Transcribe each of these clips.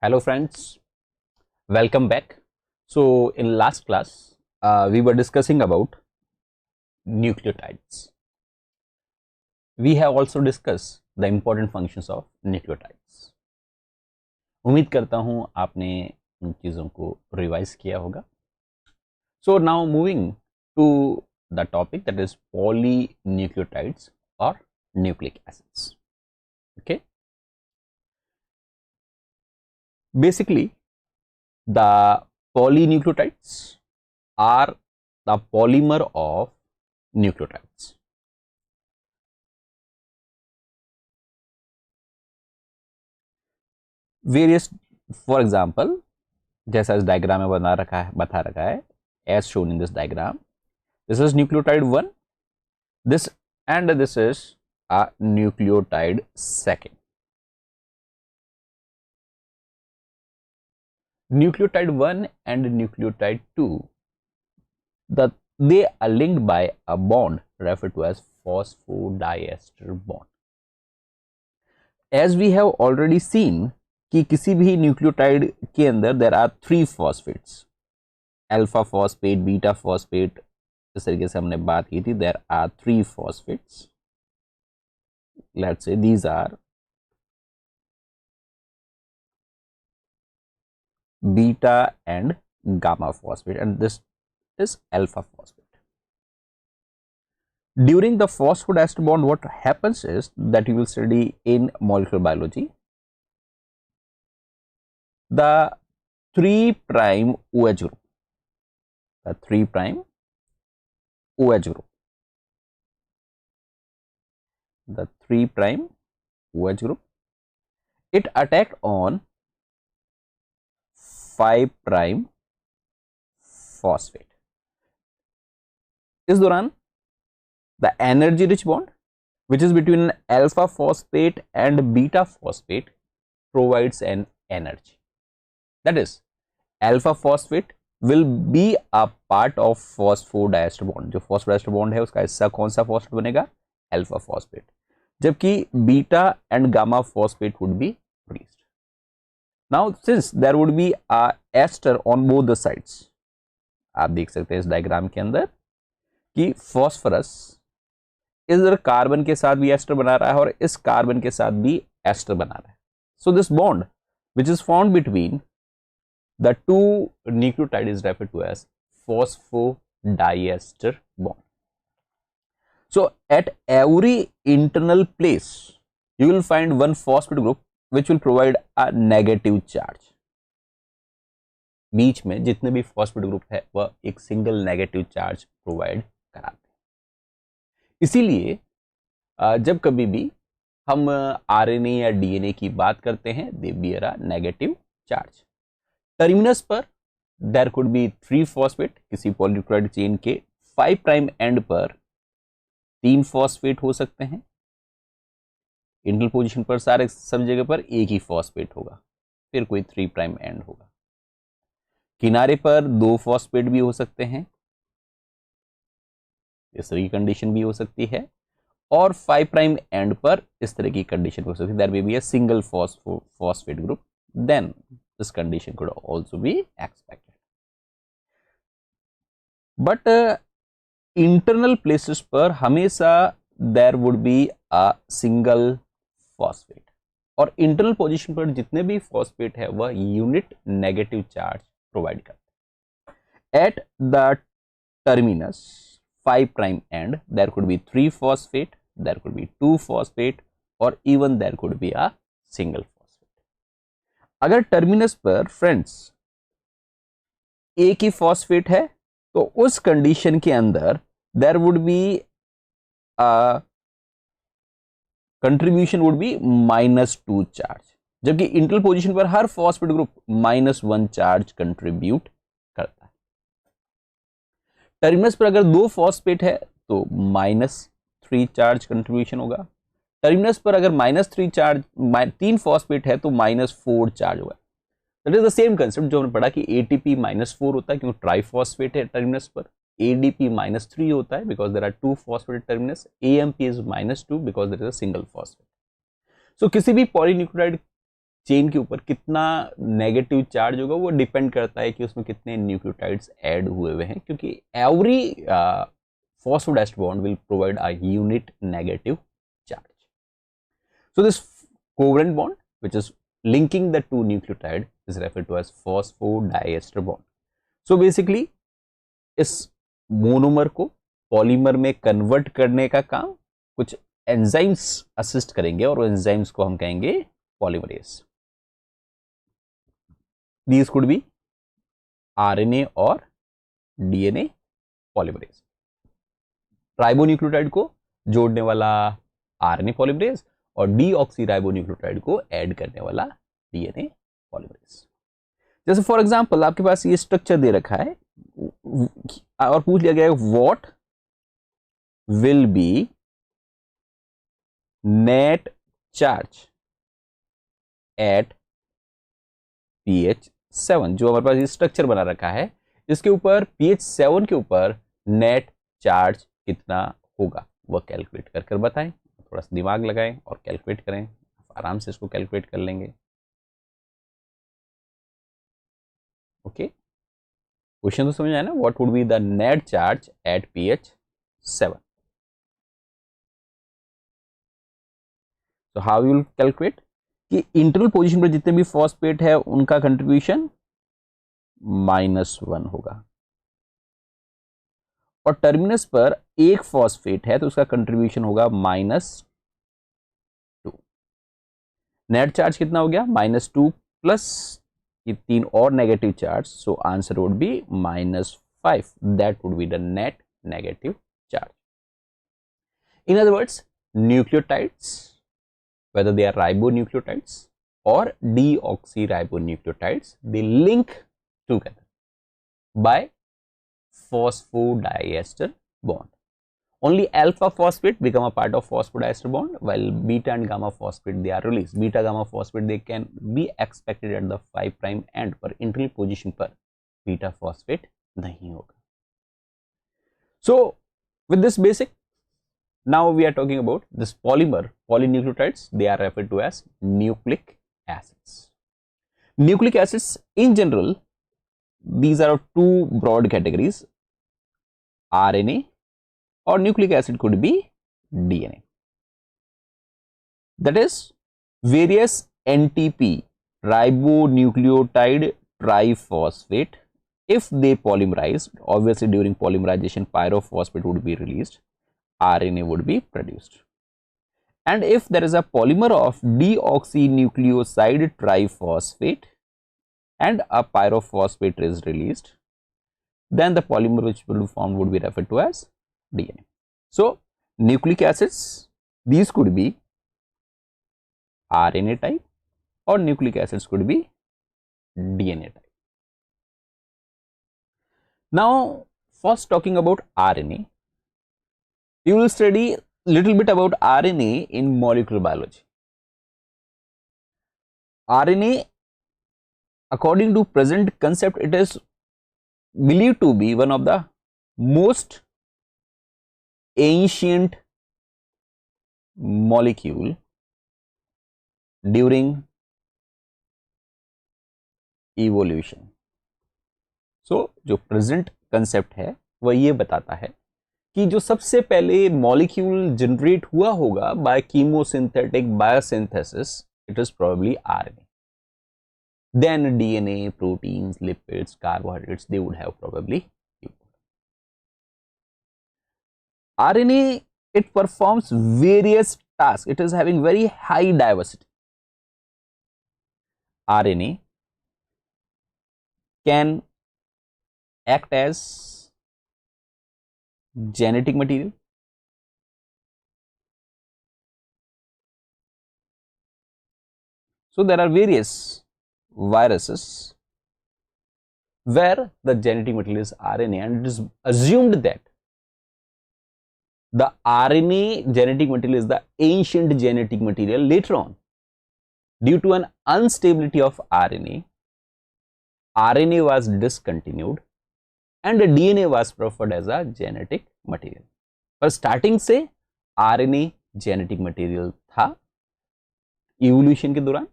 Hello friends, welcome back. So in last class, we were discussing about nucleotides. We have also discussed the important functions of nucleotides. उम्मीद करता हूँ आपने उन चीज़ों को revise किया होगा. So now moving to the topic, that is polynucleotides or nucleic acids. Okay. Basically, the polynucleotides are the polymer of nucleotides. Various, for example, जैसा इस डायग्राम में बता रखा है as shown in this diagram. This is nucleotide 1, this and this is a nucleotide second. Nucleotide 1 and nucleotide 2, they are linked by a bond referred to as phosphodiester bond. As we have already seen कि किसी भी nucleotide के अंदर there are 3 phosphates, alpha phosphate, beta phosphate, इस तरीके से हमने बात की थी. There are 3 phosphates. Let's say these are beta and gamma phosphate and this is alpha phosphate. During the phosphodiester bond, what happens is that you will study in molecular biology, the 3' OH group, the 3' OH group, the 3' OH group, it attacked on 5' phosphate. इस दौरान the energy rich bond which is between alpha phosphate and beta phosphate provides an energy. That is, alpha phosphate will be a part of phosphodiester bond. जो phosphodiester bond है उसका हिस्सा कौन सा phosphate बनेगा? Alpha phosphate. जबकि beta and gamma phosphate would be released. Now since there would be a ester on both the sides, आप देख सकते हैं इस डायग्राम के अंदर कि phosphorus इधर कार्बन के साथ भी एस्टर बना रहा है और इस कार्बन के साथ भी एस्टर बना रहा है. So this bond which is found between the two nucleotide is referred to as phosphodiester bond. So at every internal place you will find one phosphate group which will provide a negative charge. बीच में जितने भी phosphate group है वह एक single negative charge provide कराते हैं. इसीलिए जब कभी भी हम आरएनए या डीएनए की बात करते हैं, दे bear a negative charge. Terminus पर देयर कुड बी 3 फॉस्फेट. किसी पॉलीन्यूक्लियोटाइड चेन के 5' एंड पर 3 फॉस्फेट हो सकते हैं. इंटरनल पोजीशन पर सारे सब जगह पर एक ही फॉस्फेट होगा, फिर कोई 3' एंड होगा. किनारे पर 2 फॉस्फेट भी हो सकते हैं, इस तरह की कंडीशन भी हो सकती है. और 5' एंड पर इस तरह की कंडीशन हो सकती है. There may be a single phosphate group, then this condition could also be expected. But internal places पर हमेशा there would be a single phosphate. और इंटरनल पोजीशन पर जितने भी फॉस्फेट है वह यूनिट नेगेटिव चार्ज प्रोवाइड करते हैं. At the terminus 5' end there could be 3 phosphate, there could be 2 phosphate or even there could be a single phosphate. अगर terminus पर फ्रेंड्स एक ही फॉस्फेट है तो उस कंडीशन के अंदर there would be a contribution would be -2 charge, जबकि internal position पर हर फॉस्फेट ग्रुप -1 चार्ज कंट्रीब्यूट करता है. टर्मिनस पर अगर 2 फॉस्फेट है तो -3 चार्ज कंट्रीब्यूशन होगा. टर्मिनस पर अगर -3 चार्ज 3 फॉस्फेट है तो -4 चार्ज होगा. That is the same concept जो हमने पढ़ा कि ATP -4 होता है क्योंकि ट्राइफॉस्फेट है टर्मिनस पर. ADP -3 होता है because there are 2 phosphate terminus. AMP is -2 because there is a single phosphate. So किसी भी पॉलीन्यूक्लियोटाइड चेन के ऊपर कितना नेगेटिव चार्ज होगा वो डिपेंड करता है कि उसमें कितने न्यूक्लियोटाइड्स ऐड हुए हैं, क्योंकि every phosphodiester bond will provide a unit negative charge. So this covalent bond which is linking the two nucleotide is referred to as phosphodiester bond. So basically इस मोनोमर को पॉलीमर में convert करने का काम कुछ एंजाइम्स असिस्ट करेंगे और enzymes को हम कहेंगे polymerase. These could be RNA और DNA पॉलीमरेज. राइबोन्यूक्लियोटाइड को जोड़ने वाला RNA पॉलीमरेज और डीऑक्सीराइबोन्यूक्लियोटाइड को ऐड करने वाला DNA पॉलीमरेज. जैसे फॉर एग्जांपल आपके पास ये स्ट्रक्चर दे रखा है और पूछ लिया गया है what will be net charge at pH 7. जो हमारे पास ये स्ट्रक्चर बना रखा है इसके ऊपर pH 7 के ऊपर नेट चार्ज कितना होगा वह कैलकुलेट कर कर बताएं. थोड़ा सा दिमाग लगाएं और कैलकुलेट करें, आराम से इसको कैलकुलेट कर लेंगे. ओके, क्वेश्चन तो समझ आया ना. What would be the net charge at pH 7. तो हाउ यू विल कैलकुलेट कि इंटरनल पोजीशन पर जितने भी फॉस्फेट है उनका कंट्रीब्यूशन -1 होगा और टर्मिनस पर एक फॉस्फेट है तो उसका कंट्रीब्यूशन होगा -2. नेट चार्ज कितना हो गया -2 प्लस ये 3 और negative charge. So answer would be -5. That would be the net negative charge. In other words nucleotides whether they are ribonucleotides or deoxyribonucleotides, they link together by phosphodiester bond. Only alpha phosphate become a part of phosphodiester bond while beta and gamma phosphate they are released. Beta gamma phosphate they can be expected at the 5 prime end पर internal position पर beta phosphate नहीं होगा. So with this basic, now we are talking about this polymer polynucleotides. They are referred to as nucleic acids. Nucleic acids in general, these are two broad categories: RNA or nucleic acid could be DNA. That is various NTP ribonucleotide triphosphate. If they polymerize, obviously during polymerization pyrophosphate would be released, RNA would be produced. And if there is a polymer of deoxynucleoside triphosphate and a pyrophosphate is released, then the polymer which will be formed would be referred to as DNA. So nucleic acids, these could be RNA type or nucleic acids could be DNA type. Now first talking about RNA, you will study little bit about RNA in molecular biology. RNA, according to present concept, it is believed to be one of the most ancient molecule during evolution. So जो present concept है वह ये बताता है कि जो सबसे पहले मॉलिक्यूल जनरेट हुआ होगा by chemosynthetic biosynthesis, it is probably RNA. Then DNA, proteins, lipids, carbohydrates, they would have probably evolved. RNA, it performs various tasks. It is having very high diversity. RNA can act as genetic material, so there are various viruses where the genetic material is RNA, and it is assumed that the RNA genetic material is the ancient genetic material. Later on, due to an instability of RNA was discontinued and DNA was preferred as a genetic material. पर starting से RNA genetic material था. Evolution के दौरान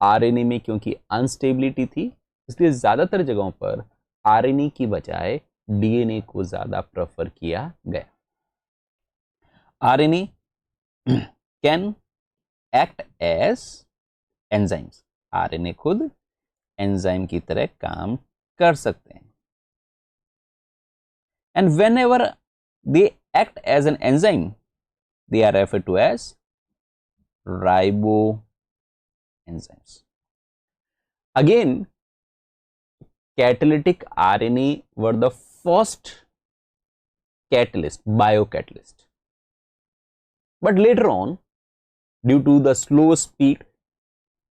RNA में क्योंकि instability थी, इसलिए ज्यादातर जगहों पर आरएनए की बजाय डीएनए को ज्यादा प्रेफर किया गया। RNA can act as enzymes, RNA खुद एंजाइम की तरह काम कर सकते हैं। And whenever they act as an enzyme, they are referred to as riboenzymes. Again, catalytic RNA were the first catalyst, biocatalyst. But later on, due to the slow speed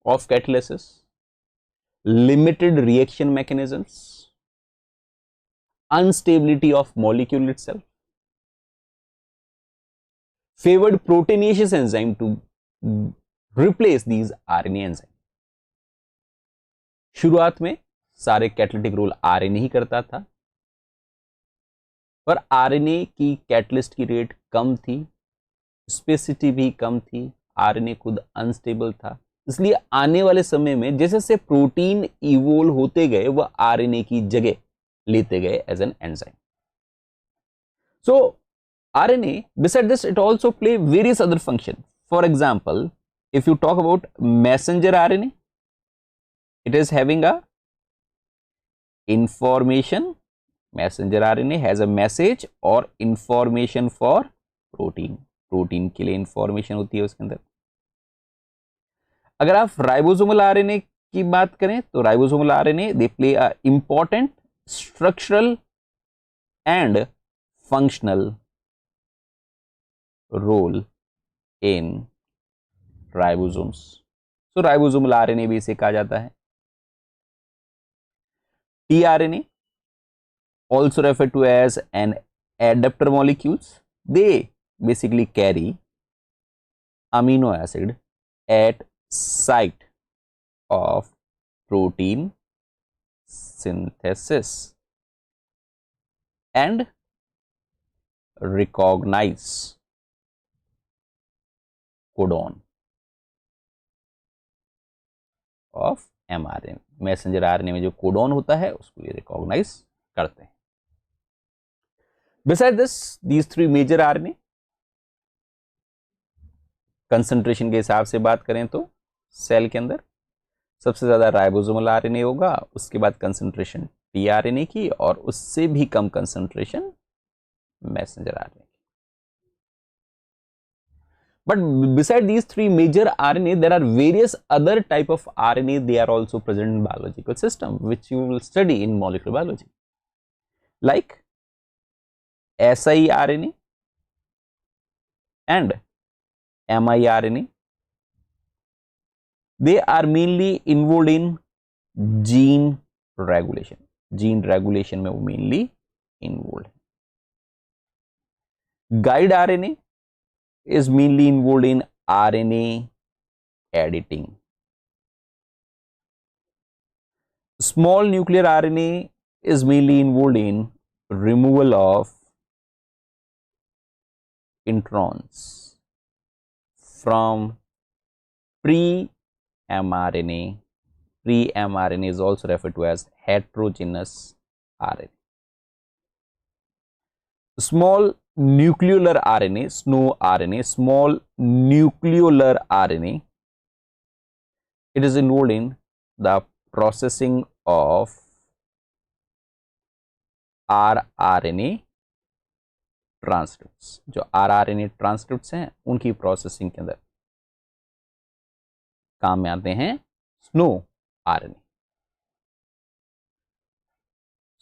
of catalysis, limited reaction mechanisms, instability of molecule itself, favored proteinaceous enzyme to replace these RNA enzyme. शुरुआत में सारे catalytic role RNA ही करता था, पर RNA की catalyst की rate कम थी, spasticity भी कम थी, आरएनए खुद अनस्टेबल था, इसलिए आने वाले समय में जैसे जैसे प्रोटीन इवोल्व होते गए वह आरएनए की जगह लेते गए as an enzyme. So RNA, beside this, it also play various other functions. For example, if you talk about messenger RNA, it is having a information. Messenger RNA has a message or information for protein. Protein के लिए information होती है उसके अंदर. अगर आप ribosomal RNA की बात करें तो ribosomal RNA they play a important structural and functional role in ribosomes. So ribosomal RNA भी इसे कहा जाता है. tRNA, also referred to as an adapter molecules, they basically carry amino acid at site of protein synthesis and recognize codon of mRNA. Messenger RNA में जो codon होता है उसको ये रिकॉग्नाइज करते हैं. Beside this, these three major RNA concentration के हिसाब से बात करें तो सेल के अंदर सबसे ज्यादा राइबोसोमल आरएनए होगा, उसके बाद कंसंट्रेशन टीआरएनए की, और उससे भी कम concentration messenger RNA. But beside these three major RNA, there are various other type of RNA. They are also present in biological system, which you will study in molecular biology, like siRNA and miRNA. They are mainly involved in gene regulation. Gene regulation में वो mainly involved. Guide RNA is mainly involved in RNA editing. Small nuclear RNA is mainly involved in removal of introns from pre-mRNA. Pre-mRNA is also referred to as heterogeneous RNA. Small nucleolar RNA, SNO RNA, small nucleolar RNA, it is involved in the processing of rRNA transcripts. जो rRNA transcripts हैं उनकी processing के अंदर काम में आते हैं SNO RNA.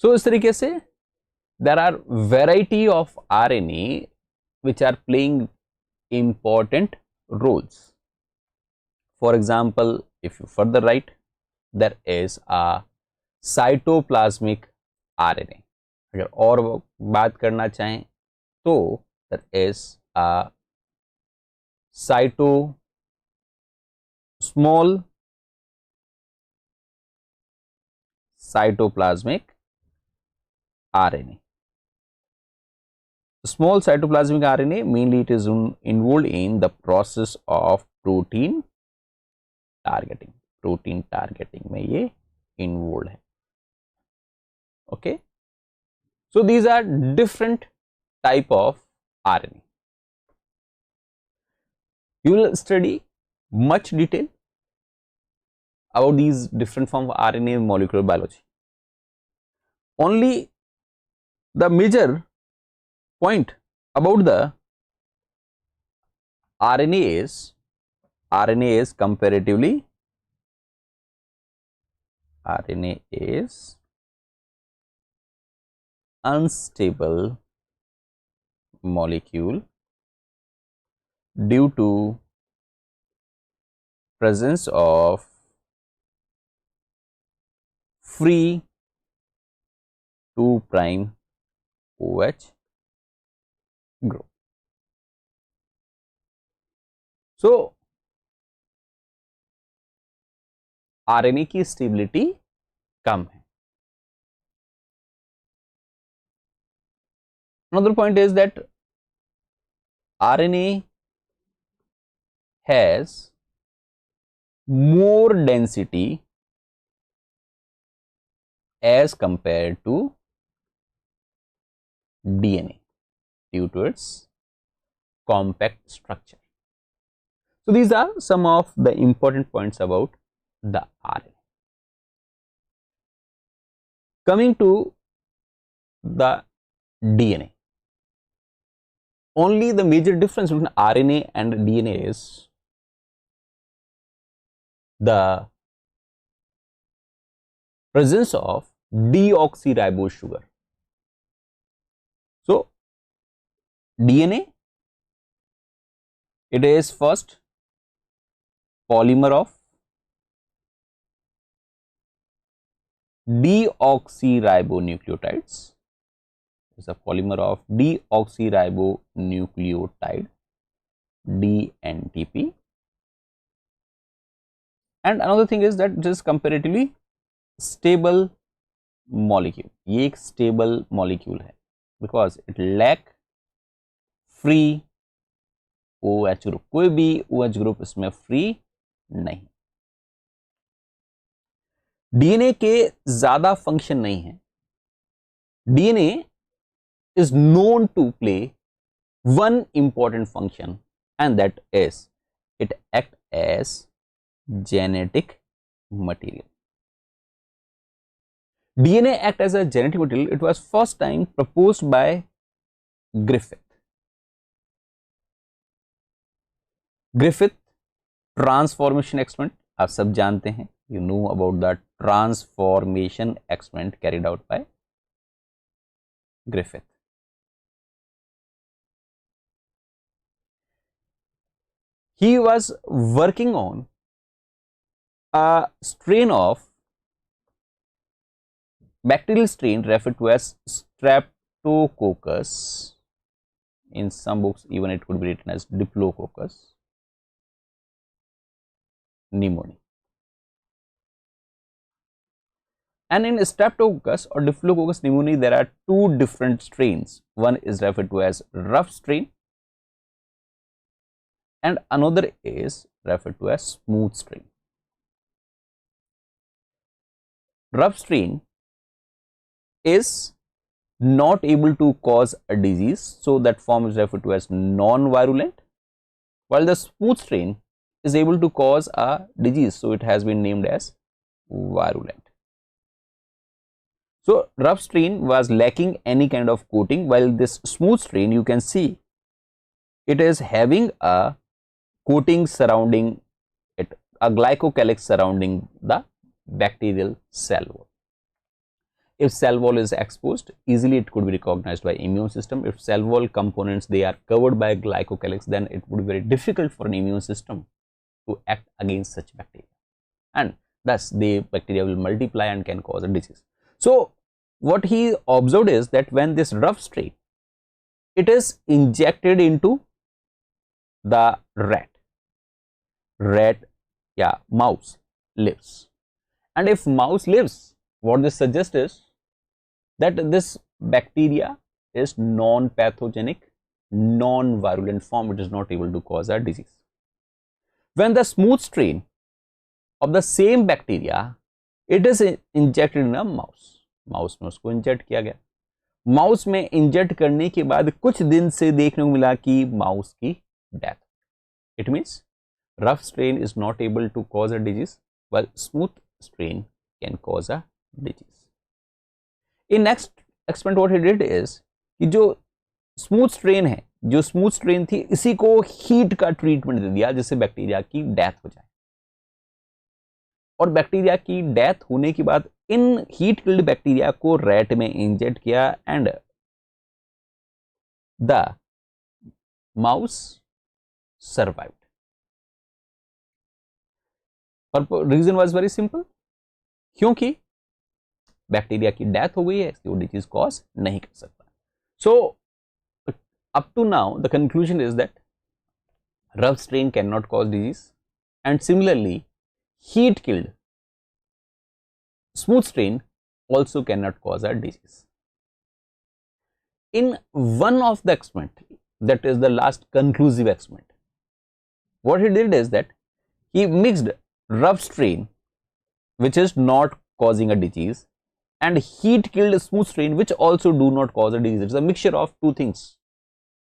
सो इस तरीके से there are variety of RNA which are playing important roles. For example, if you further write, there is a cytoplasmic RNA. अगर और बात करना चाहें तो there is a small cytoplasmic RNA. Small cytoplasmic RNA, mainly it is involved in the process of protein targeting. Protein targeting में ये involve है. Okay, so these are different type of RNA. You will study much detail about these different forms of RNA in molecular biology. Only the major point about the RNA is comparatively unstable molecule due to presence of free 2' OH group. So RNA की stability कम है. Another point is that RNA has more density as compared to DNA due to its compact structure. So these are some of the important points about the RNA. Coming to the DNA, only the major difference between RNA and DNA is the presence of deoxyribose sugar. So DNA, it is first polymer of deoxyribonucleotides. It's a polymer of deoxyribonucleotide, DNTP. And another thing is that it is comparatively stable molecule. ये एक stable molecule है because it lack free OH group. कोई भी OH group इसमें free नहीं. DNA के ज्यादा function नहीं है. DNA is known to play one important function, and that is it act as genetic material. DNA act as a genetic material. It was first time proposed by Griffith. Transformation experiment आप सब जानते हैं. You know about the transformation experiment carried out by Griffith. He was working on a strain of bacterial strain referred to as Streptococcus. In some books, even it could be written as Diplococcus pneumoniae. And in Streptococcus or Diplococcus pneumoniae, there are two different strains. One is referred to as rough strain, and another is referred to as smooth strain. Rough strain is not able to cause a disease, so that form is referred to as non-virulent, while the smooth strain is able to cause a disease, so it has been named as virulent. So rough strain was lacking any kind of coating, while this smooth strain, you can see it is having a coating surrounding it, a glycocalyx surrounding the bacterial cell wall. If cell wall is exposed, easily it could be recognized by immune system. If cell wall components, they are covered by glycocalyx, then it would be very difficult for an immune system to act against such bacteria, and thus the bacteria will multiply and can cause a disease. So what he observed is that when this rough strain, it is injected into the mouse lives, and if mouse lives, what this suggests is that this bacteria is non-pathogenic, non-virulent form. It is not able to cause a disease. When the smooth strain of the same bacteria, it is injected in a mouse. Mouse में उसको inject किया गया. Mouse में inject करने के बाद कुछ दिन से देखने को मिला कि माउस की death. It means rough strain is not able to cause a disease, while smooth strain can cause a disease. In next experiment what he did is कि जो स्मूथ स्ट्रेन है, जो स्मूथ स्ट्रेन थी, इसी को heat का treatment दे दिया जिससे बैक्टीरिया की डेथ हो जाए. और बैक्टीरिया की डेथ होने के बाद इन हीट किल्ड बैक्टीरिया को रैट में इंजेक्ट किया एंड द माउस सर्वाइव्ड. और रीजन वाज वेरी सिंपल, क्योंकि बैक्टीरिया की डेथ हो गई है, इसलिए वो डिजीज कॉज नहीं कर सकता. So up to now the conclusion is that rough strain can not cause disease and similarly heat killed smooth strain also cannot cause a disease. In one of the experiment, that is the last conclusive experiment, what he did is that he mixed rough strain which is not causing a disease and heat killed smooth strain which also do not cause a disease. It's a mixture of two things.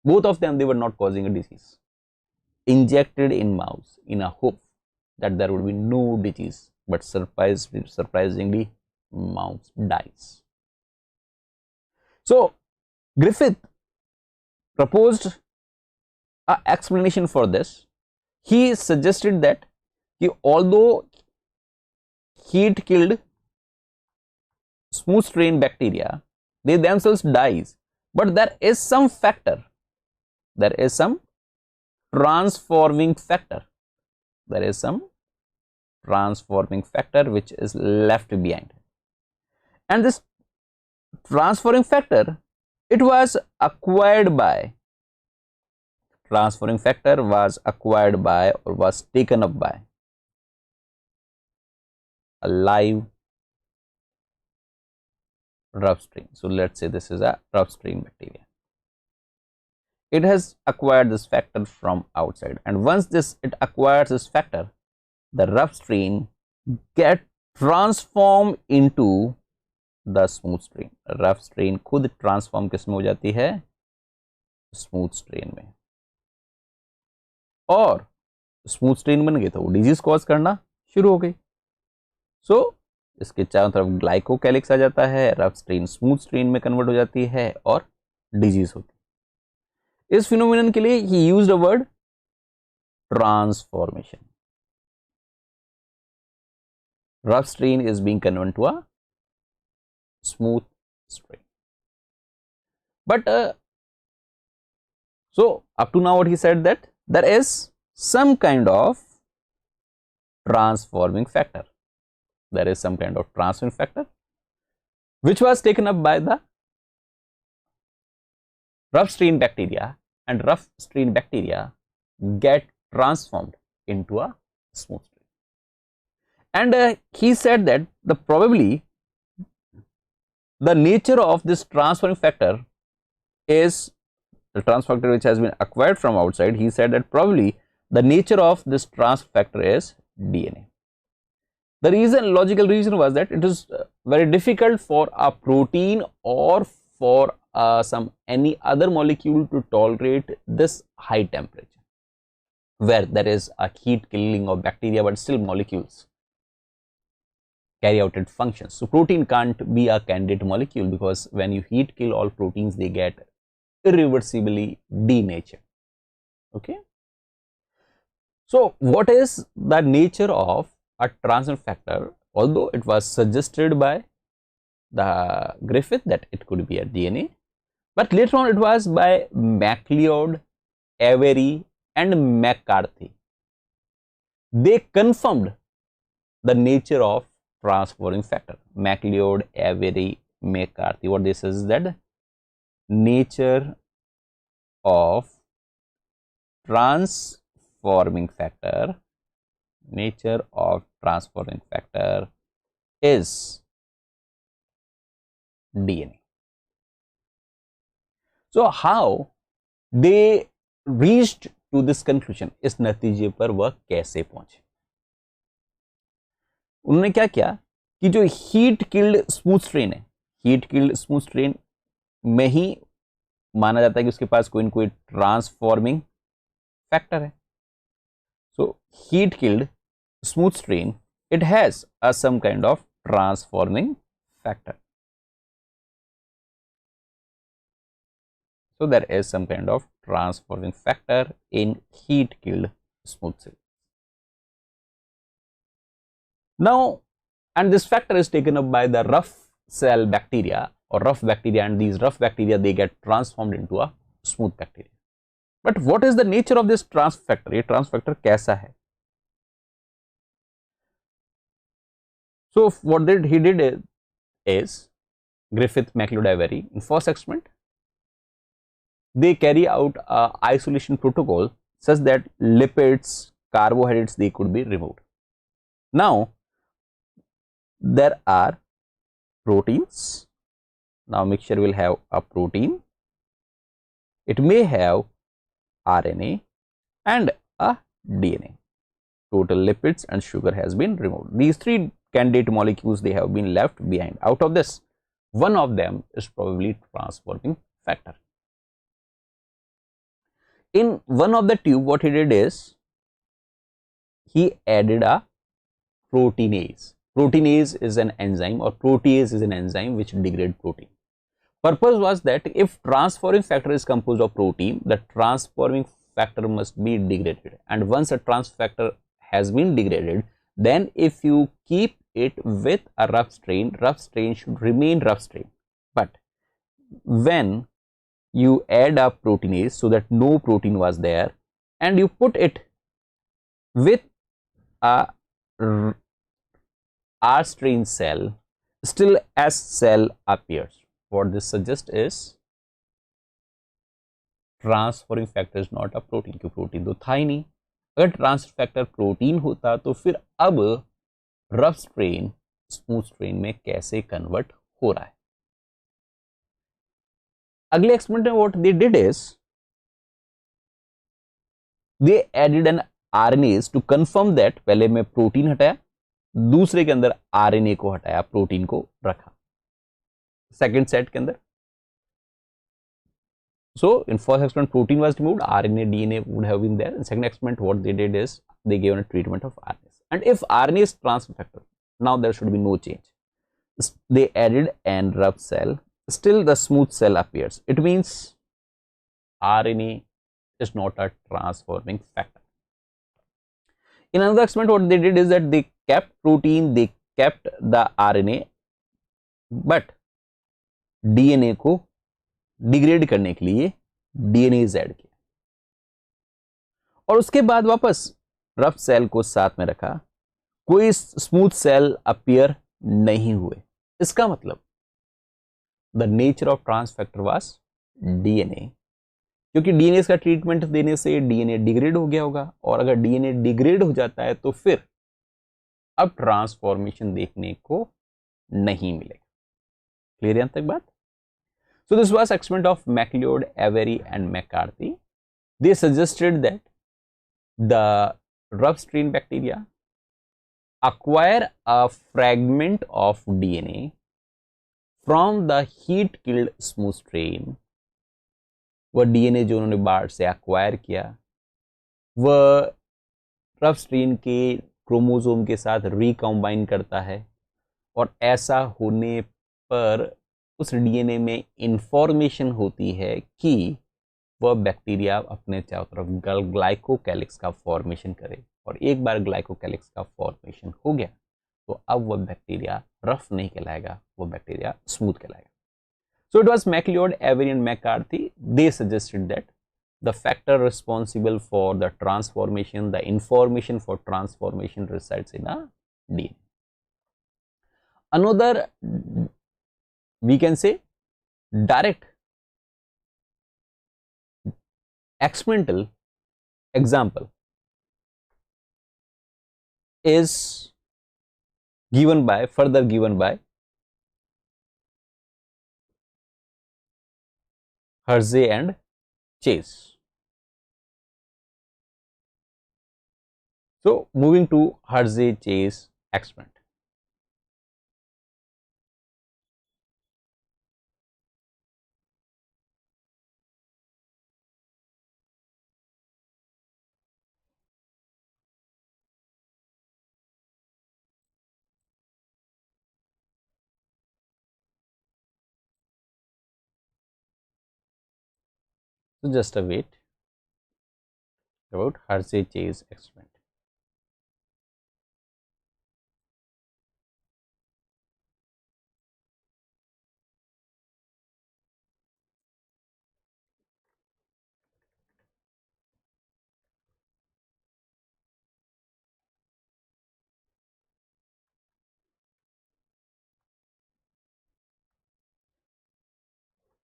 Both of them, they were not causing a disease. Injected in mouse in a hope that there would be no disease, but surprisingly mouse dies. So Griffith proposed an explanation for this. He suggested that although heat killed smooth strain bacteria, they themselves dies, but there is some factor, there is some transforming factor, there is some transforming factor which is left behind, and this transforming factor, it was acquired by, transforming factor was acquired by or was taken up by a live rough strain. So let's say this is a rough strain bacteria. It has acquired this factor from outside, and once it acquires this factor, the rough strain get transformed into the smooth strain. rough strain खुद transform किस में हो जाती है? Smooth strain में. और smooth strain बन गई तो वो डिजीज कॉज करना शुरू हो गई. सो इसके चारों तरफ ग्लाइकोकैलिक्स आ जाता है, रफ स्ट्रेन स्मूथ स्ट्रेन में कन्वर्ट हो जाती है और डिजीज होती है. इस फिनोमिनन के लिए ही used a word transformation. rough strain is being converted to a smooth strain. But so up to now what he said, that there is some kind of transforming factor, there is some kind of transforming factor which was taken up by the rough strain bacteria, and rough strain bacteria get transformed into a smooth strain. And he said that probably the nature of this transforming factor is the transfer factor which has been acquired from outside. He said that probably the nature of this transfer factor is DNA. The logical reason was that it is very difficult for a protein or for any other molecule to tolerate this high temperature, where there is a heat killing of bacteria, but still molecules carry out its functions. So protein can't be a candidate molecule, because when you heat kill all proteins, they get irreversibly denatured. Okay. So what is the nature of a transfer factor? Although it was suggested by the Griffith that it could be a DNA, but later on it was by MacLeod, Avery and McCarthy. They confirmed the nature of transforming factor. MacLeod, Avery, McCarthy. What this is that nature of transforming factor, nature of transforming factor is DNA. So how they reached to this conclusion? इस नतीजे पर वह कैसे पहुंचे? उन्होंने क्या किया कि जो हीट किल्ड स्मूथ स्ट्रेन है, हीट किल्ड स्मूथ स्ट्रेन में ही माना जाता है कि उसके पास कोई ना कोई ट्रांसफॉर्मिंग फैक्टर है. So heat killed smooth strain, it has some kind of transforming factor. So there is some kind of transforming factor in heat killed smooth cells. Now, and this factor is taken up by the rough cell bacteria or rough bacteria, and these rough bacteria they get transformed into a smooth bacteria. But what is the nature of this trans factor? ये trans factor कैसा है? So what he did is Griffith MacLeod Avery in first experiment they carry out a isolation protocol such that lipids, carbohydrates they could be removed. Now there are proteins. Now mixture will have a protein, it may have RNA and a DNA. Total lipids and sugar has been removed. These three candidate molecules they have been left behind. Out of this, one of them is probably transforming factor. In one of the tube, what he did is he added a proteinase. Proteinase is an enzyme, or protease is an enzyme which degrades protein. Purpose was that if transforming factor is composed of protein, the transforming factor must be degraded, and once a trans factor has been degraded, then if you keep it with a rough strain should remain rough strain. But when you add a proteinase so that no protein was there and you put it with a R strain cell, still S cell appears. What this suggests is transforming factor is not a protein, क्योंकि protein तो था ही नहीं. अगर transfer factor protein होता तो फिर अब rough strain smooth strain में कैसे कन्वर्ट हो रहा है. अगले एक्सपेरिमेंट में what they did is they added an RNase to confirm that. पहले में प्रोटीन हटाया, दूसरे के अंदर आरएनए को हटाया, प्रोटीन को रखा सेकेंड सेट के अंदर. So in first experiment protein was removed, RNA, DNA would have been there. In second experiment what they did is they gave a treatment of RNA. And if RNA is transfer factor, now there should be no change. They added an rough cell, still the smooth cell appears. It means RNA is not a transforming factor. In another experiment what they did is that they kept protein, they kept the RNA, but DNA को degrade करने के लिए DNAs add किया और उसके बाद वापस rough cell को साथ में रखा. कोई स्मूथ सेल अपीयर नहीं हुए. इसका मतलब the nature of trans factor was DNA, क्योंकि डीएनए का ट्रीटमेंट देने से डीएनए डिग्रेड हो गया होगा, और अगर डीएनए डिग्रेड हो जाता है तो फिर अब ट्रांसफॉर्मेशन देखने को नहीं मिलेगा. क्लियर यहां तक बात. So this was experiment of MacLeod, Avery and McCarthy. They suggested that the rough strain bacteria acquire a fragment of DNA from the heat killed smooth strain. वह DNA जो उन्होंने बाहर से acquire किया वह rough strain के chromosome के साथ रिकम्बाइन करता है, और ऐसा होने पर उस डीएनए में इंफॉर्मेशन होती है कि वह बैक्टीरिया अपने चारों तरफ ग्लाइकोकैलिक्स का फॉर्मेशन करे, और एक बार ग्लाइकोकैलिक्स का फॉर्मेशन हो गया तो अब वह बैक्टीरिया रफ नहीं कहलाएगा, वह बैक्टीरिया स्मूथ कहलाएगा. So it was McLeod, Avery and McCarthy. They suggested that the factor responsible for the transformation, the information for transformation resides in a DNA. Another, we can say, direct experimental example is further given by Herzey and Chase. So moving to Herzey-Chase experiment. So just a wait about Hershey-Chase experiment.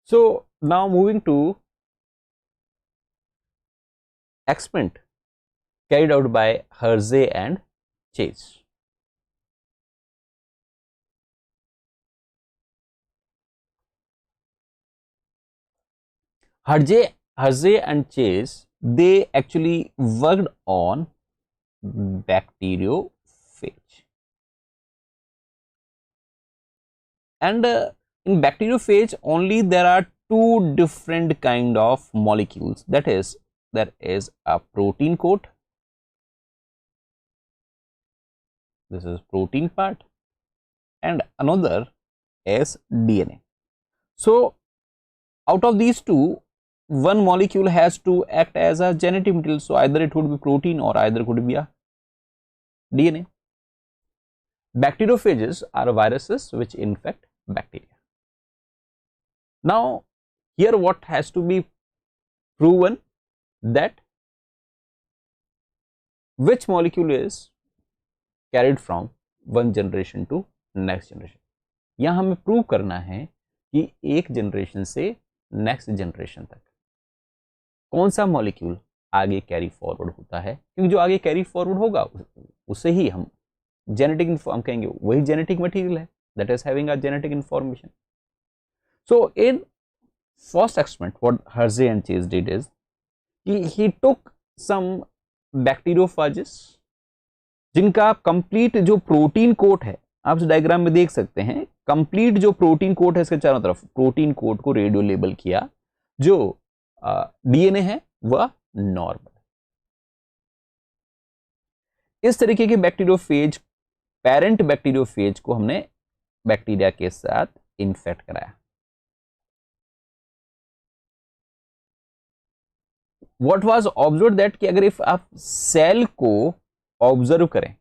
So now moving to experiment carried out by Hershey and Chase. Hershey and Chase, they actually worked on bacteriophage. And in bacteriophage only there are two different kind of molecules. That is, there is a protein coat. This is protein part, and another is DNA. So out of these two, one molecule has to act as a genetic material. So either it would be protein or either could be a DNA. Bacteriophages are viruses which infect bacteria. Now here what has to be proven, that which molecule is carried from one generation to next generation. यहाँ हमें prove करना है कि एक generation से next generation तक कौन सा मॉलिक्यूल आगे कैरी फॉरवर्ड होता है, क्योंकि जो आगे कैरी फॉरवर्ड होगा उसे ही हम जेनेटिक इन्फॉर्म कहेंगे, वही जेनेटिक मटेरियल है, that is having a genetic information. So in first experiment what Hershey and Chase did is he took some bacteriophages जिनका कंप्लीट जो प्रोटीन कोट है, आप इस डायग्राम में देख सकते हैं, कंप्लीट जो प्रोटीन कोट है इसके चारों तरफ प्रोटीन कोट को रेडियो लेबल किया. जो डीएनए है वह नॉर्मल. इस तरीके के बैक्टीरियोफेज, पेरेंट बैक्टीरियोफेज को हमने बैक्टीरिया के साथ इन्फेक्ट कराया. व्हाट वाज ऑब्जर्व दैट कि अगर इफ आप सेल को ऑब्जर्व करें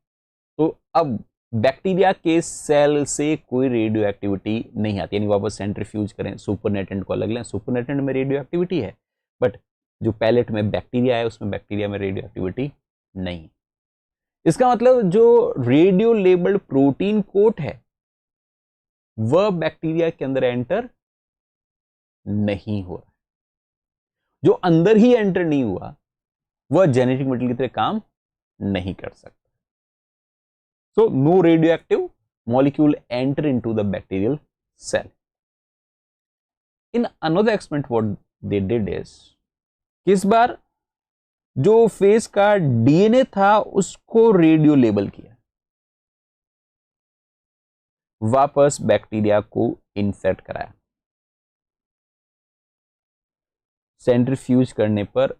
तो अब बैक्टीरिया के सेल से कोई रेडियो एक्टिविटी नहीं आती, यानी वापस सेंट्रीफ्यूज करें, सुपरनेटेंट को अलग लें, सुपरनेटेंट में रेडियो एक्टिविटी है, बट जो पैलेट में बैक्टीरिया है उसमें बैक्टीरिया में रेडियो एक्टिविटी नहीं. इसका मतलब जो रेडियो लेबल्ड प्रोटीन कोट है वह बैक्टीरिया के अंदर एंटर नहीं हो रहा. जो अंदर ही एंटर नहीं हुआ वह जेनेटिक मटेरियल की तरह काम नहीं कर सकता. So no radioactive molecule enter into the bacterial cell. In another experiment what they did is कि इस बार जो फेज का डीएनए था उसको रेडियो लेबल किया, वापस बैक्टीरिया को इन्फेक्ट कराया. सेंट्रीफ्यूज करने पर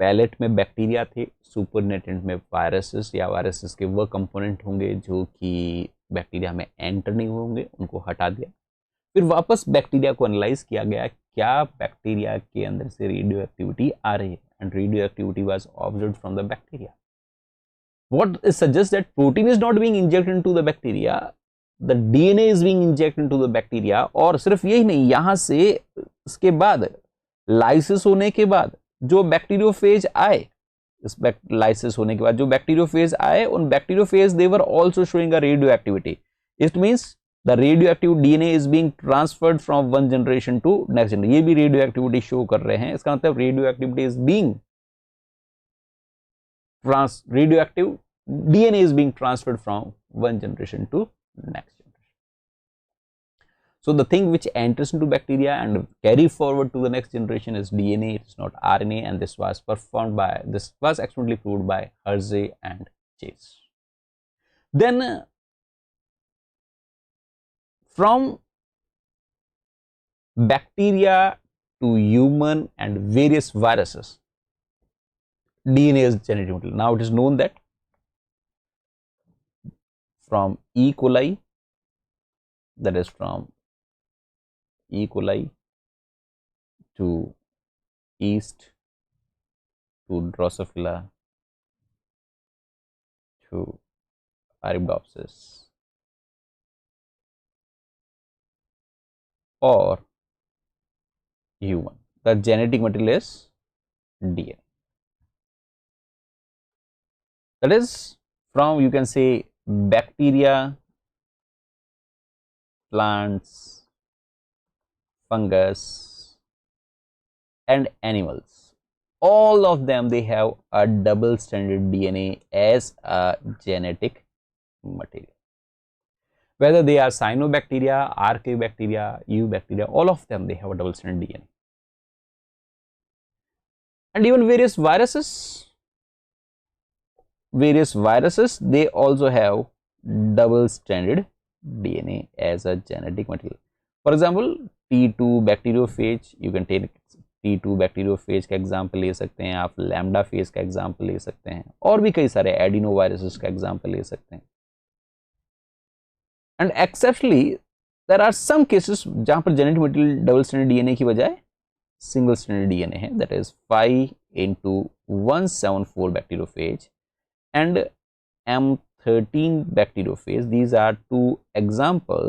पैलेट में बैक्टीरिया थे, सुपरनेटेंट में वायरसेस या वायरसेस के वह कंपोनेंट होंगे जो कि बैक्टीरिया में एंटर नहीं होंगे, उनको हटा दिया. फिर वापस बैक्टीरिया को एनालाइज किया गया, क्या बैक्टीरिया के अंदर से रेडियो एक्टिविटी आ रही है, and radio activity was observed from the bacteria. What suggest that protein is not being injected into the bacteria, the DNA is being injected into the bacteria. और सिर्फ यही नहीं, यहां से इसके बाद लाइसिस होने के बाद जो बैक्टीरियोफेज आए, इस लाइसिस होने के बाद जो बैक्टीरियोफेज आए, उन bacteriophage they were also showing a radio activity. It means the radio active DNA is being transferred from one generation to next generation. ये भी रेडियो एक्टिविटी शो कर रहे हैं. इसका मतलब radio activity is being radio active DNA is being transferred from one generation to next. So the thing which enters into bacteria and carry forward to the next generation is DNA, it's not RNA, and this was experimentally proved by Hershey and Chase. Then from bacteria to human and various viruses, DNA is genetic material. Now it is known that from E. coli, that is from E. coli to yeast to Drosophila to Arabidopsis, or human. The genetic material is DNA. That is from, you can say, bacteria, plants, fungus, and animals. All of them, they have a double stranded DNA as a genetic material. Whether they are cyanobacteria, archaeobacteria, eubacteria, all of them, they have a double stranded DNA. And even various viruses, they also have double stranded DNA as a genetic material. For example, T2 bacteriophage, you can take T2 bacteriophage का example ले सकते हैं आप, lambda phase का example ले सकते हैं, और भी कई सारे एडिनो वायरसेस का एग्जाम्पल ले सकते हैं. And exceptionally there are some cases जहां पर genetic material double stranded DNA की बजाय सिंगल स्ट्रैंडेड डीएनए है, that is 5x174 bacteriophage and M13 bacteriophage. These are two example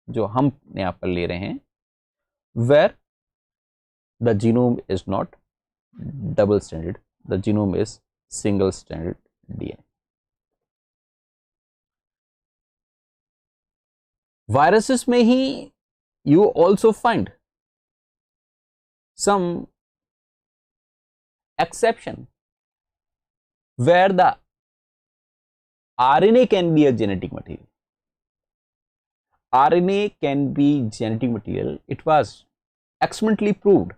जो हम यहाँ पर ले रहे हैं, where the genome is not double stranded, the genome is single stranded DNA. Viruses में ही you also find some exception where the RNA can be a genetic material. RNA can be genetic material. It was experimentally proved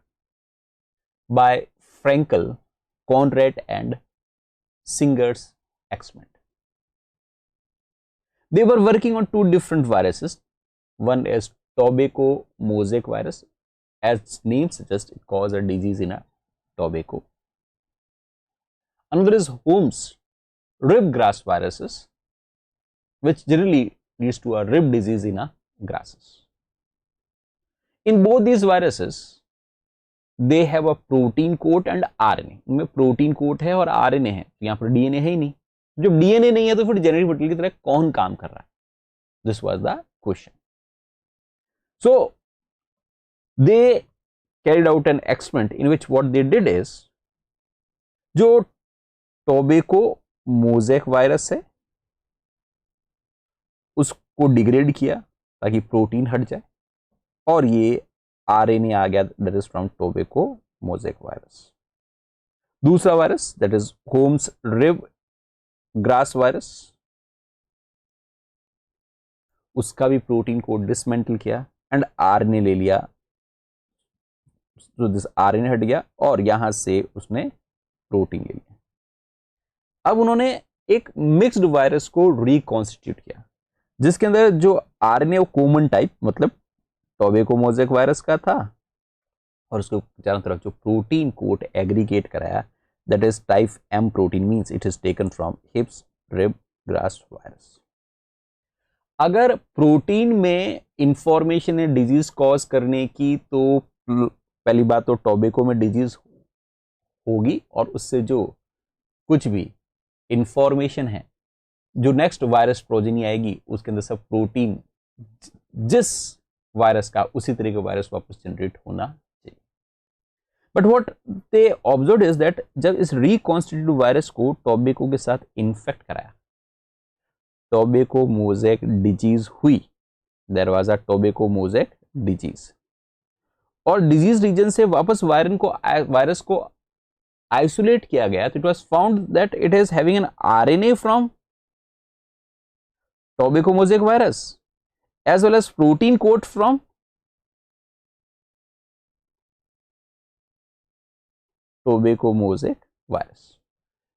by Frankel, Conrad and Singer's experiment. They were working on two different viruses. One is tobacco mosaic virus. As its name suggests, it causes a disease in a tobacco. Another is Holmes ribgrass viruses, which generally leads to a rib disease in a grasses. In both these viruses, they have a protein coat and RNA. इनमें protein coat है और RNA है, यहाँ पर DNA है ही नहीं. जब DNA नहीं है तो फिर जेनेटिक मटेरियल की तरह कौन काम कर रहा है? This was the question. So they carried out an experiment in which what they did is, जो टोबैको मोज़ेक वायरस है उसको डिग्रेड किया ताकि प्रोटीन हट जाए, और ये आरएनए आ गया, that is from tobacco mosaic virus. दूसरा virus that is Holmes rib grass virus, उसका भी प्रोटीन को डिसमेंटल किया एंड आरएनए ले लिया, तो दिस आरएनए हट गया और यहां से उसने प्रोटीन ले लिया. अब उन्होंने एक मिक्स्ड वायरस को रिकॉन्स्टिट्यूट किया जिसके अंदर जो आरएनए वो कॉमन टाइप मतलब टोबैको मोज़ेक वायरस का था, और उसको चारों तरफ जो प्रोटीन कोट एग्रीगेट कराया, that is type M protein, means it is taken from hips rib grass virus. अगर प्रोटीन में इंफॉर्मेशन है डिजीज कॉज करने की, तो पहली बात तो टोबैको में डिजीज होगी, और उससे जो कुछ भी इंफॉर्मेशन है जो नेक्स्ट वायरस प्रोजेनी आएगी उसके अंदर सब प्रोटीन जिस वायरस का उसी तरह का वायरस वापस जनरेट होना चाहिए. But what they observed is that जब इस रिकॉन्स्टिट्यूटेड वायरस को टोबैको के साथ इन्फेक्ट कराया, टोबैको मोज़ेक डिजीज हुई, there was a tobacco mosaic disease, और डिजीज रीजन से वापस वायरस को आइसोलेट किया गया, तो it was found that it is having an RNA from tobacco mosaic virus as well as protein coat from tobacco mosaic virus.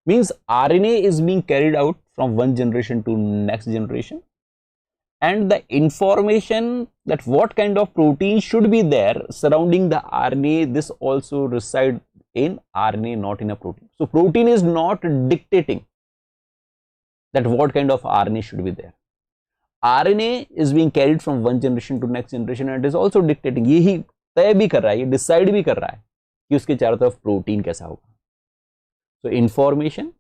Means RNA is being carried out from one generation to next generation, and the information that what kind of protein should be there surrounding the RNA, this also reside in RNA, not in a protein. So protein is not dictating that what kind of RNA should be there. RNA is being carried from one generation to next generation and it is also dictating, यही तय भी कर रहा है, ये decide भी कर रहा है कि उसके चारों तरफ प्रोटीन कैसा होगा. So information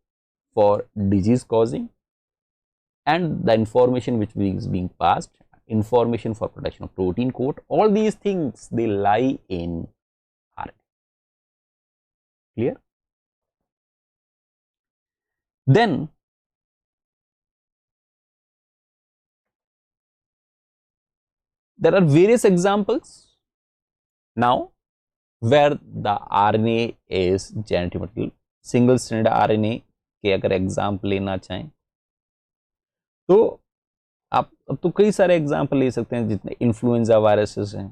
for disease causing and the information which is being passed, information for production of protein coat, all these things they lie in RNA. Clear? Then there are various examples now where the RNA is genetic material. Single stranded RNA के अगर example लेना चाहें तो आप अब तो कई सारे एग्जाम्पल ले सकते हैं. जितने इन्फ्लुएंजा वायरसेस हैं,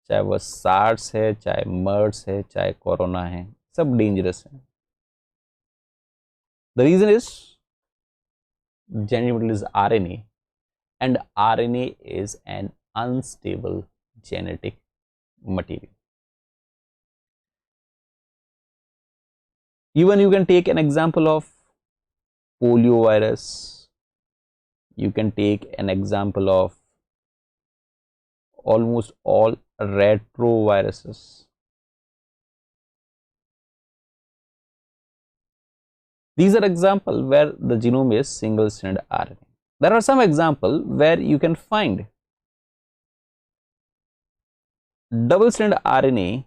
चाहे वह सार्स है, चाहे मर्स है, चाहे कोरोना है, सब डेंजरस है. The reason is genetic material is RNA and RNA is an unstable genetic material. Even you can take an example of polio virus, you can take an example of almost all retroviruses. These are examples where the genome is single stranded RNA. There are some examples where you can find double stranded RNA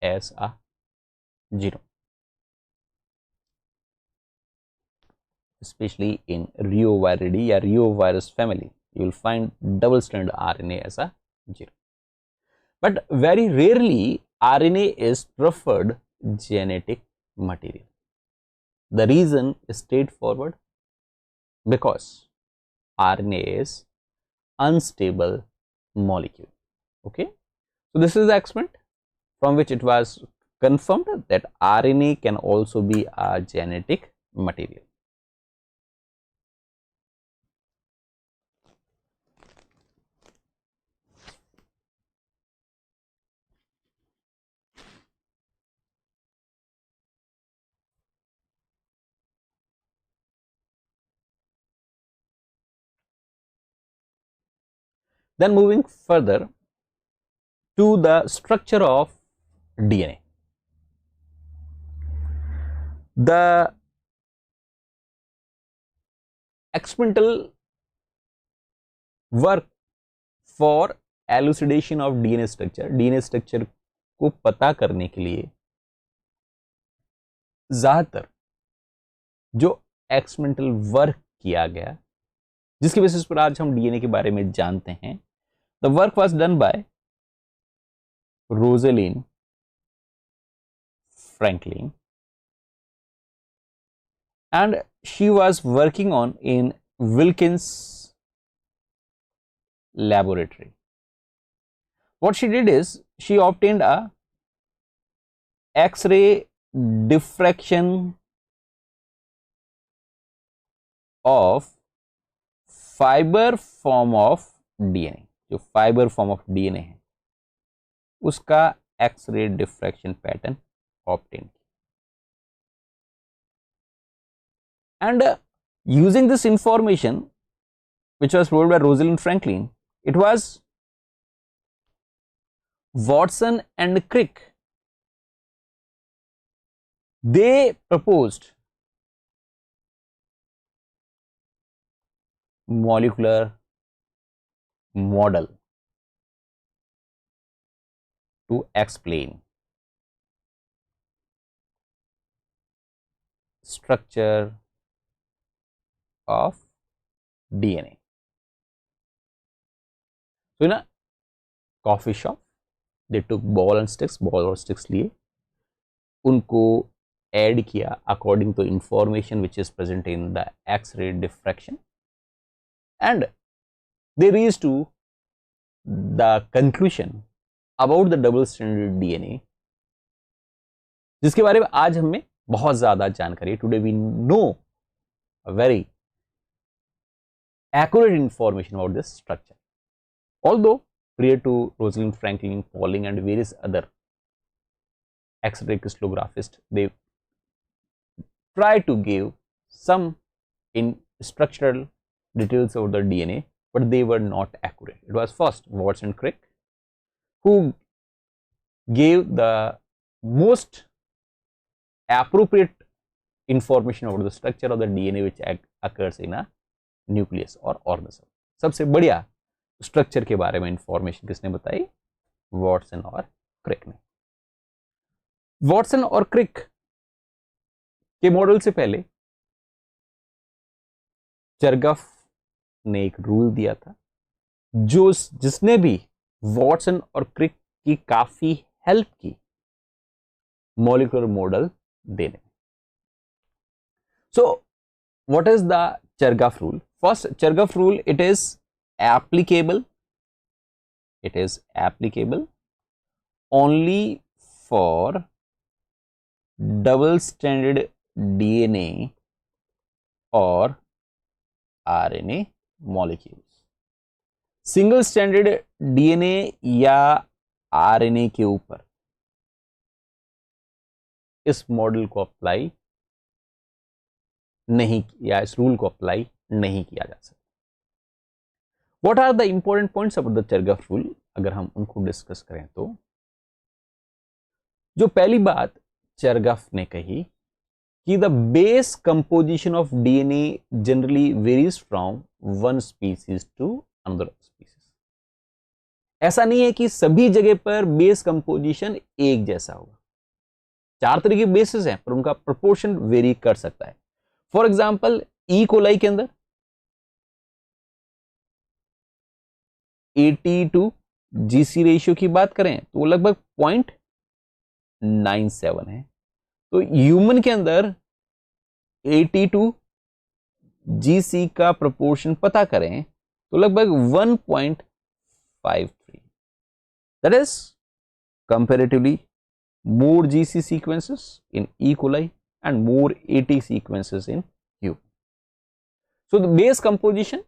as a genome, especially in Reoviridae or Reovirus family. You will find double stranded RNA as a genome. But very rarely RNA is preferred genetic material. The reason is straightforward, because RNA is unstable molecule. Okay, so this is the experiment from which it was confirmed that RNA can also be a genetic material. Then moving further to the structure of DNA. The experimental work for elucidation of DNA structure को पता करने के लिए ज्यादातर जो experimental work किया गया, जिसकी बेसिस पर आज हम डीएनए के बारे में जानते हैं, the work was done by Rosalind Franklin and she was working on in Wilkins laboratory. What she did is she obtained a X-ray diffraction of fiber form of DNA. जो fiber form of DNA है उसका X-ray diffraction pattern obtained. And using this information which was provided by Rosalind Franklin, it was Watson and Crick. They proposed molecular model to explain structure of DNA. So in a coffee shop, they took ball and sticks लिए, उनको add किया according to information which is present in the X-ray diffraction, and they reached to the conclusion about the double stranded DNA, जिसके बारे में आज हमें बहुत ज्यादा जानकारी है. Today we know a very accurate information about this structure. Although prior to Rosalind Franklin, Pauling and various other X-ray crystallographists, they try to give some in structural details about the DNA, but they were not accurate. It was first Watson and Crick who gave the most appropriate information about the structure of the DNA which occurs in a nucleus or organism. सबसे बढ़िया structure के बारे में information किसने बताई? Watson और क्रिक ने। Watson और क्रिक के मॉडल से पहले चरगफ ने एक रूल दिया था जिसने भी वॉटसन और क्रिक की काफी हेल्प की मॉलिक्यूलर मॉडल देने में। So what is the Chargaff rule? First, Chargaff rule, it is applicable only for double stranded DNA or RNA molecules. Single standard DNA या आरएनए के ऊपर इस मॉडल को अप्लाई नहीं, या इस रूल को अप्लाई नहीं किया जा सकता। What are the important points about the Chargaff rule? अगर हम उनको डिस्कस करें तो जो पहली बात चरगफ ने कही कि the base composition of DNA generally varies from one species to another species. ऐसा नहीं है कि सभी जगह पर बेस कंपोजिशन एक जैसा होगा। 4 तरह के बेसिस हैं पर उनका प्रोपोर्शन वेरी कर सकता है। फॉर एग्जाम्पल ई कोलाई के अंदर 82 जीसी रेशियो की बात करें तो लगभग 0.97 है। तो ह्यूमन के अंदर 82 जीसी का प्रोपोर्शन पता करें तो लगभग 1.53। That is comparatively more GC sequences in E. coli and more AT sequences in human. So the base composition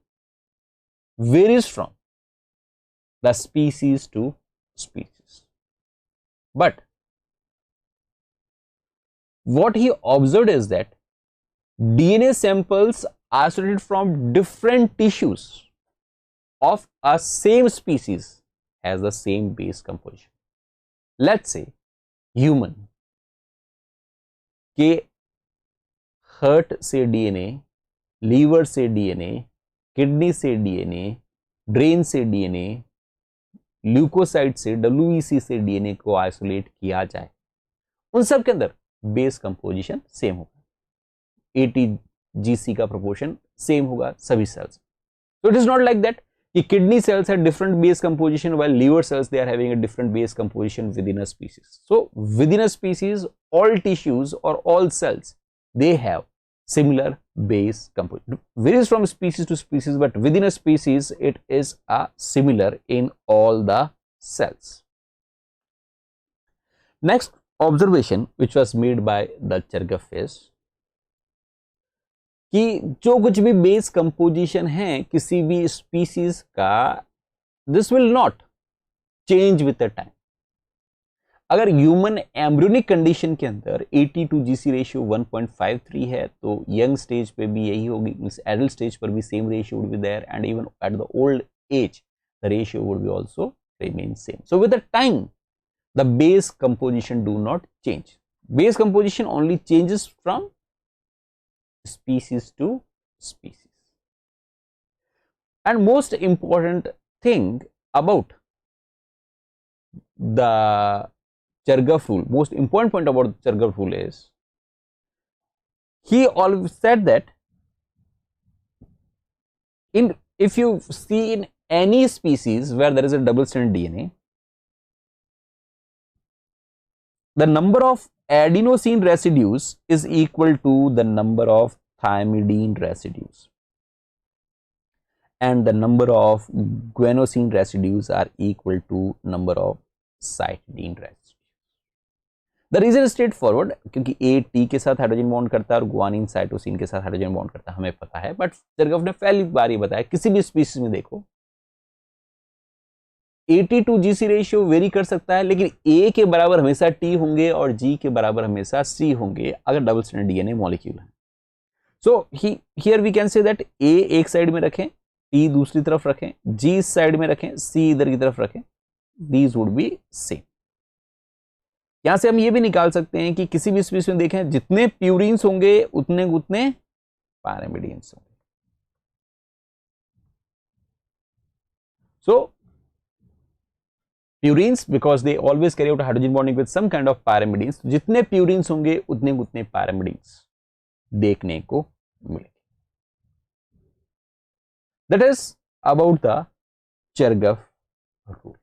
varies from the species to species. But what he observed is that DNA samples isolated from different tissues of a same species has the same base composition. Let's say human के heart से DNA, liver से DNA, kidney से DNA, brain से DNA, leucocyte से, WBC से DNA को isolate किया जाए, उन सब के अंदर बेस कंपोजिशन सेम होगा, 80 जीसी का प्रोपोर्शन सेम होगा सभी सेल्स। तो it is not like that कि kidney cells have different base composition while liver cells they are having a different base composition within a species. So within a species all tissues or all cells they have similar base composition. Varies from species to species but within a species it is a similar in all the cells. Next observation which was made by the Chargaff is कि जो कुछ भी base composition है किसी भी species का this will not change with the time. अगर human embryonic condition के अंदर 82 जीसी रेशियो 1.53 है तो यंग स्टेज पे भी यही होगी, मींस एडल्ट स्टेज पर भी same ratio would be there and even at the old age the ratio would be also remain same. So with the time the base composition do not change. Base composition only changes from species to species. And most important thing about the Chargaff rule, most important point about the Chargaff rule is he always said that if you see in any species where there is a double stranded DNA, the number of adenosine residues is equal to the number of thymidine residues and the number of guanosine residues are equal to number of cytidine residues. The reason is straightforward क्योंकि A T के साथ hydrogen bond करता है और guanine cytosine के साथ hydrogen bond करता है, हमें पता है। बट चरगफ ने पहली बार ये बताया किसी भी स्पीसीज में देखो 82 जीसी रेशियो वेरी कर सकता है लेकिन A के बराबर हमेशा T होंगे और G के बराबर हमेशा C होंगे अगर डबल स्ट्रैंडेड डीएनए मॉलिक्यूल है। So here we can say that A एक साइड में रखें, T दूसरी तरफ रखें, G इस साइड में रखें, C इधर की तरफ रखें, दीज वुड बी सेम। यहां से हम ये भी निकाल सकते हैं कि किसी भी स्पीशीज में देखें जितने प्यूरिन्स होंगे उतने उतने पैरामिडियंस होंगे. So purines, because they always carry out hydrogen bonding with some kind of pyrimidines, जितने purines होंगे उतने उतने pyrimidines देखने को मिलेंगे. That is about the Chergaff rule.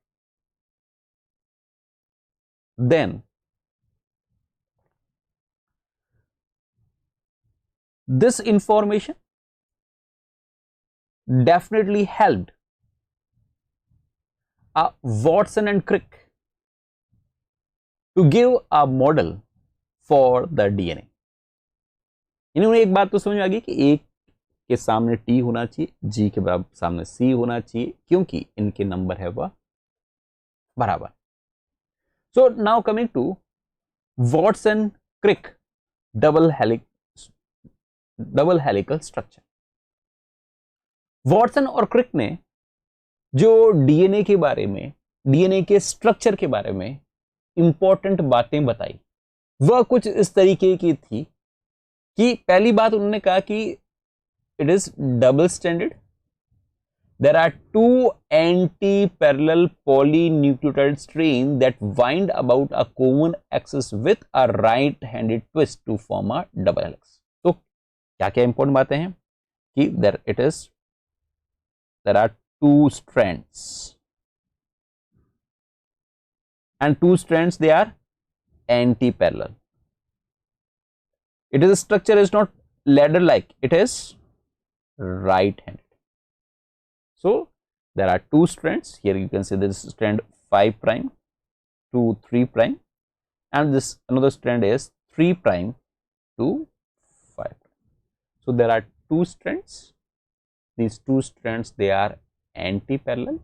Then this information definitely helped Watson and Crick to give a model for the DNA. इन्होंने एक बात तो समझ में आ गई कि एक के सामने T होना चाहिए, G के बराबर सामने C होना चाहिए, क्योंकि इनके नंबर है वह बराबर. So now coming to Watson-Crick double helical structure. Watson और क्रिक ने जो डीएनए के बारे में, डीएनए के स्ट्रक्चर के बारे में इंपॉर्टेंट बातें बताई, वह कुछ इस तरीके की थी कि पहली बात उन्होंने कहा कि it is double standard. There are two antiparallel polynucleotide strain that wind about a common axis with a right handed twist to form a double helix. तो क्या क्या इंपॉर्टेंट बातें हैं कि there are two strands, and two strands they are anti-parallel. It is a structure is not ladder like, it is right handed. So there are two strands. Here you can see this strand 5 prime to 3 prime, and this another strand is 3 prime to 5 prime. So there are two strands. These two strands they are anti-parallel.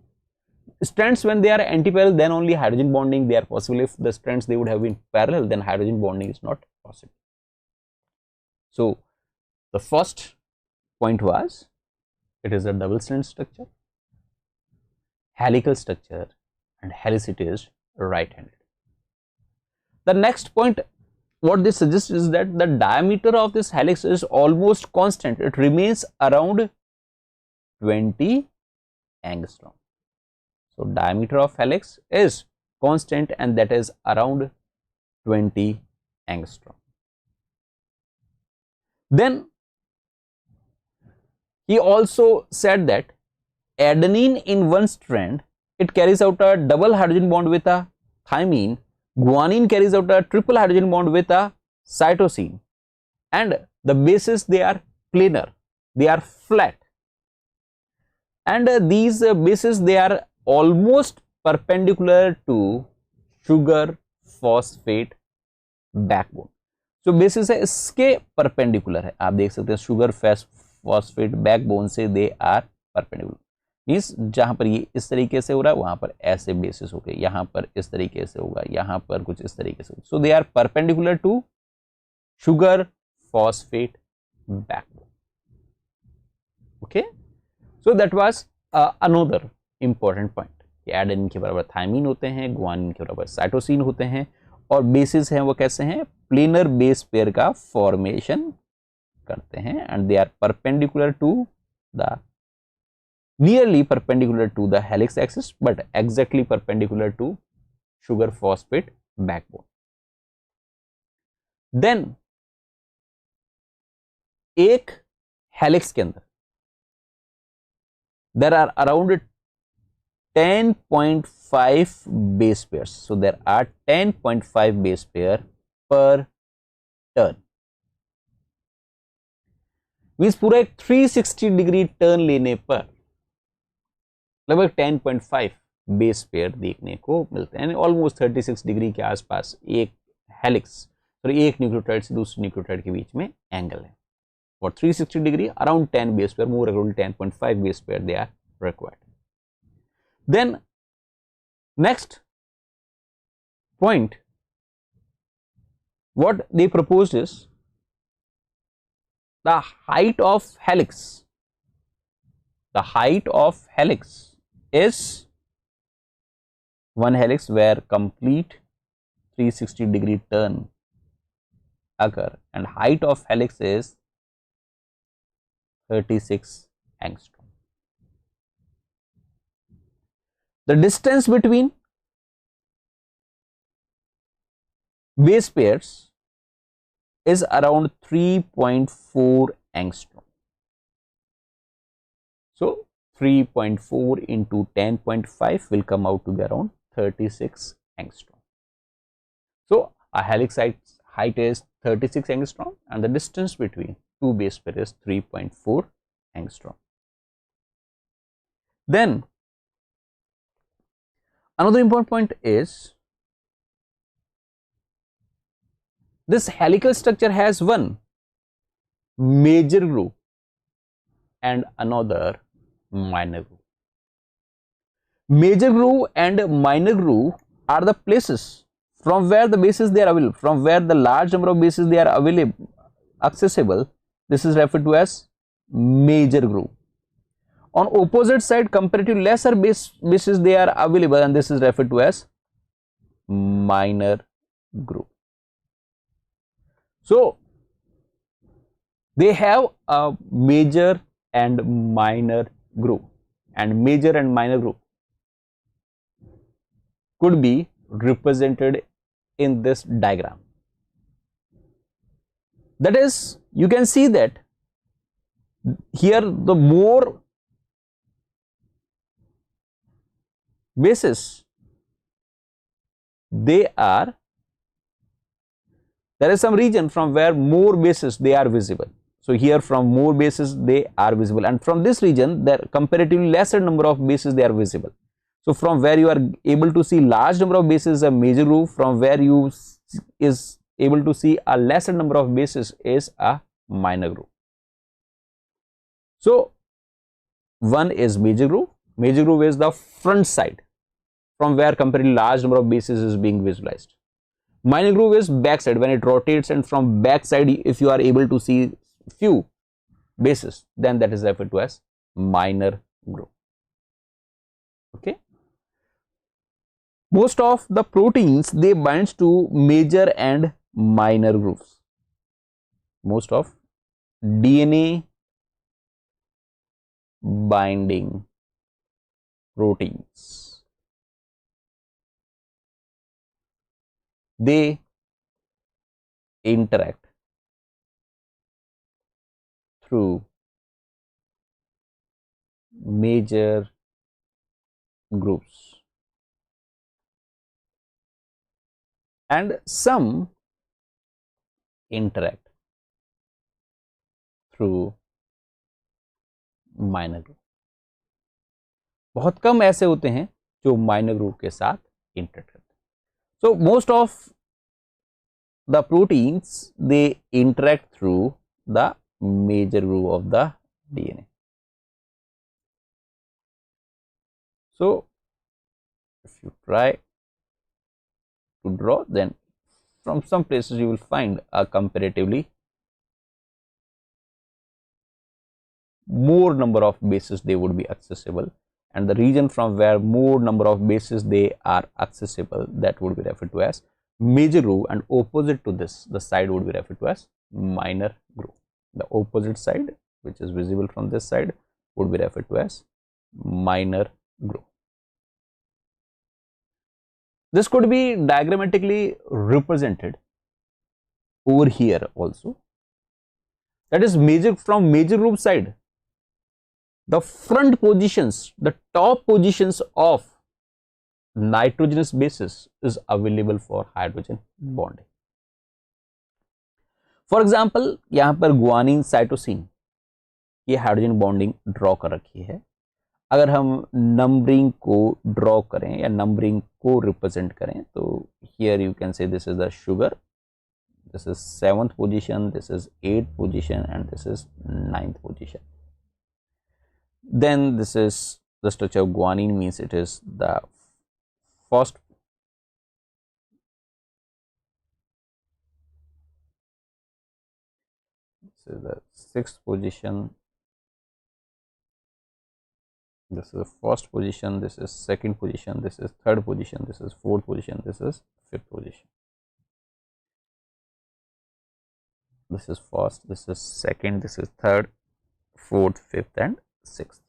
Strands when they are anti-parallel, then only hydrogen bonding they are possible. If the strands they would have been parallel, then hydrogen bonding is not possible. So the first point was it is a double strand structure, helical structure, and helicity is right-handed. The next point what this suggests is that the diameter of this helix is almost constant. It remains around 20 angstrom. So diameter of helix is constant and that is around 20 angstrom. Then he also said that adenine in one strand, it carries out a double hydrogen bond with a thymine. Guanine carries out a triple hydrogen bond with a cytosine, and the bases they are planar, they are flat, and these bases they are almost perpendicular to sugar phosphate backbone. जो basis है इसके perpendicular है, आप देख सकते हैं sugar phosphate backbone से दे are perpendicular, means जहां पर ये इस तरीके से हो रहा है वहां पर ऐसे बेसिस हो गए, यहां पर इस तरीके से होगा, यहां पर कुछ इस तरीके से, so they are perpendicular to sugar phosphate backbone. Okay, so that was another important point कि एडेनिन के बराबर थायमिन होते हैं, गुआनिन के बराबर साइटोसिन होते हैं, और बेसिस हैं वो कैसे हैं, प्लेनर बेस पेयर का फॉर्मेशन करते हैं, and they are perpendicular to the nearly perpendicular to the helix axis but exactly perpendicular to sugar phosphate backbone. Then एक हेलिक्स के अंदर there are around 10.5 base pairs, so there are 10.5 base pair per turn, means पूरा एक 360 degree turn लेने पर लगभग 10.5 base pair देखने को मिलते हैं, ऑलमोस्ट 36 डिग्री के आसपास एक हेलिक्स और एक न्यूक्लियोटाइड से दूसरे न्यूक्लियोटाइड के बीच में एंगल है, और 360 degree around 10 base pair, more around 10.5 base pair they are required. Then next point what they proposed is the height of helix. The height of helix is one helix where complete 360-degree turn occur, and height of helix is 36 angstrom. The distance between base pairs is around 3.4 angstrom. So 3.4 into 10.5 will come out to be around 36 angstrom. So a helix height is 36 angstrom and the distance between two base pairs is 3.4 angstrom. Then another important point is this helical structure has one major groove and another minor groove. Major groove and minor groove are the places from where the bases they are available, from where the large number of bases they are available, accessible. This is referred to as major groove. On opposite side, comparatively lesser bases they are available, and this is referred to as minor groove. So they have a major and minor groove, and major and minor groove could be represented in this diagram. That is, you can see that here the more bases they are, there is some region from where more bases they are visible. So here from more bases they are visible, and from this region there comparatively lesser number of bases they are visible. So from where you are able to see large number of bases, a major groove, from where you is able to see a lesser number of bases is a minor groove. So one is major groove. Major groove is the front side from where comparatively large number of bases is being visualized. Minor groove is back side, when it rotates, and from back side if you are able to see few bases, then that is referred to as minor groove. Okay. Most of the proteins they bind to major and minor grooves. Most of DNA binding proteins, they interact through major grooves, and some interact through minor group. बहुत कम ऐसे होते हैं जो minor group के साथ interact करते हैं. So most of the proteins they interact through the major group of the DNA. So if you try to draw, then from some places you will find a comparatively more number of bases they would be accessible, and the region from where more number of bases they are accessible, that would be referred to as major groove, and opposite to this the side would be referred to as minor groove. The opposite side, which is visible from this side, would be referred to as minor groove. This could be diagrammatically represented over here also. That is major, from major groove side, the front positions, the top positions of nitrogenous bases is available for hydrogen bonding. For example, यहाँ पर guanine cytosine ये hydrogen bonding draw कर रखी है. अगर हम numbering को draw करें या नंबरिंग को रिप्रेजेंट करें, तो हियर यू कैन से this is the sugar, this is 7th position, this is 8th position, and this is 9th position. Then this is the structure of guanine, means it is the first this is the 6th position, this is the first position, this is 2nd position, this is 3rd position, this is 4th position, this is 5th position. this is first, this is second, this is third, fourth, fifth, and sixth.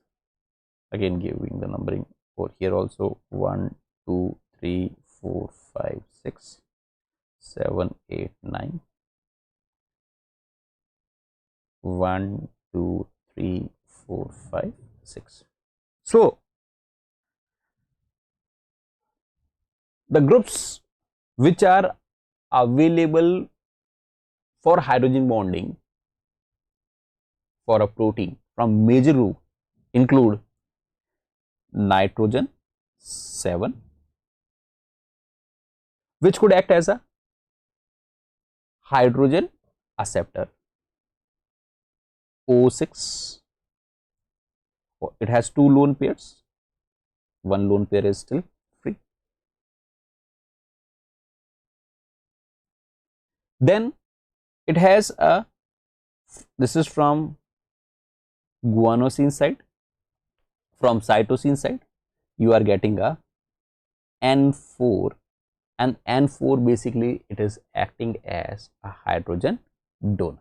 Again, giving the numbering for here also 1, 2, 3, 4, 5, 6, 7, 8, 9. 1, 2, 3, 4, 5, 6. So, the groups which are available for hydrogen bonding for a protein from major group include nitrogen 7, which could act as a hydrogen acceptor. O6, it has 2 lone pairs, 1 lone pair is still free. Then it has a, this is from guanosine side, from cytosine side you are getting a N4, and N4 basically it is acting as a hydrogen donor.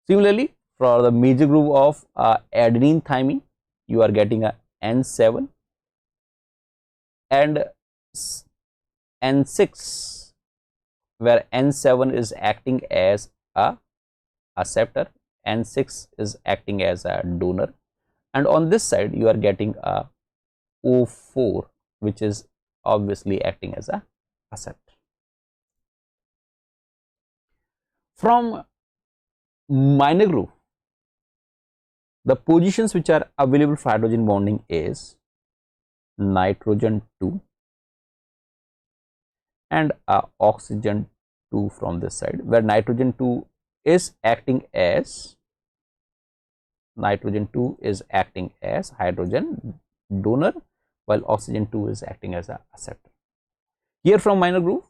Similarly, for the major group of adenine thymine, you are getting a N7 and N6, where N7 is acting as a acceptor, N6 is acting as a donor, and on this side you are getting a O4, which is obviously acting as a acceptor. From minor group, the positions which are available for hydrogen bonding is nitrogen 2 and oxygen 2 from this side, where nitrogen 2 is acting as hydrogen donor, while oxygen 2 is acting as a acceptor. Here from minor group,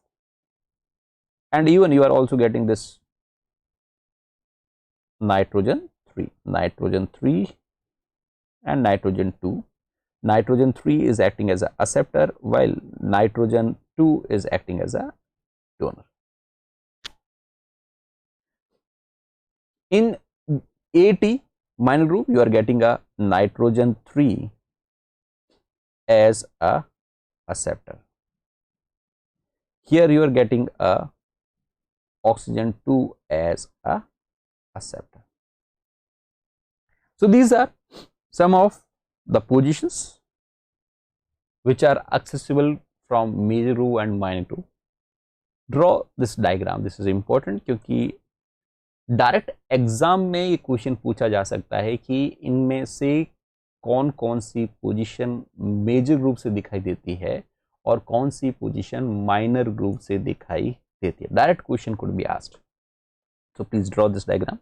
and even you are also getting this nitrogen 3 and nitrogen 2. Nitrogen 3 is acting as a acceptor, while nitrogen 2 is acting as a donor. In AT minor group, you are getting a nitrogen 3 as a acceptor. Here you are getting a oxygen 2 as a acceptor. So these are some of the positions which are accessible from major group and minor group. Draw this diagram. This is important क्योंकि direct exam में ये question पूछा जा सकता है कि इनमें से कौन कौन सी पोजीशन मेजर ग्रुप से दिखाई देती है और कौन सी पोजीशन माइनर ग्रुप से दिखाई देती है. Direct question could be asked. So please draw this diagram.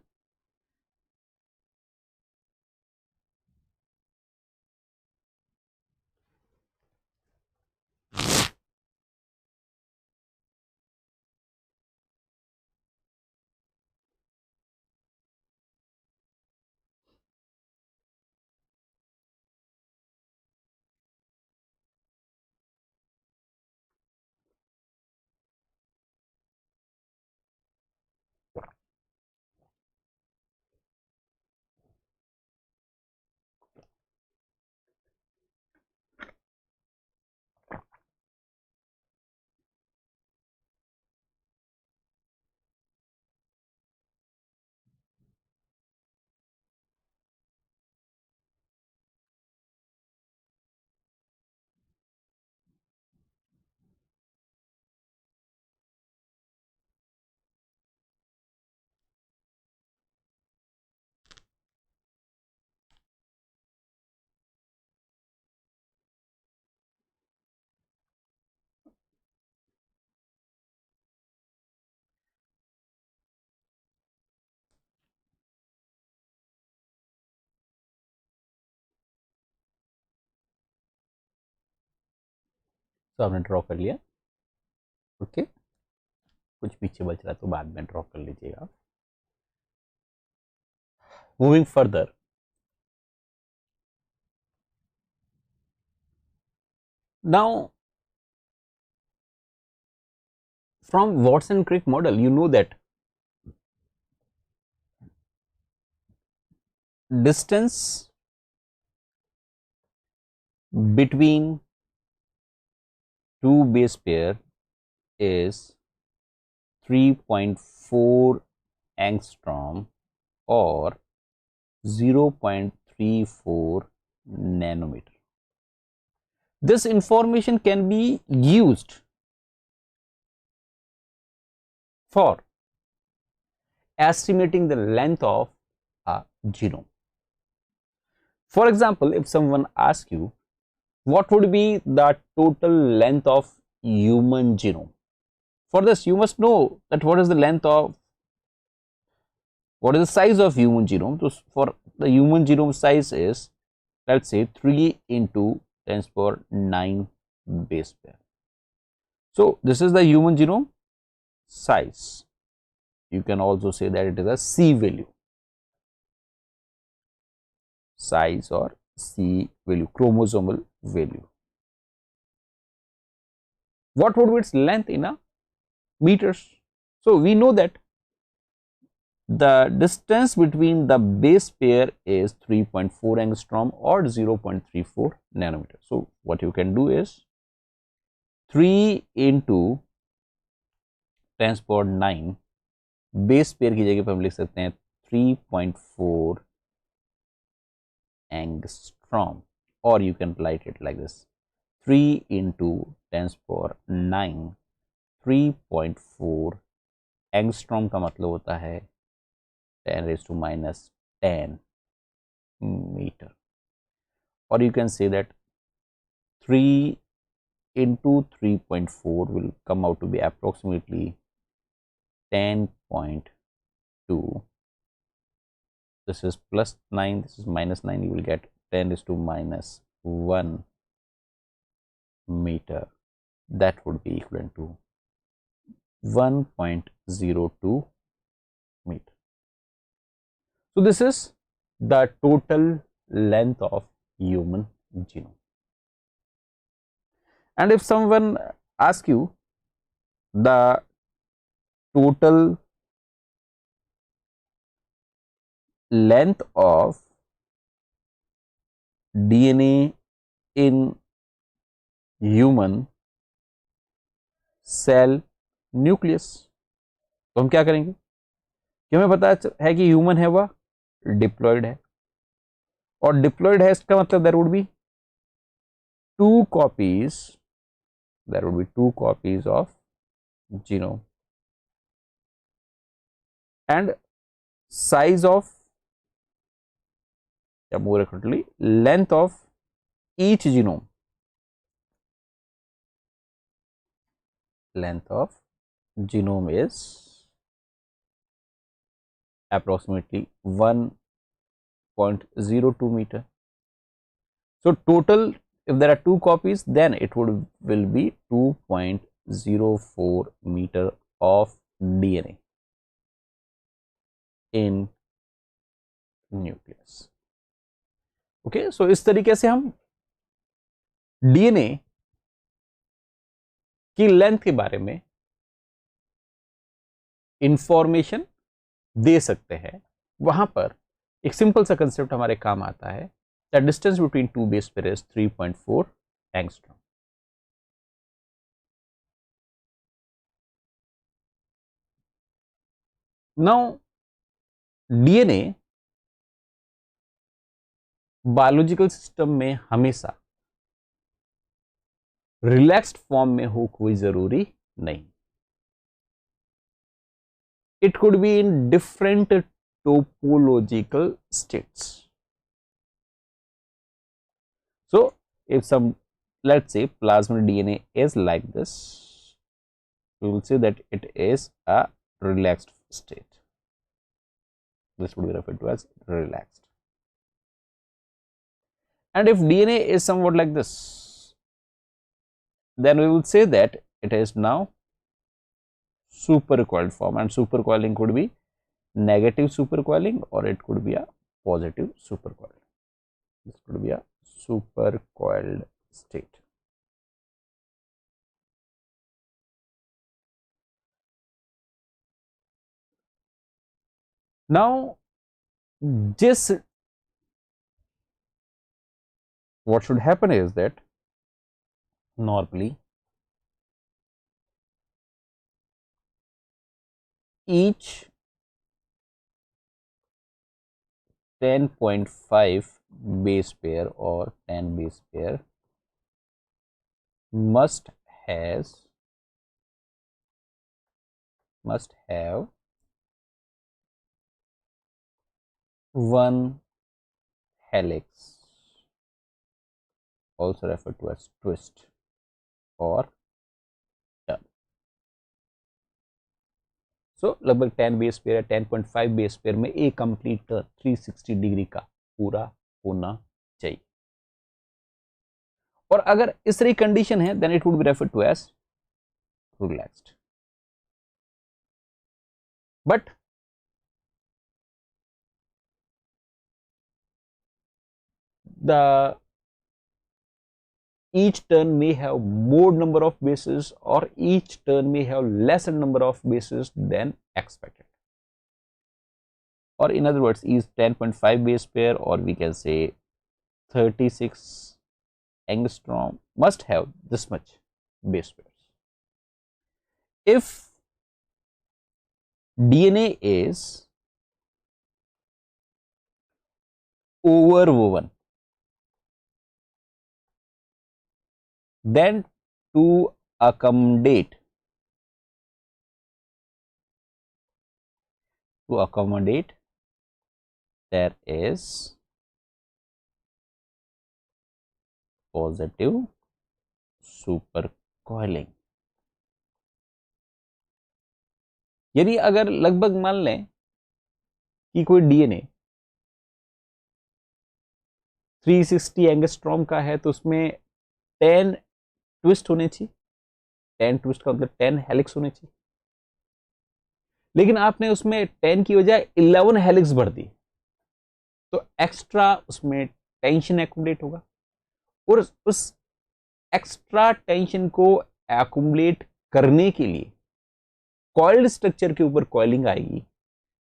तो आपने ड्रॉ कर लिया. ओके, कुछ पीछे बच रहा तो बाद में ड्रॉ कर लीजिएगा. Moving further, now from Watson-Crick model, you know that distance between two base pair is 3.4 angstrom or 0.34 nanometer. This information can be used for estimating the length of a genome. For example, if someone asks you what would be the total length of human genome, for this you must know that what is the size of human genome. So for the human genome size is, let's say, 3 into 10 to the power 9 base pair. So this is the human genome size. You can also say that it is a C value, size or C value, chromosomal value. What would be its length in a meters? So we know that the distance between the base pair is 3.4 angstrom or 0.34 nanometer. So what you can do is 3 into 10 to the power 9 base pair की जगह पर हम लिख सकते हैं 3.4 angstrom, or you can write it like this: 3 into 10 to the power 9 3.4 angstrom का मतलब होता है 10 raised to minus 10 meter, or you can say that 3 into 3.4 will come out to be approximately 10.2. This is plus 9, this is minus 9, you will get 10 raised to minus 1 meter. That would be equivalent to 1.02 meter. So this is the total length of human genome. And if someone asks you the total length of DNA in human cell nucleus, तो हम क्या करेंगे कि हमें पता है कि human है वह डिप्लॉयड है, और डिप्लॉयड है इसका मतलब there would be two copies of genome and size of, or more accurately, length of each genome. Length of genome is approximately 1.02 meter. So total, if there are two copies, then it will be 2.04 meter of DNA in nucleus. Okay, so इस तरीके से हम DNA की length के बारे में information दे सकते हैं. वहां पर एक सिंपल सा कंसेप्ट हमारे काम आता है, the distance between two base pair is 3.4 angstrom. Now DNA biological system में हमेशा रिलैक्स्ड फॉर्म में हो कोई जरूरी नहीं. It could be in different topological states. So if some, let's say, plasmid DNA is like this, we will say that it is a relaxed state. This would be referred to as relaxed. And if DNA is somewhat like this, then we will say that it is now supercoiled form, and supercoiling could be negative supercoiling or it could be a positive supercoiling. This could be a supercoiled state. Now this, what should happen is that normally each 10.5 base pair or 10 base pair must have one helix, also referred to as twist or turn. So लगभग 10 base pair है, 10.5 base pair में एक complete turn 360 degree का पूरा होना चाहिए। और अगर इस तरह कंडीशन है then it would be referred to as relaxed. But the each turn may have more number of bases or each turn may have lesser number of bases than expected, or in other words is 10.5 base pair or we can say 36 angstrom must have this much base pairs. If DNA is overwoven, then to accommodate there is positive supercoiling। यानी अगर लगभग मान लें कि कोई DNA 360 angstrom का है तो उसमें 10 ट्विस्ट होने चाहिए, 10 ट्विस्ट का मतलब 10 हेलिक्स होने चाहिए, लेकिन आपने उसमें 10 की बजाय 11 हेलिक्स भर दी तो एक्स्ट्रा उसमें टेंशन एक्यूमुलेट होगा और उस एक्स्ट्रा टेंशन को एक्यूमुलेट करने के लिए कॉइल्ड स्ट्रक्चर के ऊपर कॉइलिंग आएगी।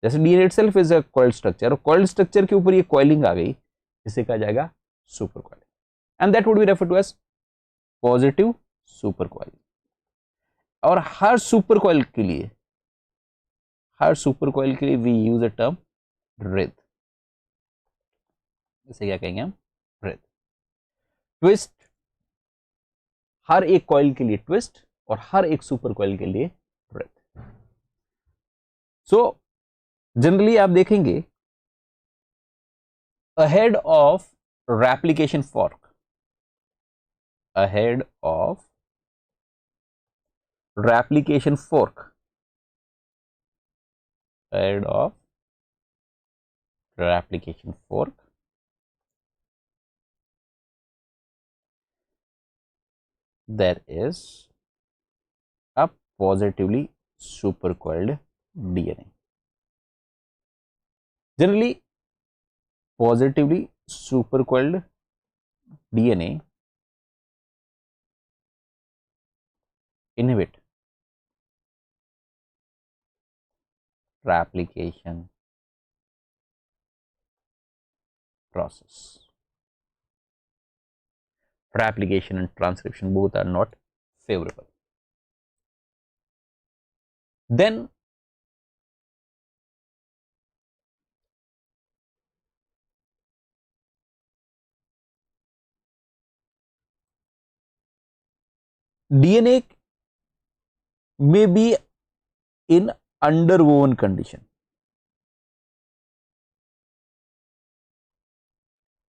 जैसे DNA itself is a coiled structure और कॉइल्ड स्ट्रक्चर के ऊपर ये कॉइलिंग आ गई, इसे कहा जाएगा supercoiling and that would be referred to as positive supercoiling. और हर सुपर कॉइल के लिए we use a term writhe, इसे क्या कहेंगे हम? रिद। ट्विस्ट, हर एक कॉइल के लिए ट्विस्ट और हर एक सुपर कॉइल के लिए रिद। सो जनरली आप देखेंगे ahead of replication fork, ahead of replication fork, ahead of replication fork, there is a positively supercoiled DNA. Generally positively supercoiled DNA inhibit replication process. Replication and transcription both are not favorable. Then DNA may be in underwoven condition.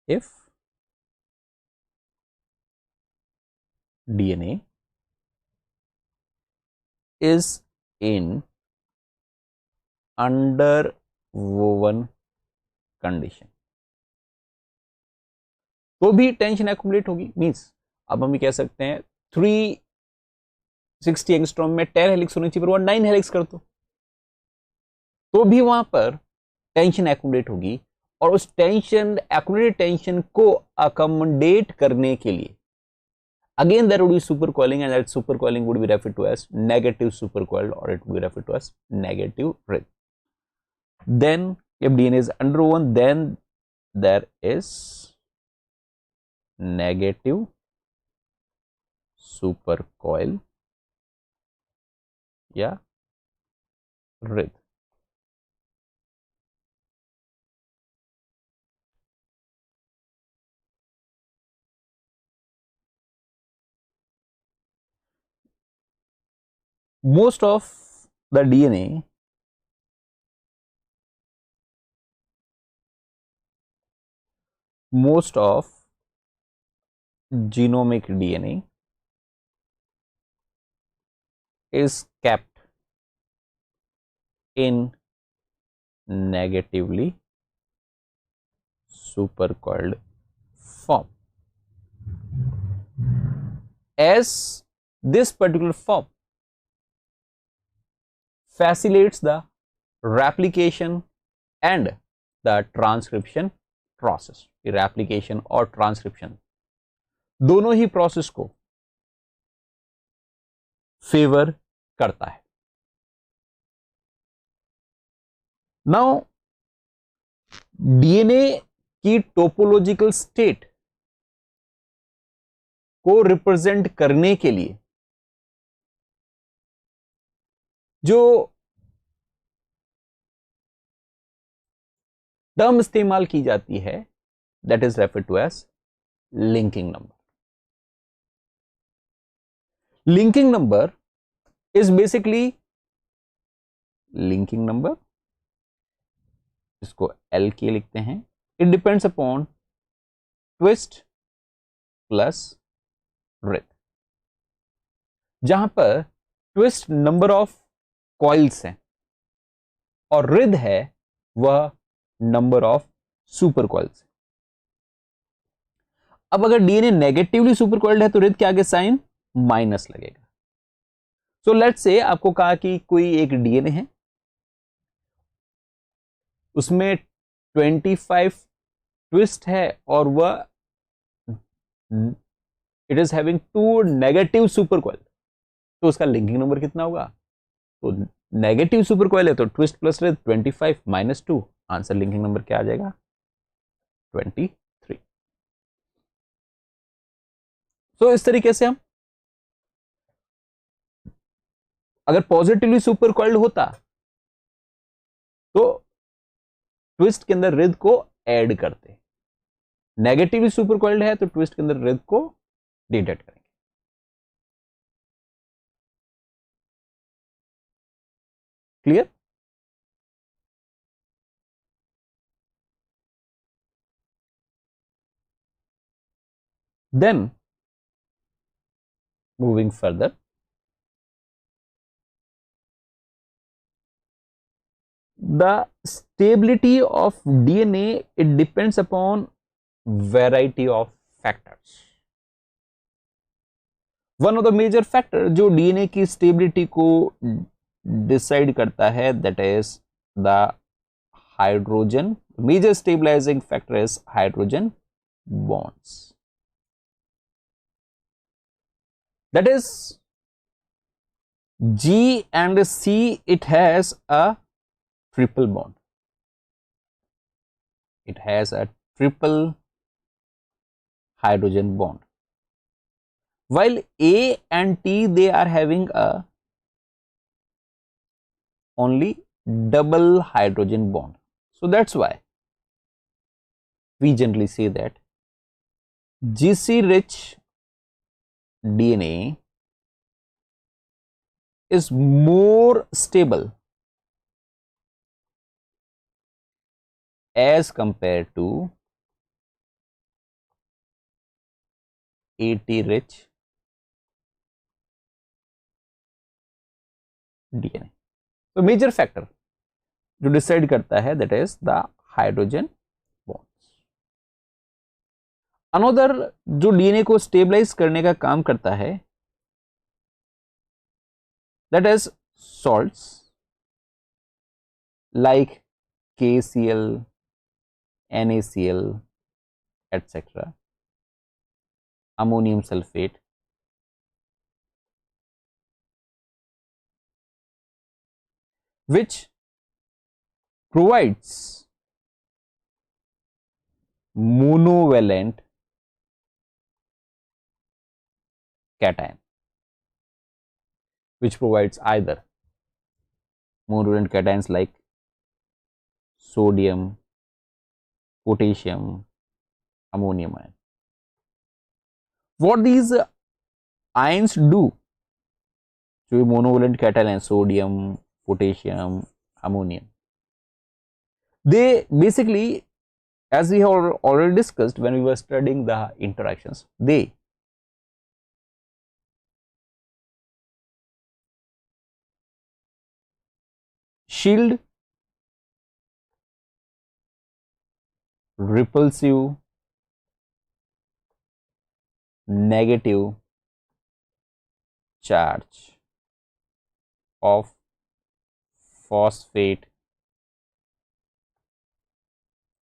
If DNA is in underwoven condition तो भी tension accumulate होगी। Means अब हम कह सकते हैं 360 angstrom में 10 helix होनी चाहिए पर वह 9 हेलिक्स कर दो तो भी वहां पर टेंशन एक्यूमुलेट होगी और उस टेंशन एक्यूमुलेटेड टेंशन को अकोमोडेट करने के लिए again there would be supercoiling and that supercoiling would be referred to as negative supercoiled or it would be referred to as negative ring. Then if DNA is underwoven, then there is negative supercoil या wreath. Most of the DNA most of genomic DNA is kept in negatively supercoiled form, as this particular form facilitates the replication and the transcription process. replication और transcription दोनों ही process को favour करता है. Now DNA की topological state को represent करने के लिए जो टर्म इस्तेमाल की जाती है that is referred to as linking number. Linking number is basically linking number, इसको एल के लिखते हैं. It depends upon twist plus wreath, जहां पर ट्विस्ट नंबर ऑफ कॉइल्स है और wreath है वह नंबर ऑफ सुपर कॉइल्स. अब अगर डीएनए नेगेटिवली सुपर कॉइल्ड है तो wreath के आगे साइन माइनस लगेगा. सो लेट्स से आपको कहा कि कोई एक डीएनए है, उसमें 25 ट्विस्ट है और वह it is having 2 negative super coil, तो उसका लिंकिंग नंबर कितना होगा? तो नेगेटिव सुपर कॉइल है तो twist plus wreath 25 minus 2, answer linking number क्या आ जाएगा? 23. तो इस तरीके से हम अगर पॉजिटिवली सुपर कॉइल्ड होता तो ट्विस्ट के अंदर wreath को ऐड करते, नेगेटिवली सुपर कॉइल्ड है तो ट्विस्ट के अंदर wreath को डिडक्ट करेंगे. Clear? Then moving further, the stability of DNA, it depends upon variety of factors. One of the major factor जो DNA की stability को decide करता है that is the hydrogen. Major stabilizing factor is hydrogen bonds. That is G and C, it has a triple bond. It has a triple hydrogen bond. While A and T, they are having a only double hydrogen bond. So that's why we generally say that GC rich DNA is more stable as compared to AT rich DNA. तो major factor जो decide करता है that is the hydrogen bonds. Another जो DNA को stabilise करने का काम करता है that is salts like KCl, NaCl, etc., ammonium sulfate, which provides monovalent cation, which provides either monovalent cations like sodium, potassium, ammonium ion. What these ions do, so monovalent cation and sodium, potassium, ammonium, they basically, as we have already discussed when we were studying the interactions, they shield repulsive negative charge of phosphate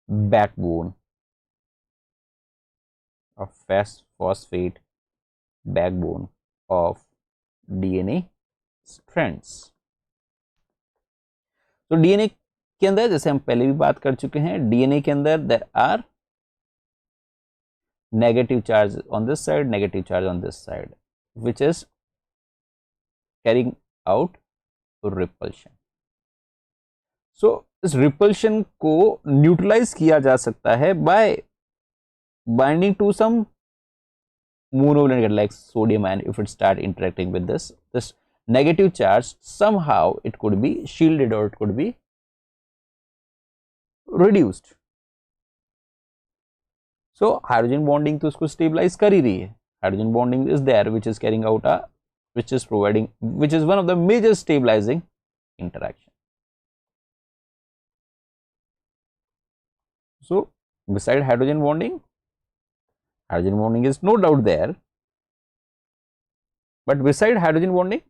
backbone of phosphate backbone of DNA strands. तो DNA के अंदर, जैसे हम पहले भी बात कर चुके हैं, डीएनए के अंदर there are negative charge on this side, negative charge on this side, which is carrying out repulsion. So इस रिपल्शन को न्यूट्रलाइज किया जा सकता है by binding to some monovalent like sodium ion. If it start interacting with this negative charge, somehow it could be shielded or it could be reduced. So hydrogen bonding तो उसको stabilize कर ही रही है. Hydrogen bonding is there, which is carrying out a, which is providing, which is one of the major stabilizing interaction. So beside hydrogen bonding is no doubt there, but beside hydrogen bonding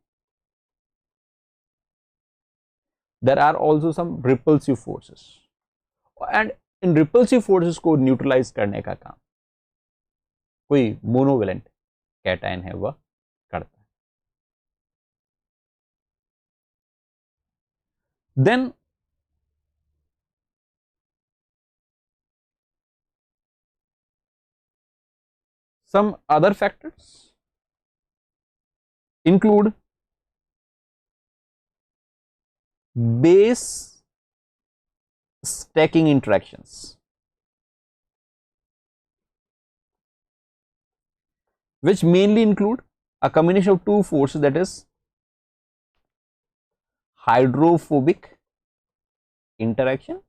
there are also some repulsive forces, and in repulsive forces को neutralise करने का काम कोई monovalent cation है वह करता है. देन some other factors include base stacking interactions, which mainly include a combination of two forces, that is hydrophobic interaction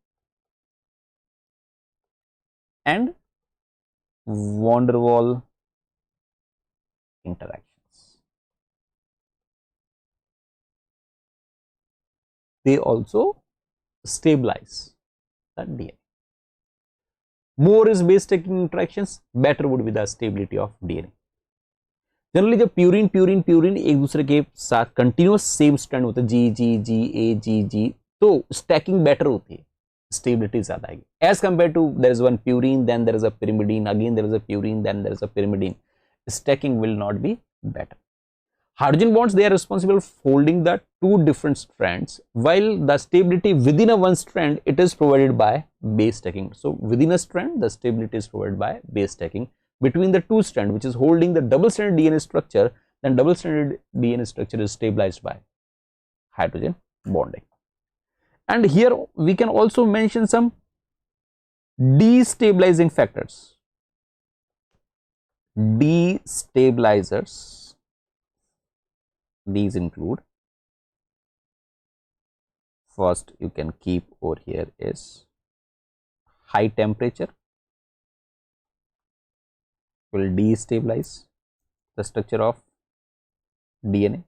and van der Waal interactions. They also stabilize the DNA. More is base stacking interactions, better would be the stability of DNA. Generally जब purine एक दूसरे के साथ continuous same strand होता है, जी जी जी ए जी जी, तो stacking better होती है, स्टेबिलिटी ज्यादा आएगी as compare to there is one purine, then there is a pyrimidine, again there is a purine, then there is a pyrimidine. Stacking will not be better. Hydrogen bonds, they are responsible for holding the two different strands, while the stability within a one strand, it is provided by base stacking. So within a strand, the stability is provided by base stacking. Between the two strands, which is holding the double stranded DNA structure, then double stranded DNA structure is stabilized by hydrogen bonding. And here we can also mention some destabilizing factors. Destabilizers, these include, first you can keep over here is high temperature will destabilize the structure of DNA.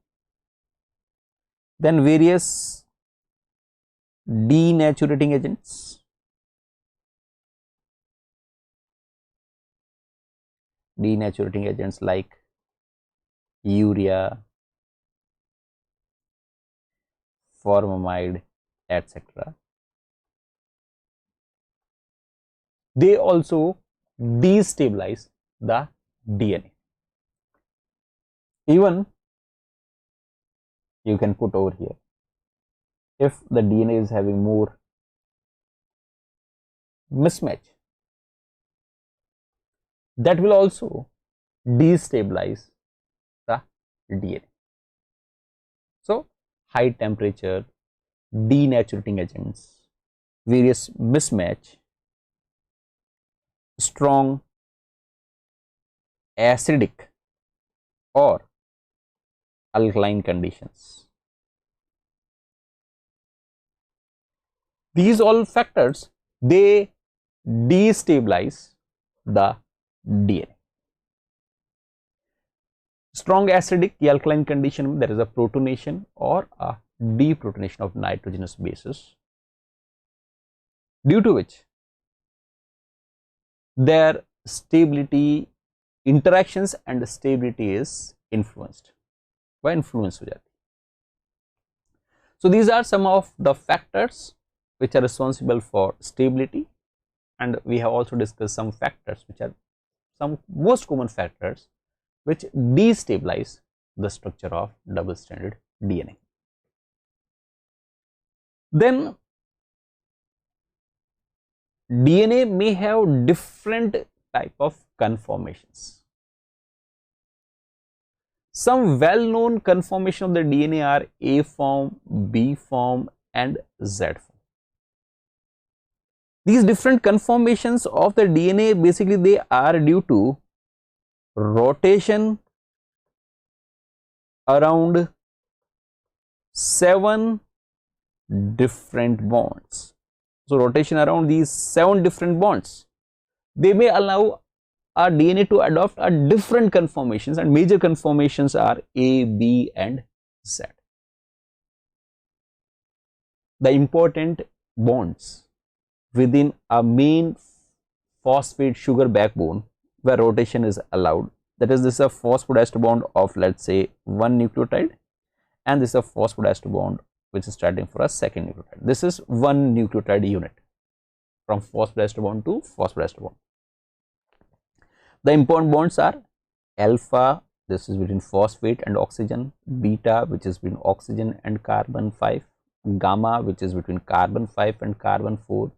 Then various denaturing agents, like urea, formamide, etc. They also destabilize the DNA. Even you can put over here, if the DNA is having more mismatch, that will also destabilize the DNA. So, high temperature, denaturing agents, various mismatch, strong acidic or alkaline conditions. These all factors, they destabilize the DNA. Strong acidic या alkaline condition, there is a protonation or a deprotonation of nitrogenous bases, due to which their stability, interactions and stability is influenced. Why influence हो जाती? So these are some of the factors which are responsible for stability, and we have also discussed some factors which are some most common factors which destabilize the structure of double stranded DNA. Then DNA may have different type of conformations. Some well known conformation of the DNA are A form, B form and Z form. These different conformations of the DNA, basically they are due to rotation around 7 different bonds. So rotation around these 7 different bonds, they may allow our DNA to adopt a different conformations, and major conformations are A, B and Z. The important bonds within a main phosphate sugar backbone where rotation is allowed, that is, this is a phosphodiester bond of, let's say, one nucleotide, and this is a phosphodiester bond which is starting for a second nucleotide. This is one nucleotide unit from phosphodiester bond to phosphodiester bond. The important bonds are alpha, this is between phosphate and oxygen, beta, which is between oxygen and carbon 5, gamma, which is between carbon 5 and carbon 4,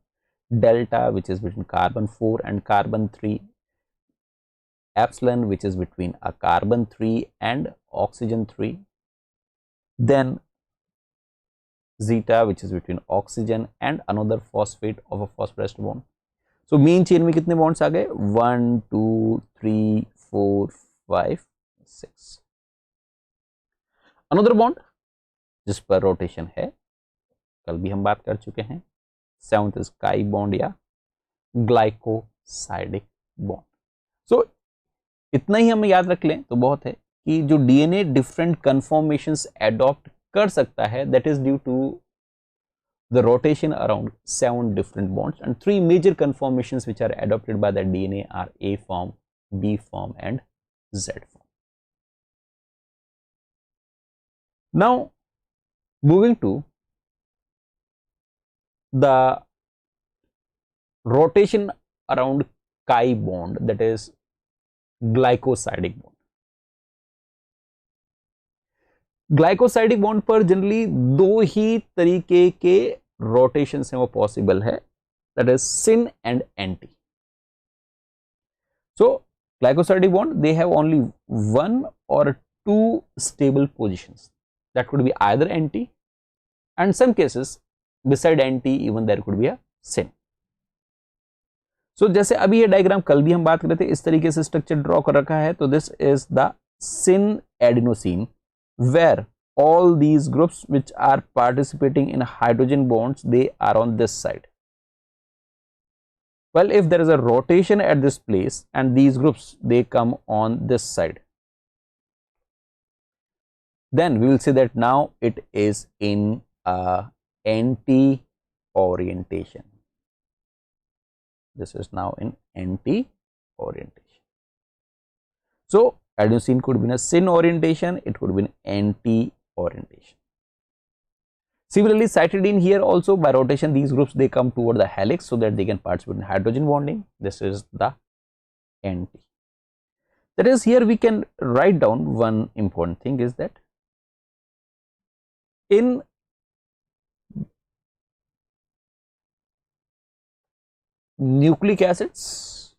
delta, which is between carbon 4 and carbon 3, epsilon, which is between a carbon 3 and oxygen 3, then zeta, which is between oxygen and another phosphate of a phosphorus bond. So main chain में कितने bonds आ गए? 1 2 3 4 5 6. Another bond जिस पर rotation है, कल भी हम बात कर चुके हैं, 7th इज काई बॉन्ड या ग्लाइकोसाइडिक बॉन्ड. सो इतना ही हम याद रख लें तो बहुत है कि जो डीएनए डिफरेंट कन्फॉर्मेशंस एडॉप्ट कर सकता है, that is due to the rotation around 7 different bonds, and 3 major conformations which are adopted by the DNA are A form, B form and Z form. Now moving to the rotation around chi bond, that is glycosidic bond. Glycosidic bond पर generally 2 ही तरीके के rotation है वो possible है, that is syn and anti. So glycosidic bond they have only 1 or 2 stable positions, that could be either anti, and some cases beside anti even there could be a sin. So जैसे अभी ये diagram कल भी हम बात कर रहे थे, इस तरीके से स्ट्रक्चर ड्रॉ कर रखा है, तो this is the syn adenosine where all these groups which are participating in hydrogen bonds, they are on this side. Well, if there is a rotation at this place and these groups they come on this side, then we will say that now it is in a anti orientation. This is now in anti orientation. So adenosine could be in a syn orientation, it could be in anti orientation. Similarly, cytidine here also by rotation these groups they come toward the helix so that they can participate in hydrogen bonding. This is the anti. That is, here we can write down one important thing is that in nucleic acids,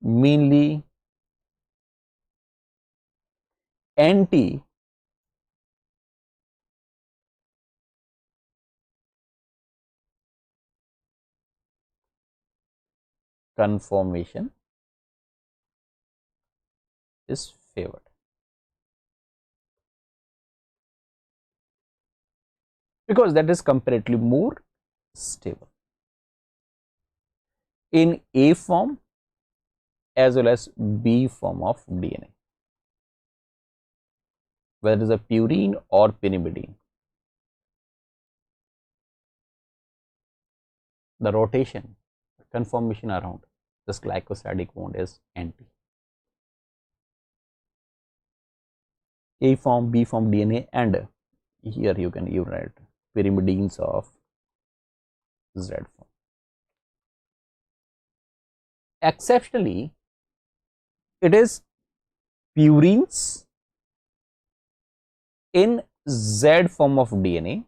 mainly anti conformation is favored. Because that is comparatively more stable in A form as well as B form of DNA, whether it is a purine or pyrimidine. The rotation, conformation around this glycosidic bond is anti. A form, B form DNA, and here you can write pyrimidines of Z form. Exceptionally, it is purines in Z form of DNA,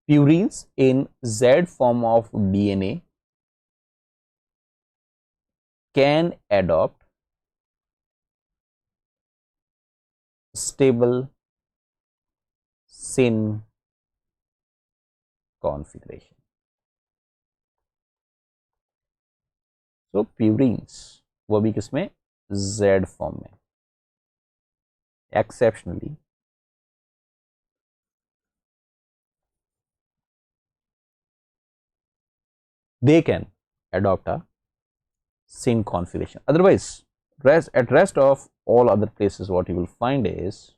purines in Z form of DNA can adopt stable syn configuration. So purines वो भी किसमें, Z form में. Exceptionally they can adopt a syn configuration. Otherwise, rest of all other places, what you will find is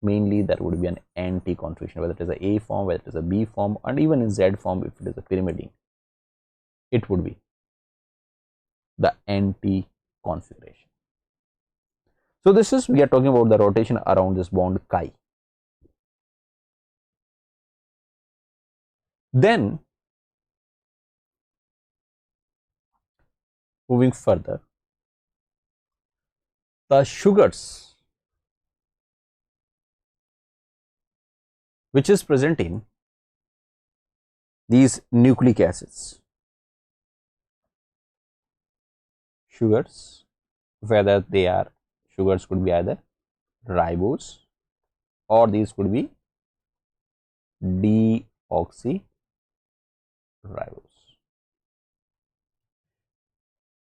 mainly there would be an anti configuration, whether it is a form, whether it is a B form, and even in Z form, if it is a pyrimidine, it would be the anti configuration. So this is, we are talking about the rotation around this bond chi. Then moving further, the sugars which is present in these nucleic acids, sugars, whether they are sugars could be either ribose or these could be deoxyribose.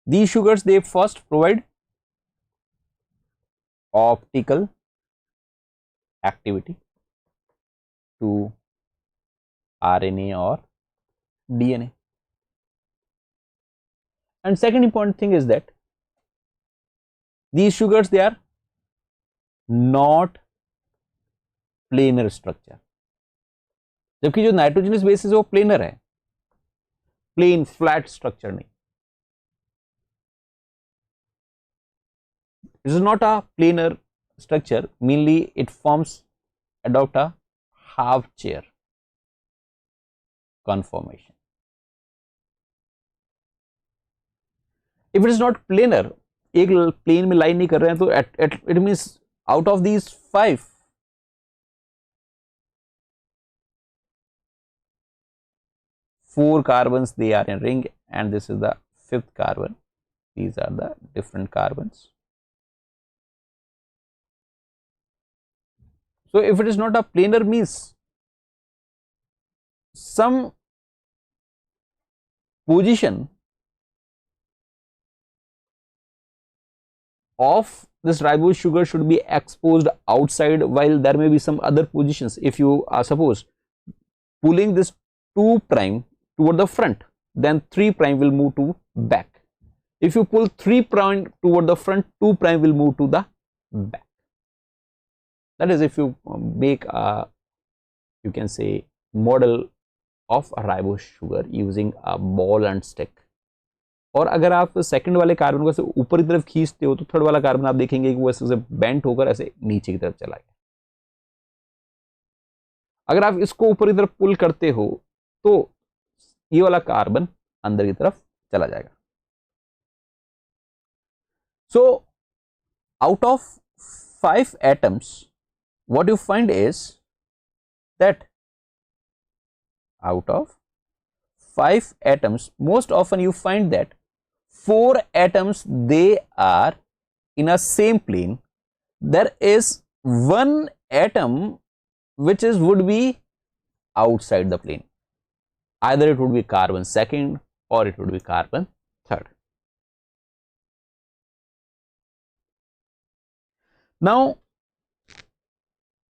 These sugars, they first provide optical activity to RNA or DNA. And second important thing is that these sugars, they are not planar structure, जबकि जो nitrogenous bases है वो planar है, plane flat structure नहीं. This is not a planar structure, mainly it forms adopt a half chair conformation. If it is not planar, एक plane में line नहीं कर रहे हैं, तो it means out of these 5, 4 carbons they are in ring, and this is the 5th carbon. These are the different carbons. So if it is not a planar, means some position of this ribose sugar should be exposed outside, while there may be some other positions. If you are suppose pulling this 2' toward the front, then 3' will move to back. If you pull 3' toward the front, 2' will move to the back. That is, if you make a, you can say, model of a ribose sugar using a ball and stick. और अगर आप second वाले carbon को ऐसे ऊपर की तरफ खींचते हो, तो थर्ड वाला कार्बन आप देखेंगे कि वो ऐसे बेंट होकर ऐसे नीचे की तरफ चला गया. अगर आप इसको ऊपर की तरफ पुल करते हो, तो ये वाला कार्बन अंदर की तरफ चला जाएगा. So out of 5 atoms, what you find is that out of 5 atoms, most often you find that 4 atoms, they are in a same plane. There is one atom which is would be outside the plane. Either it would be carbon second or it would be carbon third. Now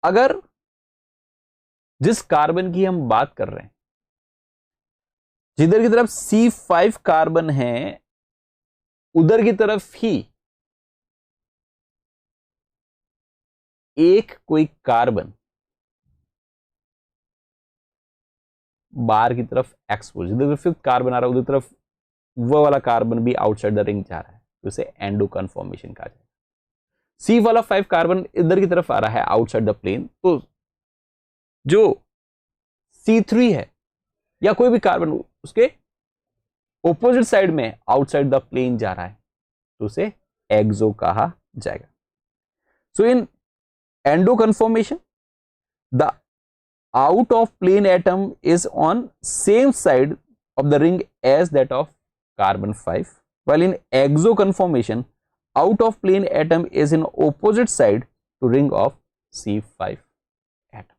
अगर जिस carbon की हम बात कर रहे हैं, जिधर की तरफ C5 कार्बन है उधर की तरफ ही एक कोई कार्बन बाहर की तरफ एक्सपोज, जिधर फिफ्थ कार्बन आ रहा है उधर तरफ वो वाला कार्बन भी आउटसाइड द रिंग जा रहा है, तो इसे एंडो कन्फॉर्मेशन कहा जाएगा। सी वाला 5 कार्बन इधर की तरफ आ रहा है आउटसाइड द प्लेन, तो जो C3 है या कोई भी कार्बन उसके ऑपोजिट साइड में आउटसाइड द प्लेन जा रहा है, तो उसे एक्सो कहा जाएगा। So in endo conformation the out of plane atom is on same side of the ring as that of carbon 5, while in exo conformation out of plane atom is in opposite side to ring of C5 atom.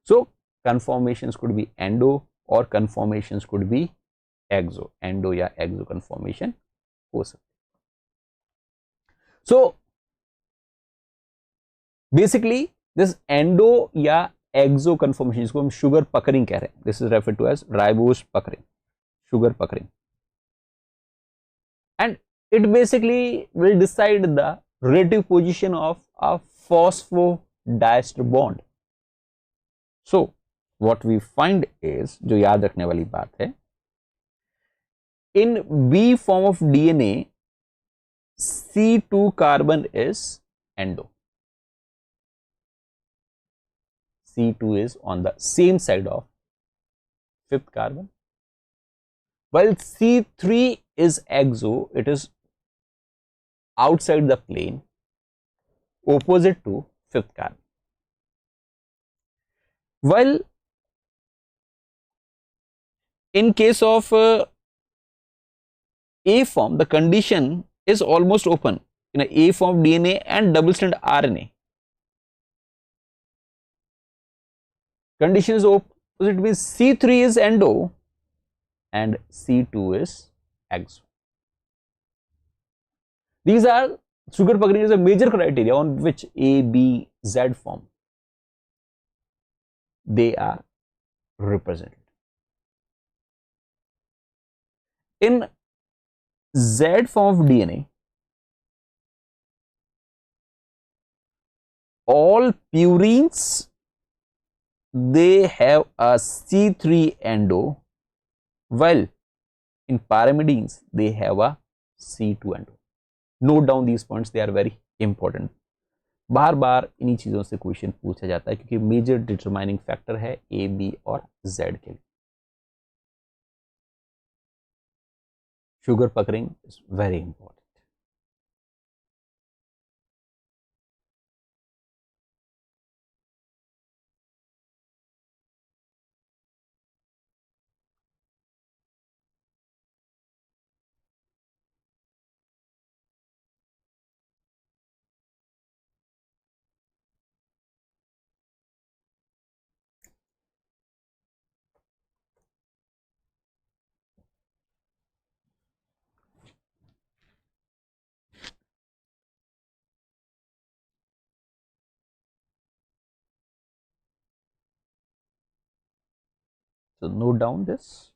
So conformations could be endo or conformations could be exo, endo या exo conformation हो सकते। So basically this endo या एक्सो conformation, जिसको हम sugar पकरिंग कह रहे हैं, this is referred to as ribose puckering, sugar puckering, and it basically will decide the relative position of a phosphodiester bond. So what we find is, जो याद रखने वाली बात है, in B form of DNA C2 carbon is endo, C2 is on the same side of fifth carbon, while C3 is exo, it is outside the plane opposite to fifth carbon. While in case of A form, the condition is almost open in a A form DNA and double strand RNA. Condition is opposite, means C3 is endo and C2 is exo. These are sugar packing is a major criteria on which A, B, Z form they are represented. In Z form of DNA, all purines they have a C3 endo, while in pyrimidines they have a C2 endo. Note down these points, they are very important. बार बार इन्हीं चीजों से question पूछा जाता है क्योंकि major determining factor है ए, B और Z के लिए। Sugar puckering is very important. So note down this.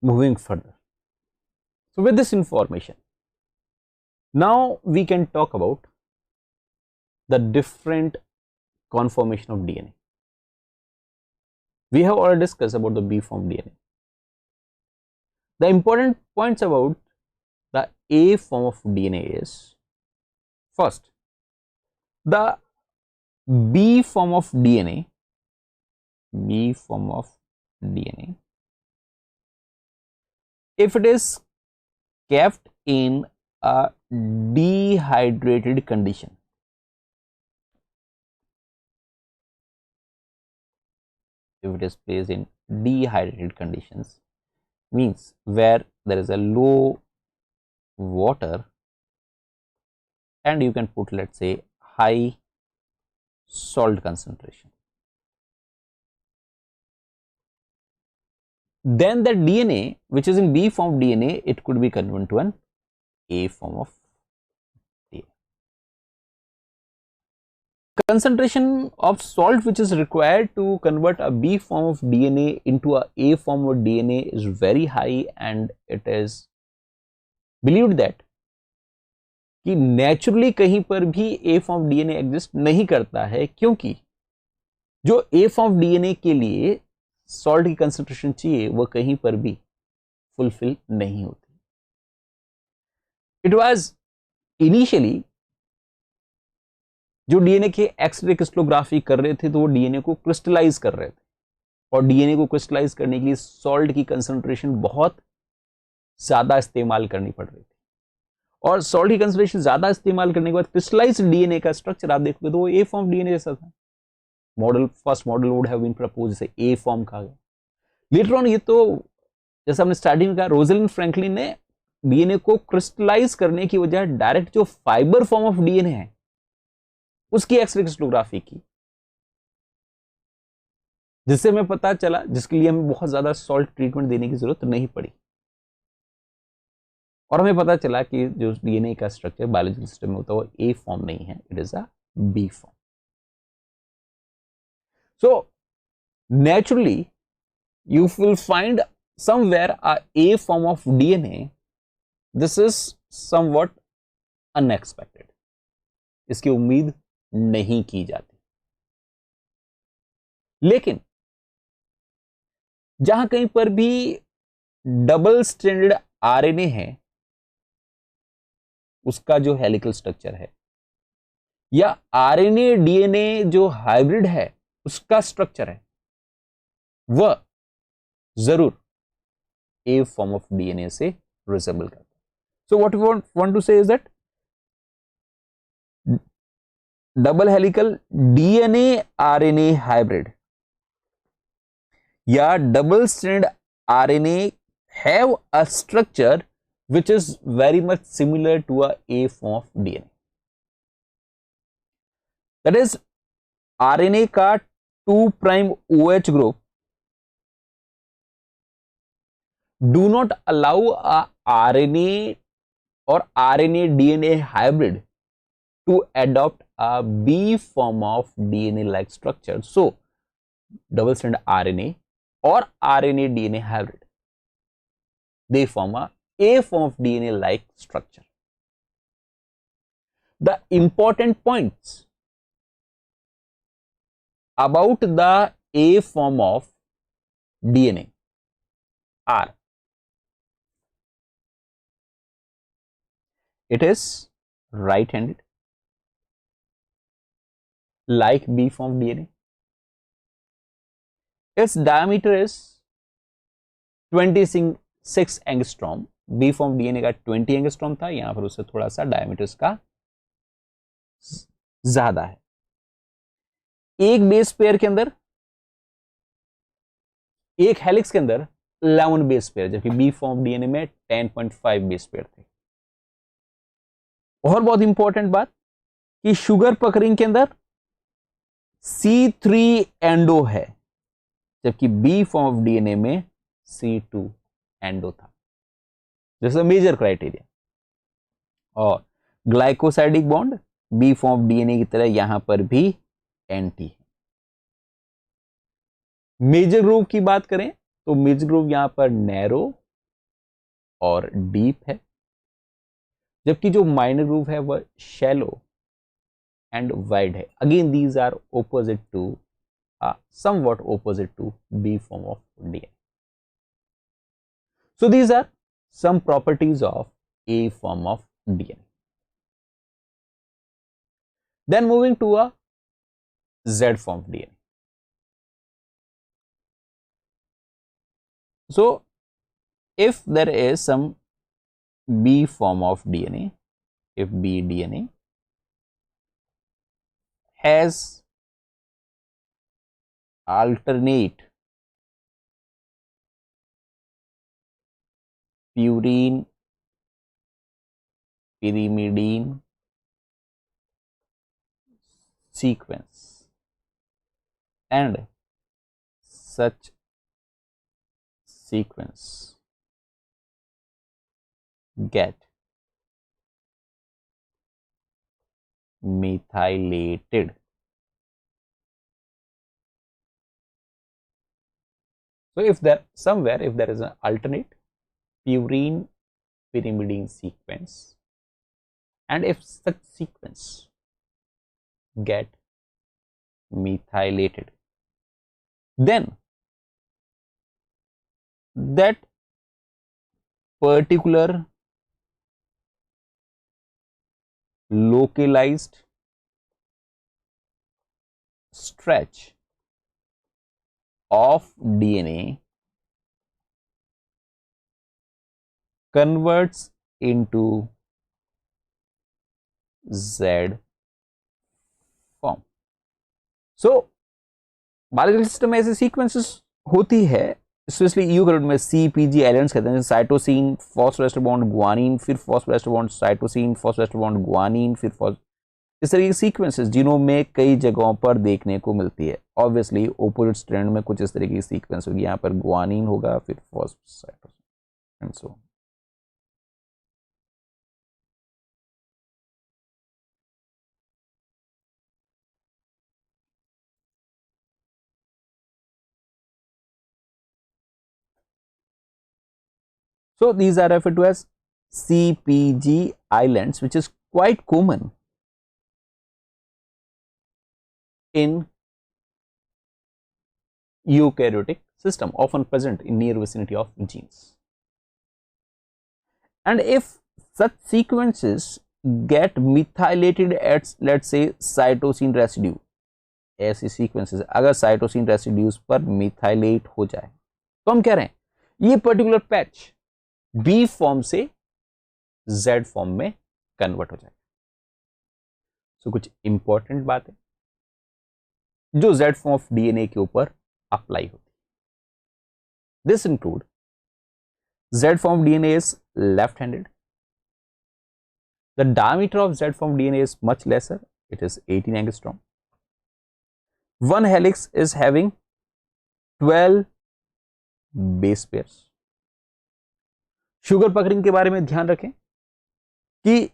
Moving further. So with this information, now we can talk about the different conformation of DNA. We have already discussed about the B form DNA. The important points about the A form of DNA is, first, the B form of DNA, if it is kept in a dehydrated condition, if it is placed in dehydrated conditions, means where there is a low water and you can put, let's say, high salt concentration, then the DNA which is in B form DNA, it could be converted to an A form of DNA. Concentration of salt which is required to convert a B form of DNA into a A form of DNA is very high, and it is believed that कि naturally कहीं पर भी ए form DNA exist नहीं करता है, क्योंकि जो ए form DNA के लिए सॉल्ट की कंसंट्रेशन चाहिए वो कहीं पर भी फुलफिल नहीं होती. इट वाज इनिशियली जो डीएनए के एक्सरे क्रिस्टलोग्राफी कर रहे थे तो वो डीएनए को क्रिस्टलाइज कर रहे थे, और डीएनए को क्रिस्टलाइज करने के लिए सॉल्ट की कंसंट्रेशन बहुत ज्यादा इस्तेमाल करनी पड़ रही थी, और सॉल्ट की कंसंट्रेशन ज्यादा इस्तेमाल करने के बाद क्रिस्टलाइज्ड डीएनए का स्ट्रक्चर आप देखोगे तो वो ए फॉर्म डीएनए जैसा था. Model, first model would have been propose, जैसे ए फॉर्म कहा गया. लेटर ऑन ये तो जैसा हमने स्टार्टिंग में कहा, रोजलिन फ्रैंकलिन ने डीएनए को क्रिस्टलाइज करने की वजह डायरेक्ट जो फाइबर फॉर्म ऑफ डीएनए है उसकी एक्सरे क्रिस्टलोग्राफी की, जिससे हमें पता चला, जिसके लिए हमें बहुत ज्यादा सॉल्ट ट्रीटमेंट देने की जरूरत नहीं पड़ी, और हमें पता चला कि जो डीएनए का स्ट्रक्चर बायोलॉजिकल सिस्टम में होता है वो ए फॉर्म नहीं है, it is a B form. So naturally you will find somewhere a A form of DNA. This is somewhat unexpected. इसकी उम्मीद नहीं की जाती. लेकिन जहां कहीं पर भी डबल स्ट्रैंडेड आरएनए है, उसका जो हेलिकल स्ट्रक्चर है, या आरएनए डीएनए जो हाइब्रिड है उसका स्ट्रक्चर है, वह जरूर ए फॉर्म ऑफ डीएनए से रिसेंबल करता है. So what we want to say is that double helical DNA RNA hybrid या double strand RNA have a structure which is very much similar to a A form of DNA. That is, RNA का 2' OH group do not allow a RNA or RNA DNA hybrid to adopt a B form of DNA like structure. So double strand RNA or RNA DNA hybrid, they form a form of DNA like structure. The important points about the A form of DNA are: it is right-handed like B form DNA. Its diameter is 26 angstrom. B form DNA का 20 angstrom था, यहां पर उससे थोड़ा सा diameter इसका ज्यादा है. एक बेस पेयर के अंदर, एक हेलिक्स के अंदर 11 बेस पेयर, जबकि बी फॉर्म डीएनए में 10.5 बेस पेयर थे. और बहुत इंपॉर्टेंट बात कि शुगर पकरिंग के अंदर C3 एंडो है, जबकि बी फॉर्म ऑफ डीएनए में C2 एंडो था. This is major criteria. और glycosidic bond B form of DNA की तरह यहां पर भी एंटी है. मेजर ग्रुप की बात करें तो मेजर ग्रुप यहां पर नैरो और डीप है, जबकि जो माइनर ग्रुप है वह शैलो एंड वाइड है. Again these are opposite to somewhat opposite to B form of DNA. So these are some properties of A form of DNA. Then moving to a Z form of DNA. So if there is some B form of DNA, if B DNA has alternate purine pyrimidine sequence and such sequence get methylated. So if there somewhere, if there is an alternate purine pyrimidine sequence and if such sequence get methylated, then that particular localized stretch of DNA converts into Z form. So biological system में ऐसे sequences होती है, specially eukaryote में CpG islands कहते हैं, cytosine phosphoester bond guanine, फिर phosphoester bond cytosine, phosphoester bond guanine, फिर इस तरह की सीक्वेंसेस जिनों में कई जगहों पर देखने को मिलती है. ऑब्वियसली ओपोजिट स्ट्रैंड में कुछ इस तरह की सीक्वेंस होगी, यहाँ पर गुआनिन होगा, फिर phosphocytosine and so. So these are referred to as CpG islands, which is quite common in eukaryotic system, often present in near vicinity of genes. And if such sequences get methylated at, let's say, cytosine residue, ऐसी sequences अगर cytosine residues पर methylate हो जाए तो हम कह रहे हैं ये पर्टिकुलर पैच बी फॉर्म से जेड फॉर्म में कन्वर्ट हो जाए. सो कुछ इंपॉर्टेंट बात है जो जेड फॉर्म ऑफ डीएनए के ऊपर अप्लाई होती है. This include Z form of DNA is left handed. The diameter of Z form DNA is much lesser, it is 18 angstrom. One helix is having 12 base pairs. Sugar puckering के बारे में ध्यान रखें कि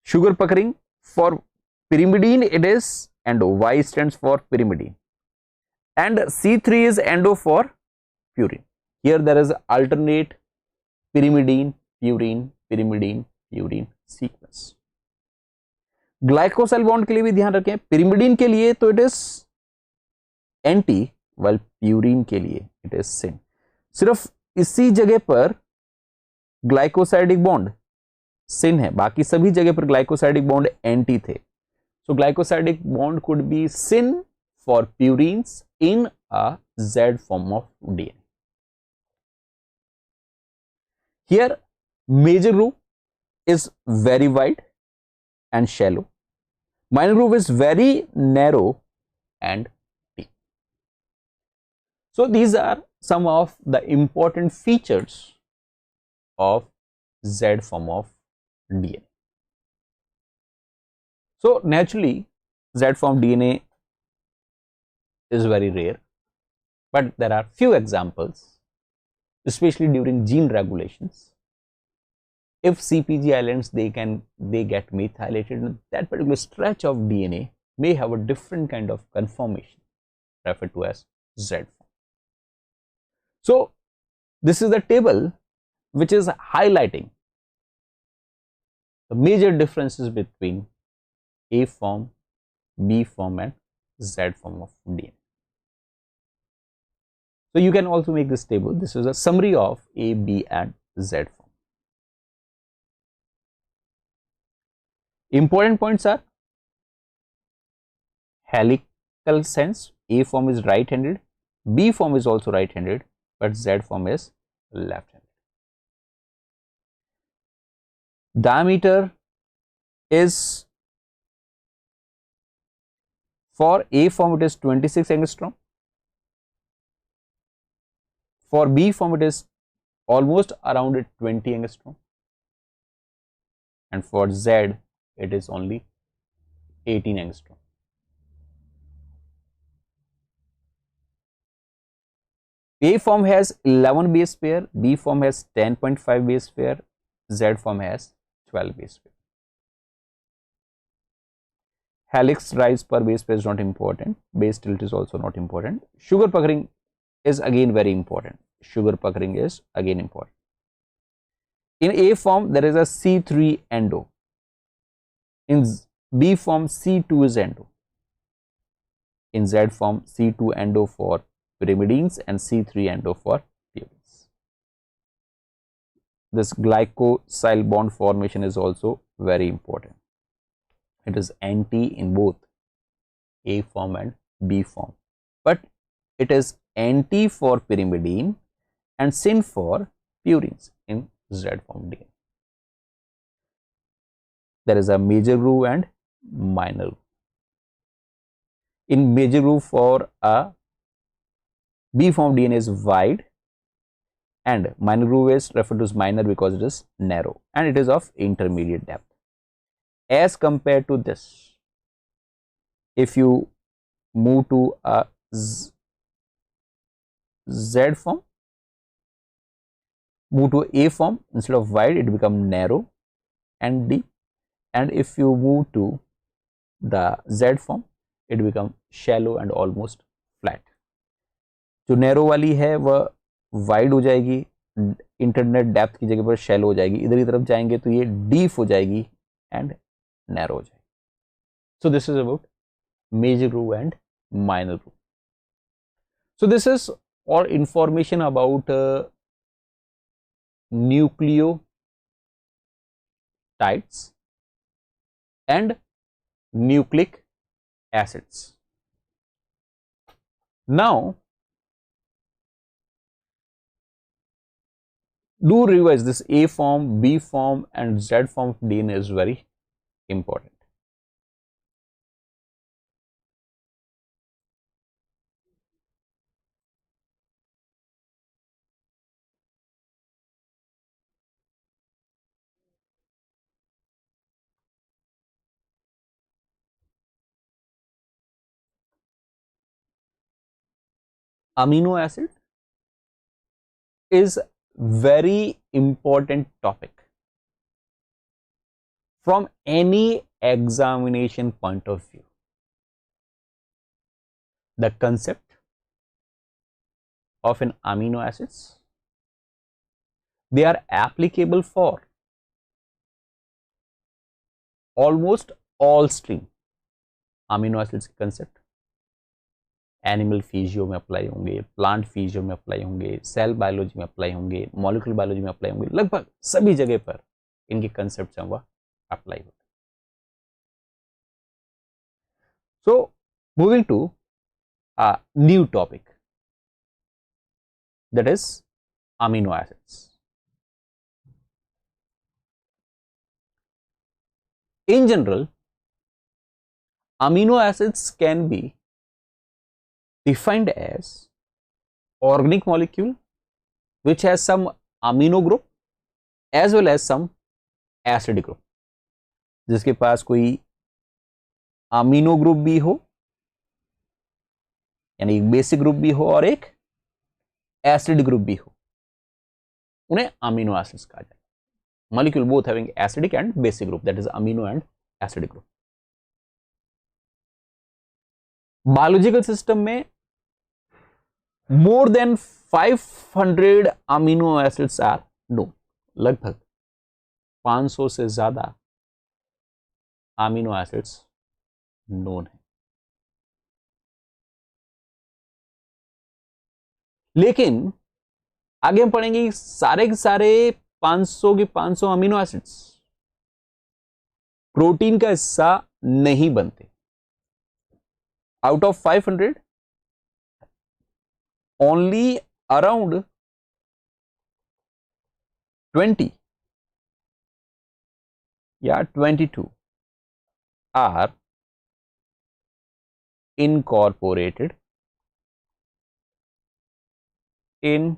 sugar puckering for pyrimidine it is endo, Y stands for pyrimidine, and C3 is endo for purine. Here there is alternate pyrimidine, purine, pyrimidine, purine sequence. Glycosyl bond के लिए भी ध्यान रखें, pyrimidine के लिए तो it is anti, while purine के लिए इट इज सिन. सिर्फ इसी जगह पर ग्लाइकोसाइडिक बॉन्ड सिन है, बाकी सभी जगह पर ग्लाइकोसाइडिक बॉन्ड एंटी थे. So glycosidic bond could be syn for purines in a Z form of DNA. Here major groove is very wide and shallow. Minor groove is very narrow and deep. So these are some of the important features of Z form of DNA. So naturally Z form DNA is very rare, but there are few examples, especially during gene regulations. If CpG islands they get methylated, that particular stretch of DNA may have a different kind of conformation referred to as Z form. So this is the table which is highlighting the major differences between A form, B form and Z form of DNA. So you can also make this table. This is a summary of A, B and Z form. Important points are helical sense. A form is right handed, B form is also right handed, but Z form is left handed. Diameter is, for A form it is 26 angstrom, for B form it is almost around 20 angstrom, and for Z it is only 18 angstrom. A form has 11 base pair, B form has 10.5 base pair, Z form has 12 base pair. Helix rise per base pair is not important, base tilt is also not important. Sugar puckering is again very important. Sugar puckering is again important. In A form there is a C3 endo, in B form C2 is endo, in Z form C2 endo for pyrimidines and C3 endo for purines. This glycosyl bond formation is also very important. It is anti in both A form and B form, but it is anti for pyrimidine and syn for purines in Z form DNA. There is a major groove and minor groove. In major groove for a B form DNA is wide, and minor groove is referred to as minor because it is narrow and it is of intermediate depth. As compared to this, if you move to a Z form, move to A form, instead of wide it becomes narrow and deep, and if you move to the Z form it becomes shallow and almost flat. जो narrow वाली है वह wide हो जाएगी, internet depth की जगह पर shallow हो जाएगी, इधर की तरफ जाएंगे तो ये डीप हो जाएगी एंड नैरो हो जाएगी. So this is about major groove and minor groove. So this is all information about nucleotides and nucleic acids. Now do revise this. A form, B form and Z form of DNA is very important. Amino acid is very important topic from any examination point of view. The concept of an amino acids, they are applicable for almost all stream. amino acids के concept animal physio में apply होंगे, plant physio में apply होंगे, cell biology में apply होंगे, molecular biology में apply होंगे, लगभग सभी जगह पर इनके कंसेप्ट हैं वह अप्लाई होते हैं. So moving to a new topic, that is amino acids. In general, amino acids can be defined as organic molecule which has some amino group as well as some acid group. जिसके पास कोई amino group भी हो, यानी एक basic group भी हो और एक एसिड ग्रुप भी हो, उन्हें अमीनो एसिड्स कहा जाए. Molecule both having acidic and basic group, that is amino and acidic group. Biological system में more than 500 amino acids are known. लगभग 500 से ज्यादा अमीनो एसिड्स नोन है. लेकिन आगे हम पढ़ेंगे सारे के सारे 500 के 500 अमीनो एसिड्स प्रोटीन का हिस्सा नहीं बनते। आउट ऑफ 500 ओनली अराउंड 20 या 22 आर incorporated in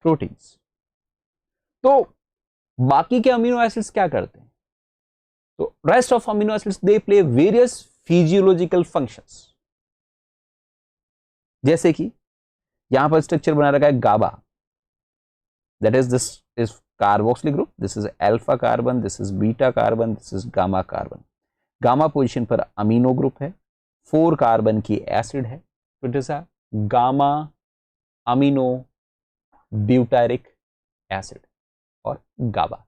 proteins। तो बाकी के अमीनो एसिड्स क्या करते हैं? तो rest of amino acids they play various physiological functions. जैसे कि यहां पर स्ट्रक्चर बना रखा है GABA, that is this is carboxylic group, this is alpha carbon, this is beta carbon, this is gamma carbon. Gamma position पर amino group है, 4 carbon की एसिड है, तो it is a gamma amino butyric acid और GABA.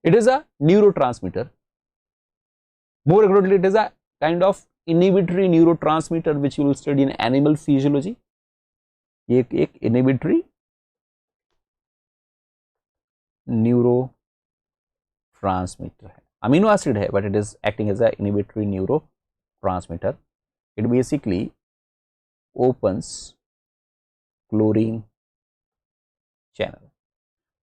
It is a neurotransmitter, more accurately it is a kind of inhibitory neurotransmitter which you will study in animal physiology। ये एक inhibitory neurotransmitter है, amino acid है but it is acting as a inhibitory neurotransmitter। it basically opens chlorine channel।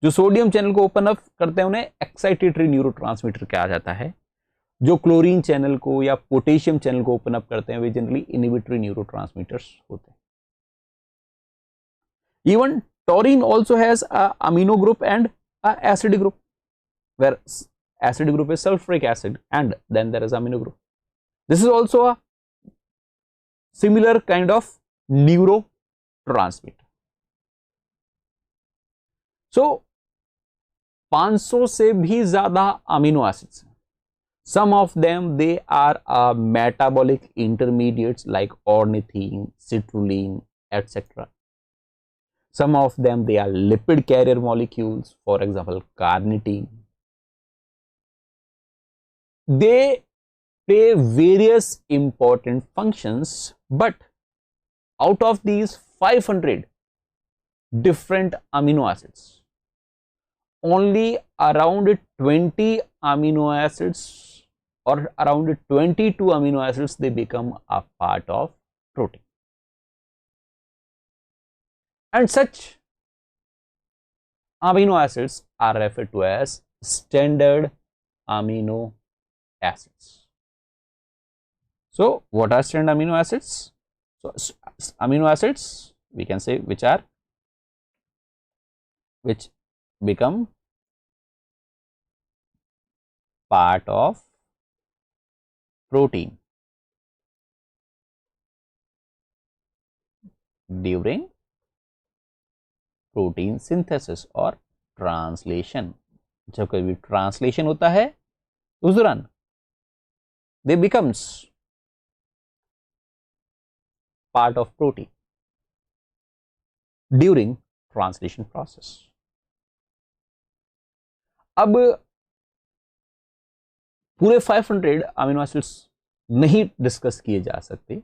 जो sodium channel को open up करते हैं उन्हें excitatory neurotransmitter कहा जाता है। जो क्लोरीन चैनल को या पोटेशियम चैनल को ओपन अप करते हैं वे जनरली इनहिबिटरी न्यूरोट्रांसमीटर्स होते हैं। Even taurine also has a amino group and a acidic group, where acidic group is sulphuric acid and then there is amino group. This is also a similar kind of neurotransmitter. So 500 से भी ज्यादा amino acids हैं। Some of them they are metabolic intermediates like ornithine, citrulline, etc. Some of them they are lipid carrier molecules, for example carnitine। They play various important functions, but out of these 500 different amino acids, only around 20 amino acids or around 22 amino acids they become a part of protein, and such amino acids are referred to as standard amino acids। So what are standard amino acids? So amino acids we can say which become part of protein during protein synthesis और translation। जब कभी translation होता है उस दौरान they becomes part of protein during translation process। अब पूरे 500 amino acids नहीं डिस्कस किए जा सकते।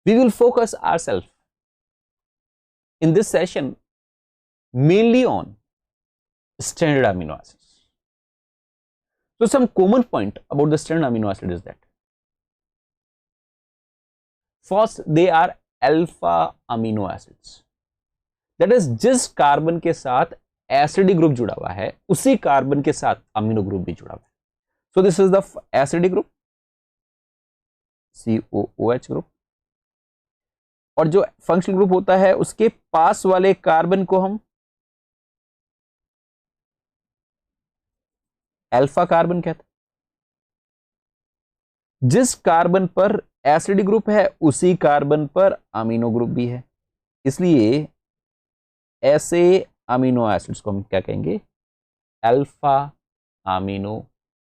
We will focus ourselves in this session mainly on standard amino acids. So some common point about the standard amino acid is that first they are alpha amino acids, that is जिस carbon के साथ acidic group जुड़ा हुआ है उसी carbon के साथ amino group भी जुड़ा हुआ है। So this is the acidic group COOH group, और जो फंक्शनल ग्रुप होता है उसके पास वाले कार्बन को हम अल्फा कार्बन कहते हैं। जिस कार्बन पर एसिडिक ग्रुप है उसी कार्बन पर अमीनो ग्रुप भी है, इसलिए ऐसे अमीनो एसिड्स को हम क्या कहेंगे? Alpha amino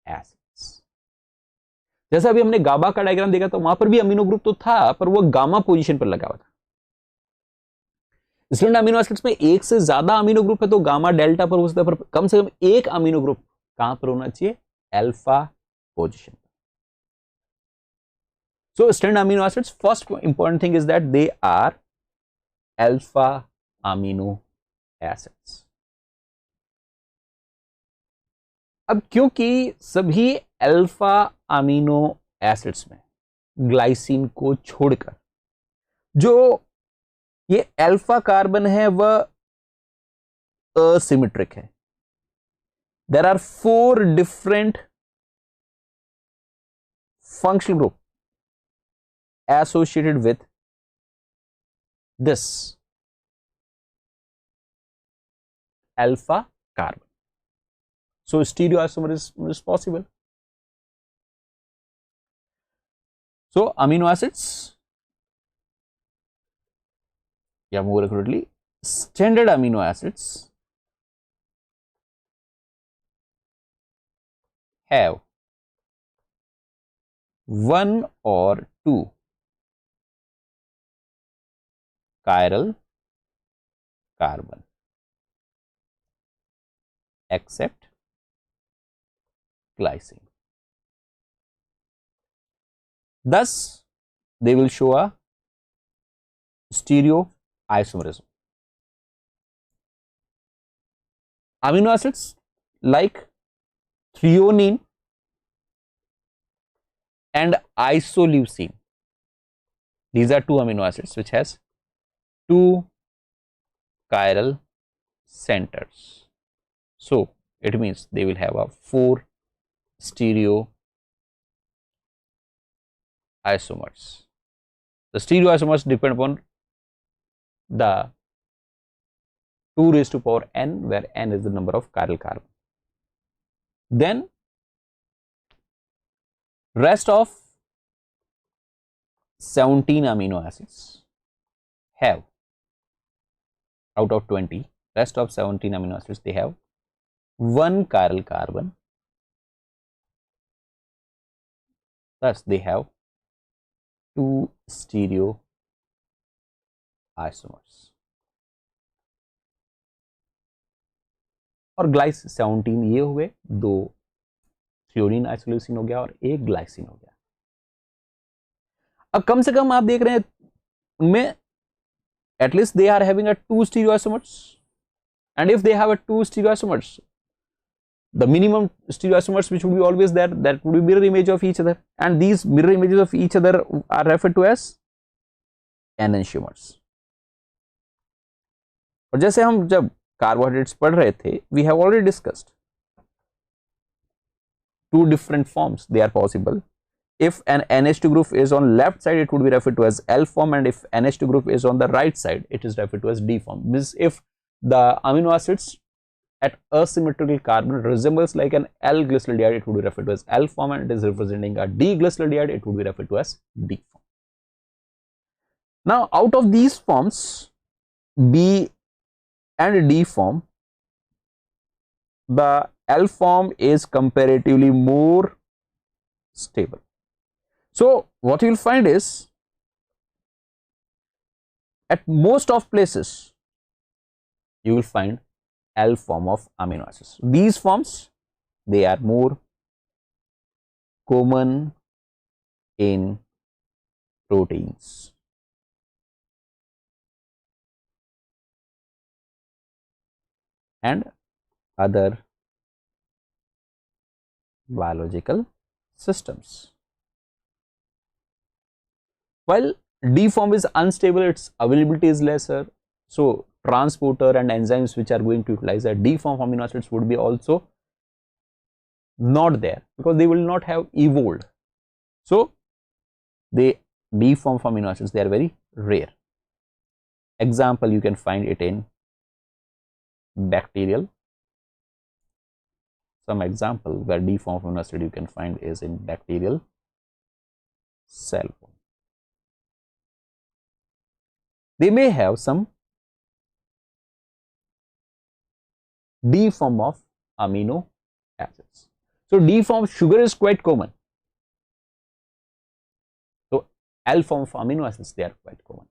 acids. जैसा अभी हमने गाबा का डायग्राम देखा तो वहां पर भी अमीनो ग्रुप तो था पर वो गामा पोजीशन पर लगा हुआ था। स्टैंडर्ड अमीनो एसिड्स में एक से ज्यादा अमीनो ग्रुप है तो गामा डेल्टा पर हो सकता है, पर कम से कम एक अमीनो ग्रुप कहां पर होना चाहिए? Alpha position. So standard amino acids, first important thing is that they are alpha amino acids। अब क्योंकि सभी अल्फा अमीनो एसिड्स में ग्लाइसिन को छोड़कर जो ये अल्फा कार्बन है वह असिमेट्रिक है. There are 4 different functional group associated with this alpha carbon. So stereoisomer is possible. So amino acids, yeah, more accurately, standard amino acids have one or two chiral carbon except glycine. Thus, they will show a stereoisomerism. Amino acids like threonine and isoleucine, these are two amino acids which has two chiral centers. So it means they will have a 4 stereoisomers. The stereoisomers depend upon the 2 raised to power n, where n is the number of chiral carbon. Then rest of 17 amino acids have, out of 20, rest of 17 amino acids, they have 1 chiral carbon. Thus they have 2 stereoisomers. और ग्लाइस 17 ये हुए, 2 threonine isoleucine हो गया और 1 glycine हो गया. अब कम से कम आप देख रहे हैं उनमें at least they are having a 2 stereoisomers, and if they have a 2 stereoisomers, the minimum stereoisomers which would be always there, that would be mirror image of each other, and these mirror images of each other are referred to as enantiomers. और जैसे हम जब carbohydrates पढ़ रहे थे, we have already discussed 2 different forms they are possible. If an NH2 group is on left side, it would be referred to as L form, and if NH2 group is on the right side, it is referred to as D form. This if the amino acids at asymmetrical carbon resembles like an L glyceraldehyde, it would be referred to as L form, and it is representing a D glyceraldehyde, it would be referred to as D form. Now out of these forms, B and D form, the L form is comparatively more stable. So what you will find is, at most of places you will find L form of amino acids. These forms, they are more common in proteins. And other biological systems. While D form is unstable, its availability is lesser, so transporter and enzymes which are going to utilize a D form amino acids would be also not there, because they will not have evolved. So the D form amino acids, they are very rare. Example, you can find it in bacterial. Some example where D form amino acid you can find is in bacterial cell form. They may have some D form of amino acids. So D form sugar is quite common. So L form of amino acids, they are quite common.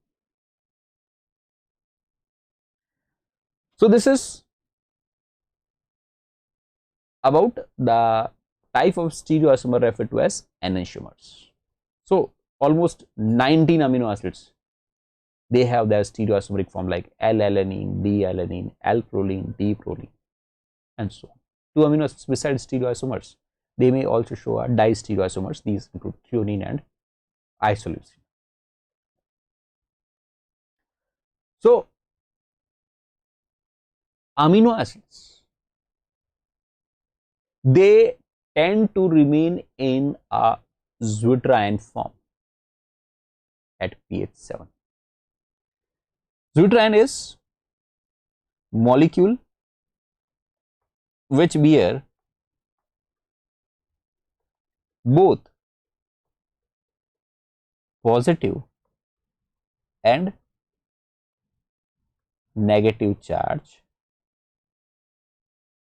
So this is about the type of stereoisomer referred to as enantiomers. So almost 19 amino acids, they have their stereoisomeric form like L-alanine, D-alanine, L-proline, D-proline, and so on. two amino acids besides stereoisomers. They may also show a distereoisomers. These include threonine and isoleucine. So amino acids, they tend to remain in a zwitterion form at pH 7. Zwitterion is molecule which bear both positive and negative charge,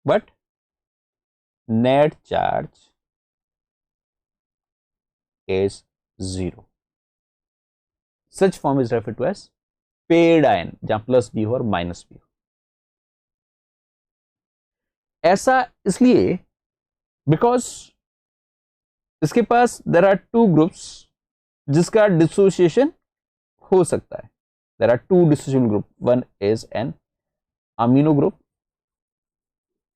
but net charge is 0. Such form is referred to as paired ion, जहां plus भी हो और minus भी हो. ऐसा इसलिए because इसके पास देर आर टू ग्रुप्स जिसका डिसोसिएशन हो सकता है. There are two dissociable group. One is an amino group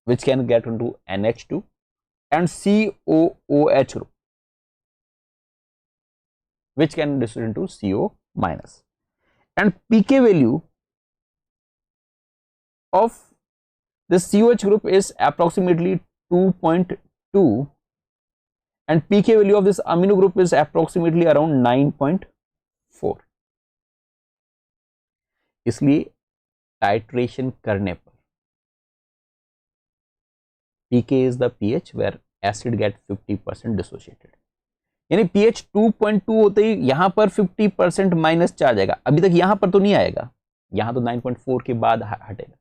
which can get into NH2 and COOH group which can dissociate into CO minus. And pK value of this COH group is approximately 2.2 and pK value of this amino group is approximately around 9.4. इसलिए titration करने पर pK is the pH where acid get 50% dissociated. यानी pH 2.2 होते ही यहां पर 50% minus charge आएगा. अभी तक यहां पर तो नहीं आएगा, यहां तो 9.4 के बाद हटेगा.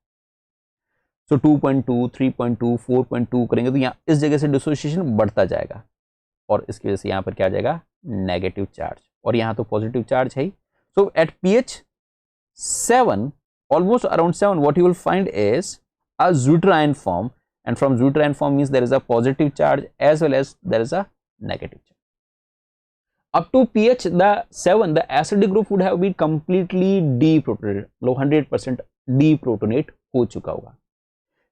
सो 2.2, 3.2, 4.2 करेंगे तो यहां इस जगह से डिसोसिएशन बढ़ता जाएगा और इसकी वजह से यहां पर क्या आ जाएगा, नेगेटिव चार्ज. और यहां तो पॉजिटिव चार्ज है ही. सो eight pH 7, almost around 7, what you will find is a zwitterion form, and from zwitterion form means there is a positive charge as well as there is a negative charge. Up to pH the 7, the acidic group would have been completely deprotonated, 100% deprotonate हो चुका होगा.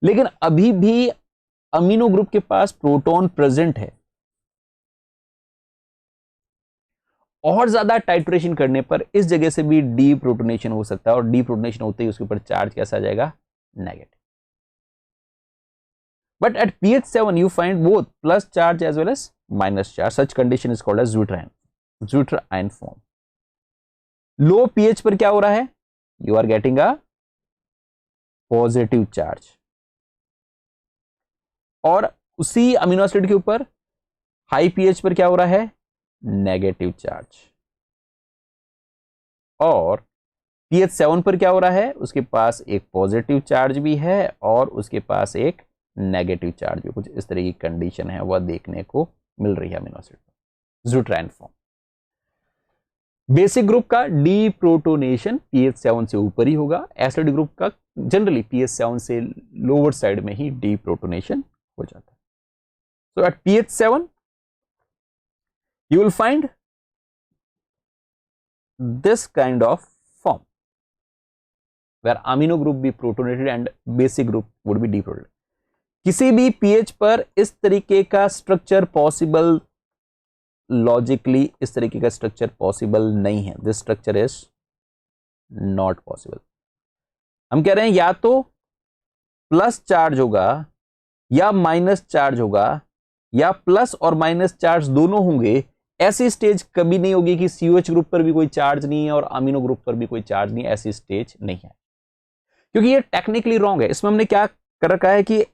लेकिन अभी भी amino group के पास proton present है. और ज्यादा टाइट्रेशन करने पर इस जगह से भी डीप्रोटोनेशन हो सकता है और डीप्रोटोनेशन होते ही उसके ऊपर चार्ज कैसा आ जाएगा, negative. But at pH 7 you find both plus charge as well as minus charge. Such condition is called as zwitterion form. Low pH पर क्या हो रहा है, you are getting a positive charge. और उसी अमीनो एसिड के ऊपर high pH पर क्या हो रहा है, नेगेटिव चार्ज. और pH 7 पर क्या हो रहा है, उसके पास एक पॉजिटिव चार्ज भी है और उसके पास एक नेगेटिव चार्ज भी. कुछ इस तरह की कंडीशन है वह देखने को मिल रही है अमीनो एसिड पर. zwitterion form. बेसिक ग्रुप का डीप्रोटोनेशन pH 7 से ऊपर ही होगा. एसिड ग्रुप का जनरली pH 7 से लोअर साइड में ही डीप्रोटोनेशन हो जाता है. सो eight pH 7 you will find this kind of form where amino group be protonated and basic group would be deprotonated. किसी भी pH पर इस तरीके का स्ट्रक्चर पॉसिबल, लॉजिकली इस तरीके का स्ट्रक्चर पॉसिबल नहीं है. This structure is not possible. हम कह रहे हैं या तो प्लस चार्ज होगा या माइनस चार्ज होगा या प्लस और माइनस चार्ज दोनों होंगे. ऐसी स्टेज कभी नहीं होगी कि COH ग्रुप पर भी कोई चार्ज नहीं है और अमीनो ग्रुप पर भी कोई चार्ज नहीं है. ऐसी स्टेज नहीं है क्योंकि ये टेक्निकली रॉन्ग है. इसमें हमने क्या कर रखा है कि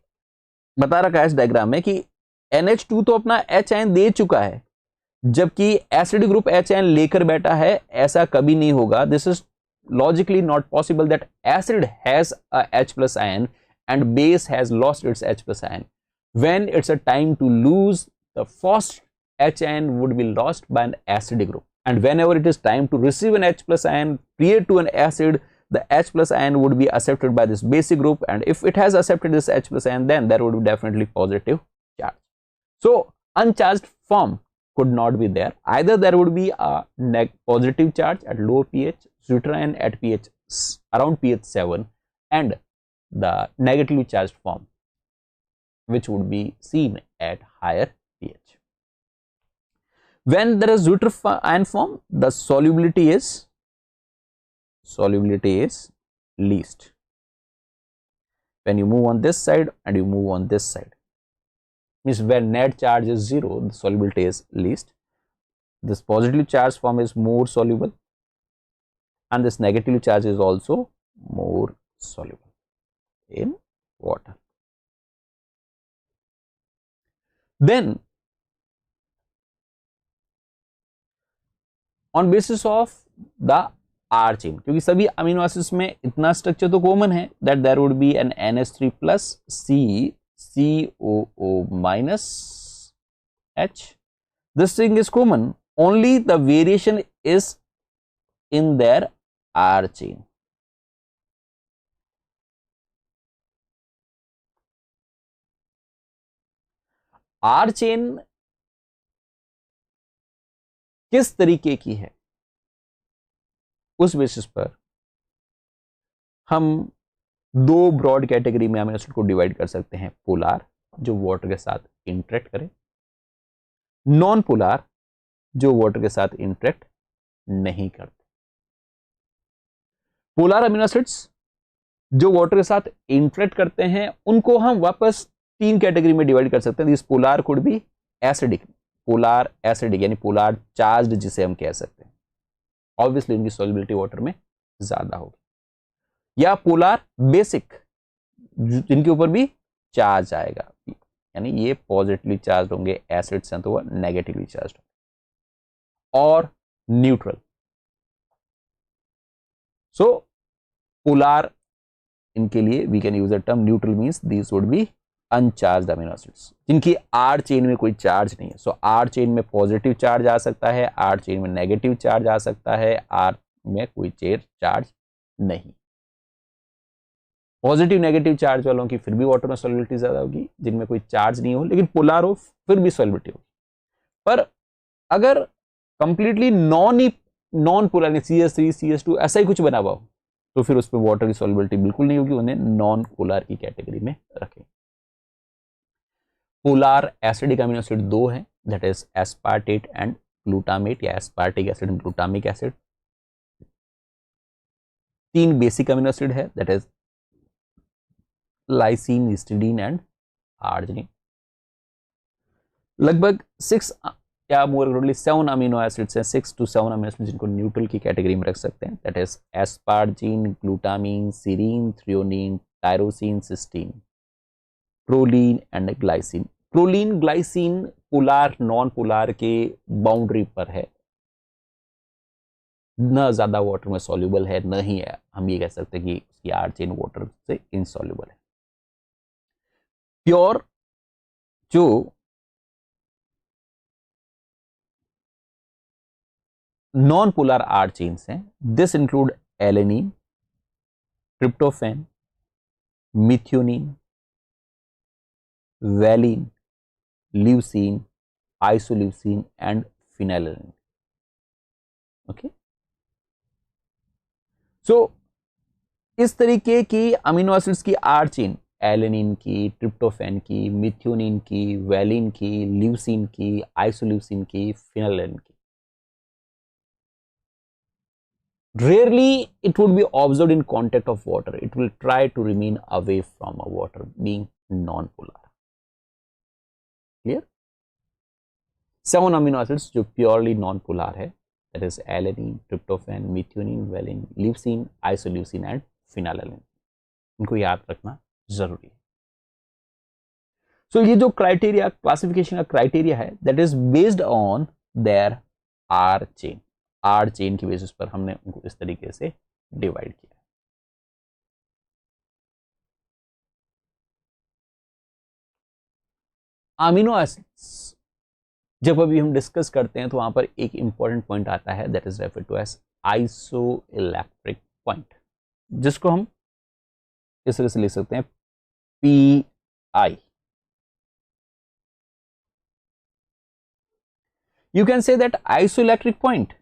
बता रखा है इस डायग्राम में कि NH2 तो अपना H आयन दे चुका है जबकि एसिड ग्रुप H आयन लेकर बैठा है. ऐसा कभी नहीं होगा. This is logically not possible that acid has a H+ ion and base has lost its H+ ion. When it's a time to lose, the first H ion would be lost by an acidic group, and whenever it is time to receive an H+ ion prior to an acid, the H+ ion would be accepted by this basic group, and if it has accepted this H+ ion, then there would be definitely positive charge. So uncharged form could not be there. Either there would be a positive charge at low pH, zwitterion at pH around pH 7, and the negatively charged form which would be seen at higher pH. When there is deuterium ion form, the solubility is least. When you move on this side and you move on this side, means when net charge is 0, the solubility is least. This positively charged form is more soluble, and this negatively charged is also more soluble in water. Then on basis of the R chain, क्योंकि सभी amino acids में इतना structure तो common है that there would be an NH3 plus C COO minus H. This thing is common, only the variation is in their R chain. R chain किस तरीके की है, उस बेसिस पर हम दो ब्रॉड कैटेगरी में अमीनो एसिड को डिवाइड कर सकते हैं। पोलार, जो वाटर के साथ इंटरेक्ट करे, नॉन पोलार, जो वाटर के साथ इंटरेक्ट नहीं करते। पोलार अमीनो एसिड्स जो वाटर के साथ इंटरेक्ट करते हैं उनको हम वापस तीन कैटेगरी में डिवाइड कर सकते हैं। This polar could be acidic, polar acidic यानी पोलार चार्ज्ड जिसे हम कह सकते हैं, ऑब्वियसली इनकी सॉल्युबिलिटी वाटर में ज्यादा होगी, या पोलार बेसिक जिनके ऊपर भी चार्ज आएगा, यानी ये पॉजिटिवली चार्ज होंगे एसिड्स हैं तो वह नेगेटिवली चार्ज होंगे, और न्यूट्रल। सो पोलार इनके लिए we can use the term neutral, means these would be uncharged amino acids जिनकी आर चेन में कोई चार्ज नहीं है। सो आर चेन में पॉजिटिव चार्ज आ सकता है, आर चेन में नेगेटिव चार्ज आ सकता है, आर में कोई चार्ज नहीं। पॉजिटिव नेगेटिव चार्ज वालों की फिर भी वाटर में सॉल्युबिलिटी ज्यादा होगी, जिनमें कोई चार्ज नहीं हो लेकिन पोलार हो फिर भी सॉल्युबिलिटी होगी। पर अगर completely non polar CS3 CS2 ऐसा ही कुछ बना हुआ हो तो फिर उस पर वाटर की सॉल्युबिलिटी बिल्कुल नहीं होगी, उन्हें नॉन पोलर की कैटेगरी में रखें। पोलर एसिडिक अमीनो एसिड दो है, that is aspartate and glutamate या aspartic acid and glutamic acid. तीन बेसिक अमीनो एसिड है, that is lysine, histidine and arginine. लगभग 6 या मोर एक्यूरेटली 7 अमीनो एसिड्स हैं, 6 to 7 अमीनो एसिड्स जिनको न्यूट्रल की कैटेगरी में रख सकते हैं, that is asparagine, glutamine, serine, threonine, tyrosine, cysteine, proline and glycine. Proline glycine polar non polar के बाउंड्री पर है, न ज्यादा वाटर में सॉल्युबल है, न ही है हम ये कह सकते हैं कि उसकी आर चेन वाटर से इनसॉल्युबल है। प्योर जो नॉन पोलर आर चेन्स हैं, this include alanine, tryptophan, methionine, valine, leucine, isoleucine and phenylalanine. Okay, so इस तरीके की अमीनो एसिड्स की आर चेन, एलेनिन की, ट्रिप्टोफैन की, मिथ्योनिन की, वैलिन की, ल्यूसीन की, आइसोल्यूसीन की, फिनाइलिन की, rarely it would be observed in contact of water. It will try to remain away from a water, being non-polar. Clear? 7 amino acids जो purely non-polar है, that is alanine, tryptophan, methionine, valine, leucine, isoleucine and phenylalanine. इनको याद रखना जरूरी है। So ये जो criteria, classification का क्राइटेरिया है, that is based on their R chain. R chain की बेसिस पर हमने उनको इस तरीके से डिवाइड किया। अमीनो एसिड्स जब अभी हम डिस्कस करते हैं तो वहां पर एक इंपॉर्टेंट पॉइंट आता है, that is referred to as isoelectric point, जिसको हम इस तरह से लिख सकते हैं PI। You can say that isoelectric point,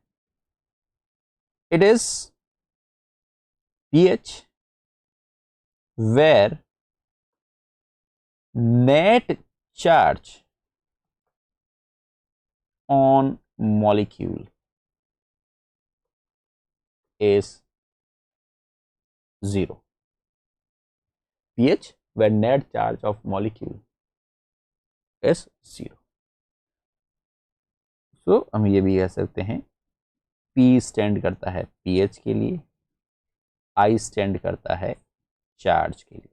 it is pH where net charge on molecule is 0. pH where net charge of molecule is 0. So हम ये भी कह सकते हैं P स्टैंड करता है pH के लिए, I स्टैंड करता है चार्ज के लिए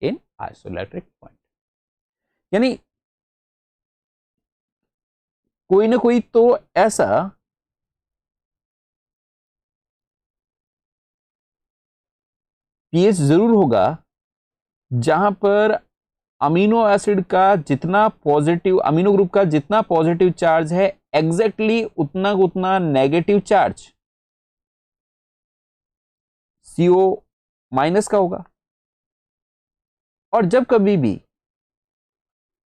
इन आइसोइलेक्ट्रिक पॉइंट। यानी कोई ना कोई तो ऐसा pH जरूर होगा जहां पर अमीनो एसिड का जितना पॉजिटिव, अमीनो ग्रुप का जितना पॉजिटिव चार्ज है एग्जैक्टली उतना उतना नेगेटिव चार्ज CO माइनस का होगा। और जब कभी भी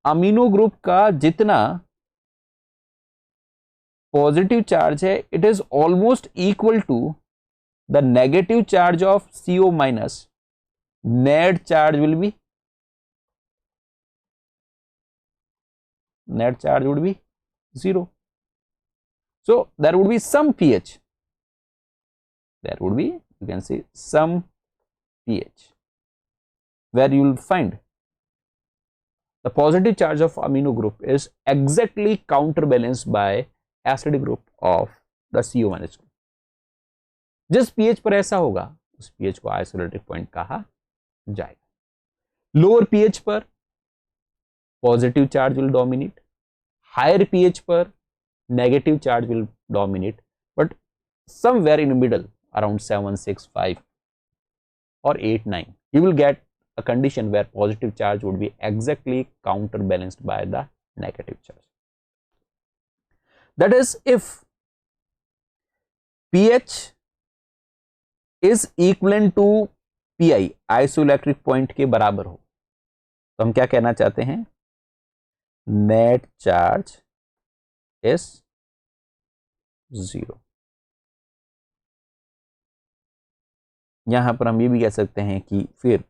अमीनो ग्रुप का जितना पॉजिटिव चार्ज है it is almost equal to the negative charge of CO minus, net charge will be, net charge would be 0. So there would be some pH, there would be, you can see, some pH where you will find the positive charge of amino group is exactly counterbalanced by acidic group of the CO minus group. जिस pH पर ऐसा होगा उस pH को आइसोलेटिक point कहा जाएगा। Lower pH पर positive charge will dominate, higher pH पर negative charge will dominate, but somewhere in middle around 7, 6, 5 or 8, 9 you will get a condition where positive charge would be exactly counterbalanced by the negative charge. That is, if pH is equivalent to Pi, isoelectric point के बराबर हो, तो हम क्या कहना चाहते हैं, net charge is 0। यहां पर हम ये भी कह सकते हैं कि फिर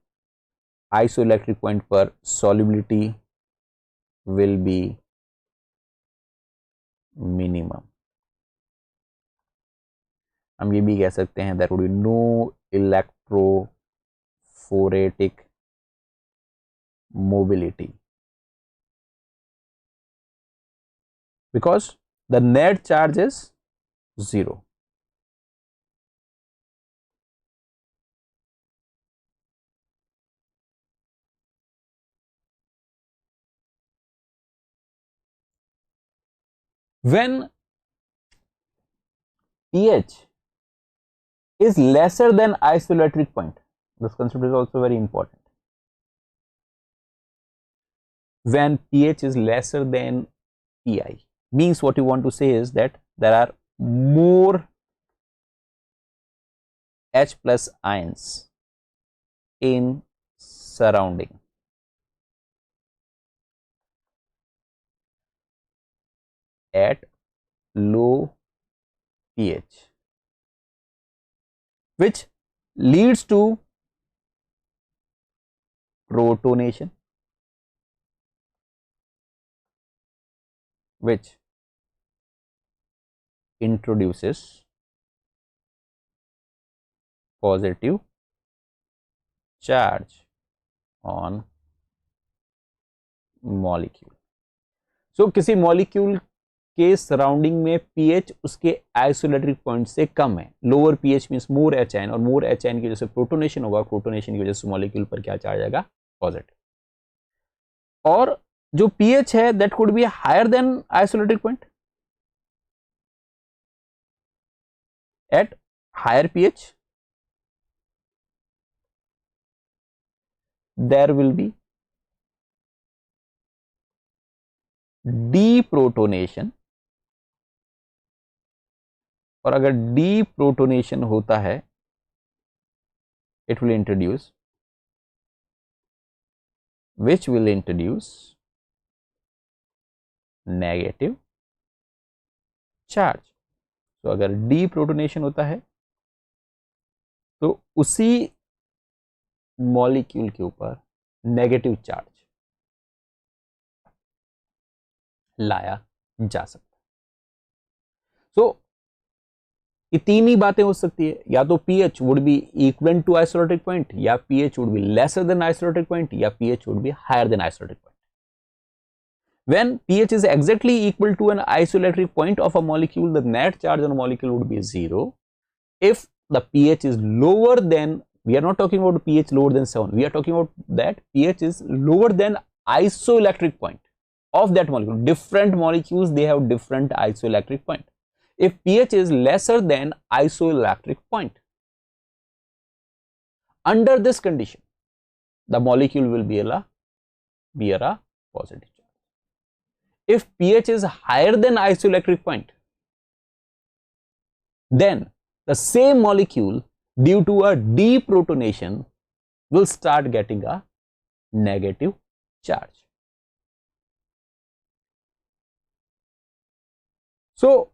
आइसोइलेक्ट्रिक पॉइंट पर सॉल्युबिलिटी विल बी मिनिमम। हम ये भी कह सकते हैं that would be no electrophoretic mobility because the net charge is 0. When pH is lesser than isoelectric point, this concept is also very important. When pH is lesser than Pi, means what you want to say is that there are more H plus ions in surrounding. At low pH, which leads to protonation, which introduces positive charge on molecule. So किसी molecule के surrounding में pH उसके आइसोलेट्रिक point से कम है, lower pH means more H-आयन, और मोर H-आयन की वजह से प्रोटोनेशन होगा, प्रोटोनेशन की वजह से मॉलिक्यूल पर क्या चार्ज आएगा, पॉजिटिव। और जो pH है that could be higher than isoelectric point. At higher pH there will be deprotonation, और अगर deprotonation होता है it will introduce, which will introduce negative charge। तो अगर deprotonation होता है तो उसी मॉलिक्यूल के ऊपर नेगेटिव चार्ज लाया जा सकता है। सो ये तीन ही बातें हो सकती है, या तो pH would be equivalent to isolated point, या pH would be lesser than isolated point, या pH would be higher than isolated point. When pH is exactly equal to an isoelectric point of a molecule, the net charge on a molecule would be 0. If the pH is lower than, we are not talking about pH lower than 7, we are talking about that pH is lower than isoelectric point of that molecule. Different molecules, they have different isoelectric point. If pH is lesser than isoelectric point, under this condition, the molecule will bear a positive. If pH is higher than isoelectric point, then the same molecule, due to a deprotonation, will start getting a negative charge. So,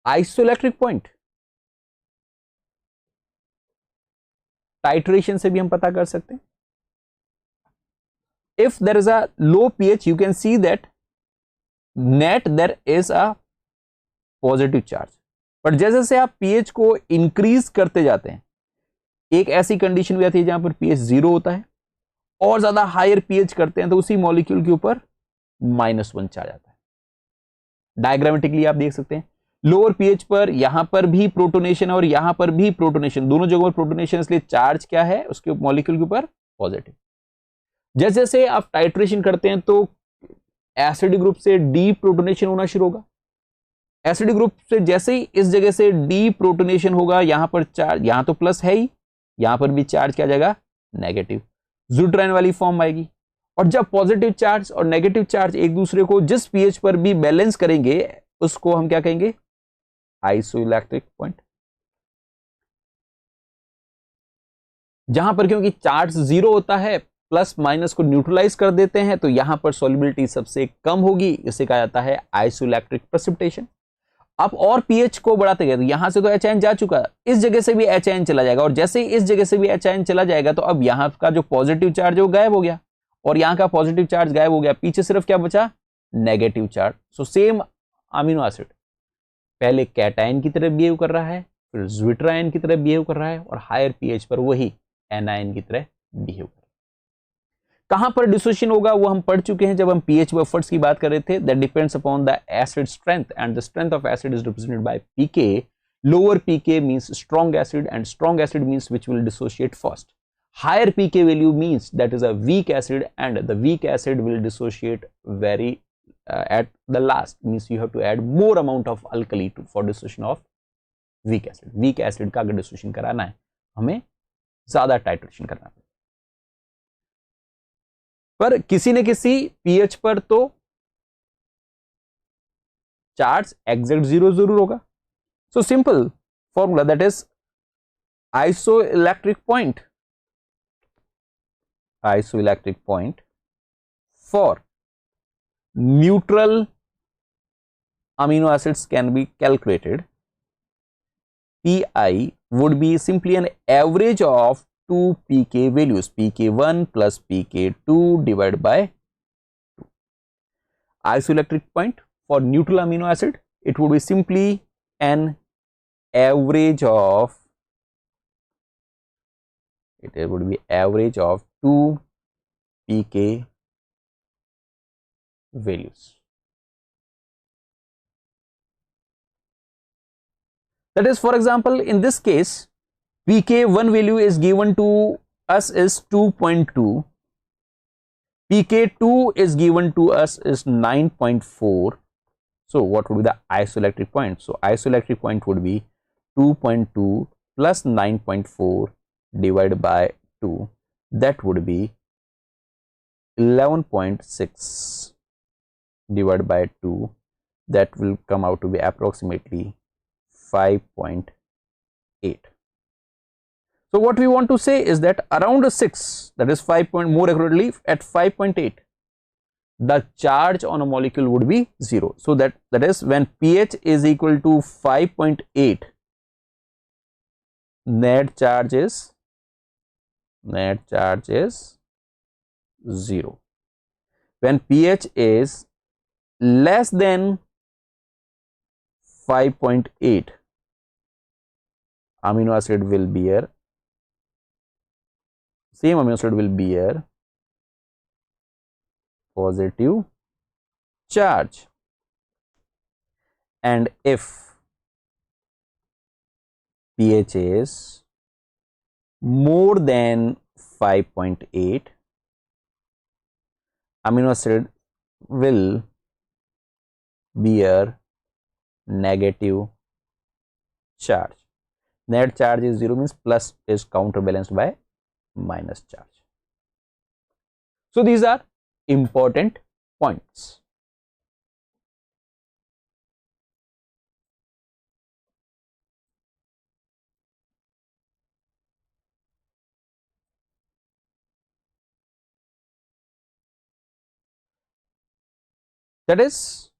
isoelectric point titration से भी हम पता कर सकते हैं. If there is a low pH, you can see that net there is a positive charge. पर जैसे जैसे आप pH को इंक्रीज करते जाते हैं, एक ऐसी कंडीशन भी आती है जहां पर pH 0 होता है, और ज्यादा हायर pH करते हैं तो उसी मॉलिक्यूल के ऊपर -1 चार्ज आता है. डायग्रामेटिकली आप देख सकते हैं, लोअर pH पर यहां पर भी प्रोटोनेशन और यहां पर भी प्रोटोनेशन, दोनों जगहों पर प्रोटोनेशन, इसलिए चार्ज क्या है उसके मॉलिक्यूल के ऊपर पॉजिटिव. जैसे जैसे आप टाइट्रेशन करते हैं तो एसिडिक ग्रुप से डीप्रोटोनेशन होना शुरू होगा. एसिडिक ग्रुप से जैसे ही इस जगह से डीप्रोटोनेशन होगा, यहां पर चार्ज, यहां तो प्लस है ही, यहां पर भी चार्ज क्या जाएगा, नेगेटिव, ज़ुट्राइन वाली फॉर्म आएगी. और जब पॉजिटिव चार्ज और नेगेटिव चार्ज एक दूसरे को जिस pH पर भी बैलेंस करेंगे, उसको हम क्या कहेंगे, आइसोइलेक्ट्रिक पॉइंट. जहां पर क्योंकि चार्ज 0 होता है, प्लस माइनस को न्यूट्रलाइज कर देते हैं, तो यहां पर सॉल्युबिलिटी सबसे कम होगी, इसे कहा जाता है आइसोइलेक्ट्रिक प्रेसिपिटेशन. अब और pH को बढ़ाते गए तो यहां से तो H जा चुका, इस जगह से भी H चला जाएगा, और जैसे ही इस जगह से भी H चला जाएगा तो अब यहां का जो पॉजिटिव चार्ज है वो गायब हो गया, और यहां का पॉजिटिव चार्ज गायब हो गया, पीछे सिर्फ क्या बचा, negative charge. So same amino acid पहले कैटायन की तरह बिहेव कर रहा है, फिर ज़्विट्रायन की तरह बिहेव कर रहा है, और हायर pH पर वही एनायन की तरह बिहेव कर रहा है. कहां पर डिसोसिएशन होगा वो हम पढ़ चुके हैं जब हम pH बफर्स की बात कर रहे थे. That depends upon the acid strength, and the strength of acid is represented by pK. Lower pK means strong acid, and strong acid means which will dissociate first. Higher pK value means that is a weak acid, and the weak acid will dissociate very at the last, means you have to add more amount of alkali for dissociation of weak acid. Weak acid का अगर dissociation कराना है हमें ज्यादा titration करना है, पर किसी न किसी pH पर तो चार्ज एग्जैक्ट 0 जरूर होगा. So simple formula, that is isoelectric point. Isoelectric point for neutral amino acids can be calculated. Pi would be simply an average of two pK values, pK1 plus pK2 divided by 2. Isoelectric point for neutral amino acid, it would be simply an average of, it would be average of 2 pK values. That is, for example, in this case, pK1 value is given to us is 2.2, pK2 is given to us is 9.4. So what would be the isoelectric point? So isoelectric point would be 2.2 plus 9.4 divided by 2. That would be 11.6 divided by 2. That will come out to be approximately 5.8. So what we want to say is that around a 6, that is 5 point, more accurately at 5.8, the charge on a molecule would be 0. So that is when pH is equal to 5.8, net charge is net charge is 0. When pH is less than 5.8, amino acid will bear positive charge, and if pH is more than 5.8, amino acid will bear negative charge. Net charge is 0 means plus is counterbalanced by minus charge. So these are important points. That is,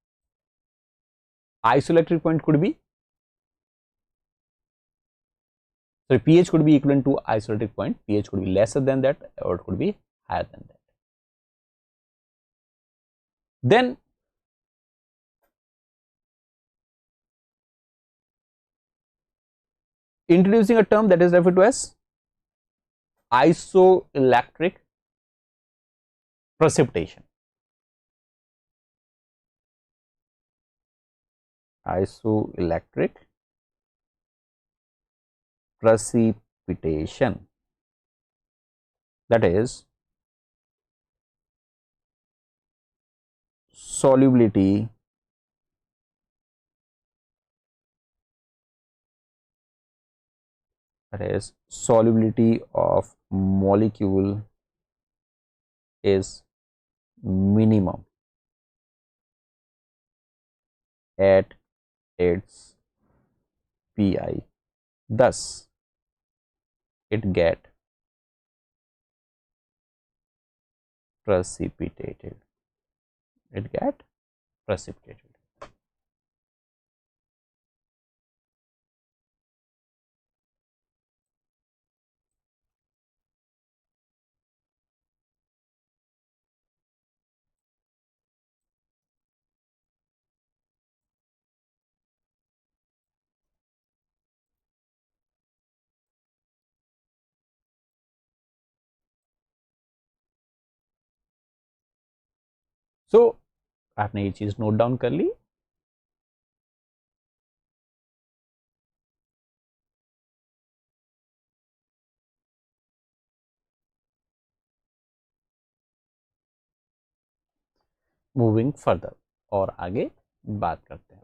isoelectric point could be, so pH could be equivalent to isoelectric point. pH could be lesser than that or it could be higher than that. Then introducing a term that is referred to as isoelectric precipitation. Isoelectric precipitation, that is, solubility of molecule is minimum at its pi, thus it get precipitated. So आपने ये चीज note down कर ली. Moving further, और आगे बात करते हैं.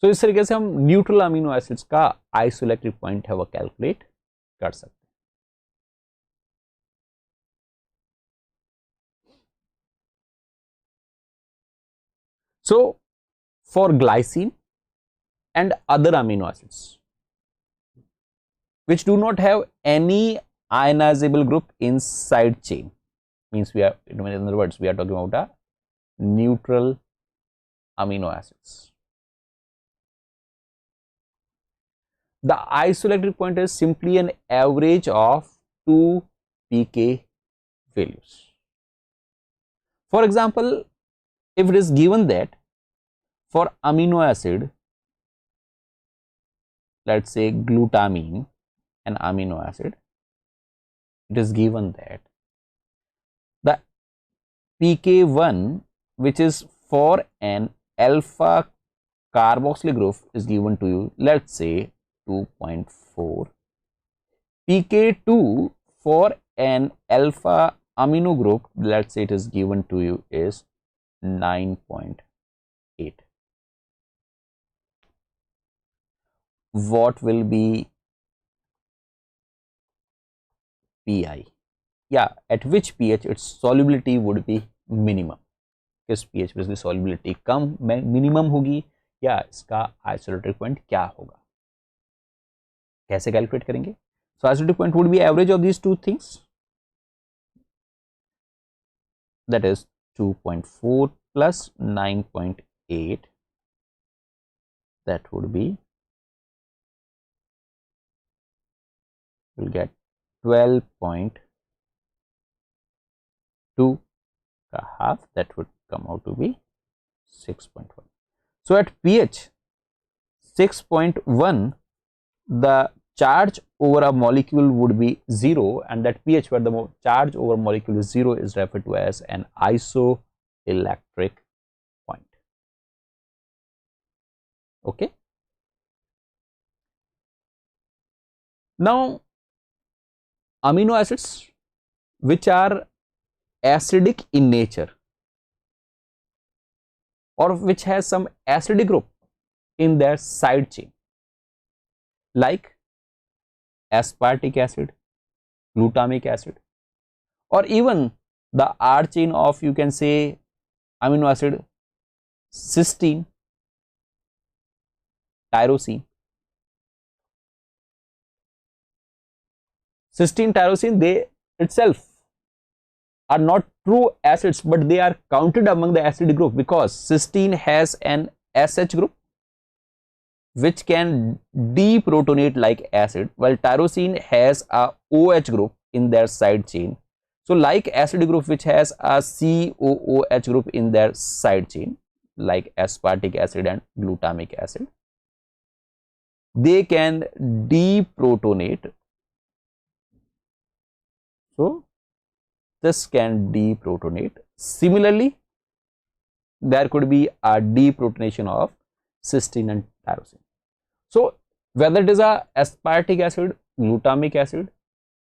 तो इस तरीके से हम न्यूट्रल अमीनो एसिड्स का आइसोइलेक्ट्रिक पॉइंट है वो कैलकुलेट कर सकते हैं. So for glycine and other amino acids which do not have any ionizable group inside chain, means we are, in other words, we are talking about a neutral amino acids. The isoelectric point is simply an average of two pK values. For example, if it is given that for amino acid, let's say glutamine, an amino acid, it is given that the pK1, which is for an alpha carboxylic group, is given to you, let's say 2.4. pK2 for an alpha amino group, let's say it is given to you, is 9.8. What will be pi? Yeah, at which pH its solubility would be minimum. किस pH पर इसकी solubility कम minimum होगी, या इसका isoelectric point क्या होगा, कैसे calculate करेंगे? So isoelectric point would be average of these two things, that is 2.4 plus 9.8, that would be, we'll get 12.2 ka half, that would come out to be 6.1. So at pH 6.1, the charge over a molecule would be 0, and that pH where the charge over molecule is 0 is referred to as an isoelectric point. Okay. Now, amino acids which are acidic in nature or which has some acidic group in their side chain, like aspartic acid, glutamic acid, or even the R chain of, you can say, amino acid cysteine, tyrosine. Cysteine, tyrosine, they itself are not true acids, but they are counted among the acidic group because cysteine has an SH group which can deprotonate like acid, while tyrosine has a OH group in their side chain. So like acidic group which has a COOH group in their side chain, like aspartic acid and glutamic acid, they can deprotonate. So this can deprotonate. Similarly, there could be a deprotonation of cysteine and tyrosine. So whether it is a aspartic acid, glutamic acid,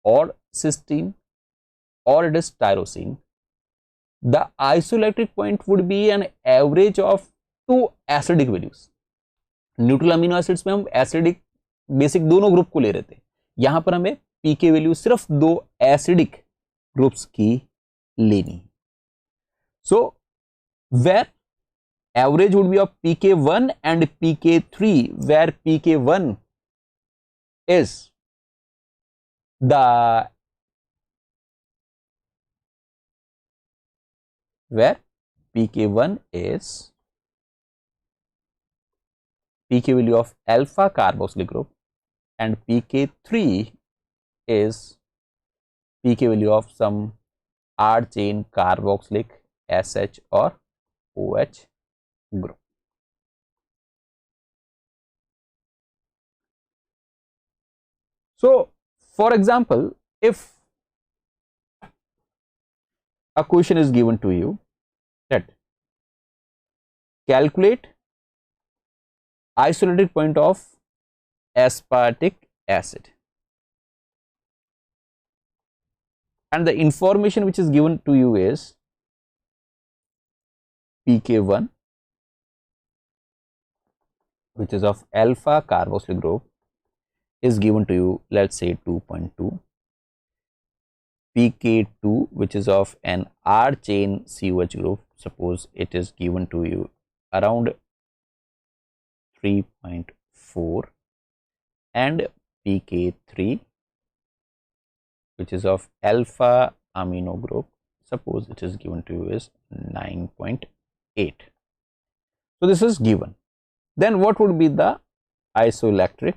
or cysteine, or it is tyrosine, the isoelectric point would be an average of two acidic values. Neutral amino acids में हम acidic basic दोनों group को ले रहे थे, यहां पर हमें पी के वैल्यू सिर्फ दो एसिडिक ग्रुप्स की लेनी. So where average would be of pK1 and pK3, where pK1 is the pK value of alpha carboxylic group, and pK3 is pK value of some R chain carboxylic SH or OH group. So for example, if a question is given to you that calculate isoelectric point of aspartic acid, and the information which is given to you is pK1, which is of alpha carboxylic group, is given to you, let's say 2.2, pK2, which is of an R chain COH group, suppose it is given to you around 3.4, and pK3, which is of alpha amino group, suppose it is given to you is 9.8. So this is given. Then what would be the isoelectric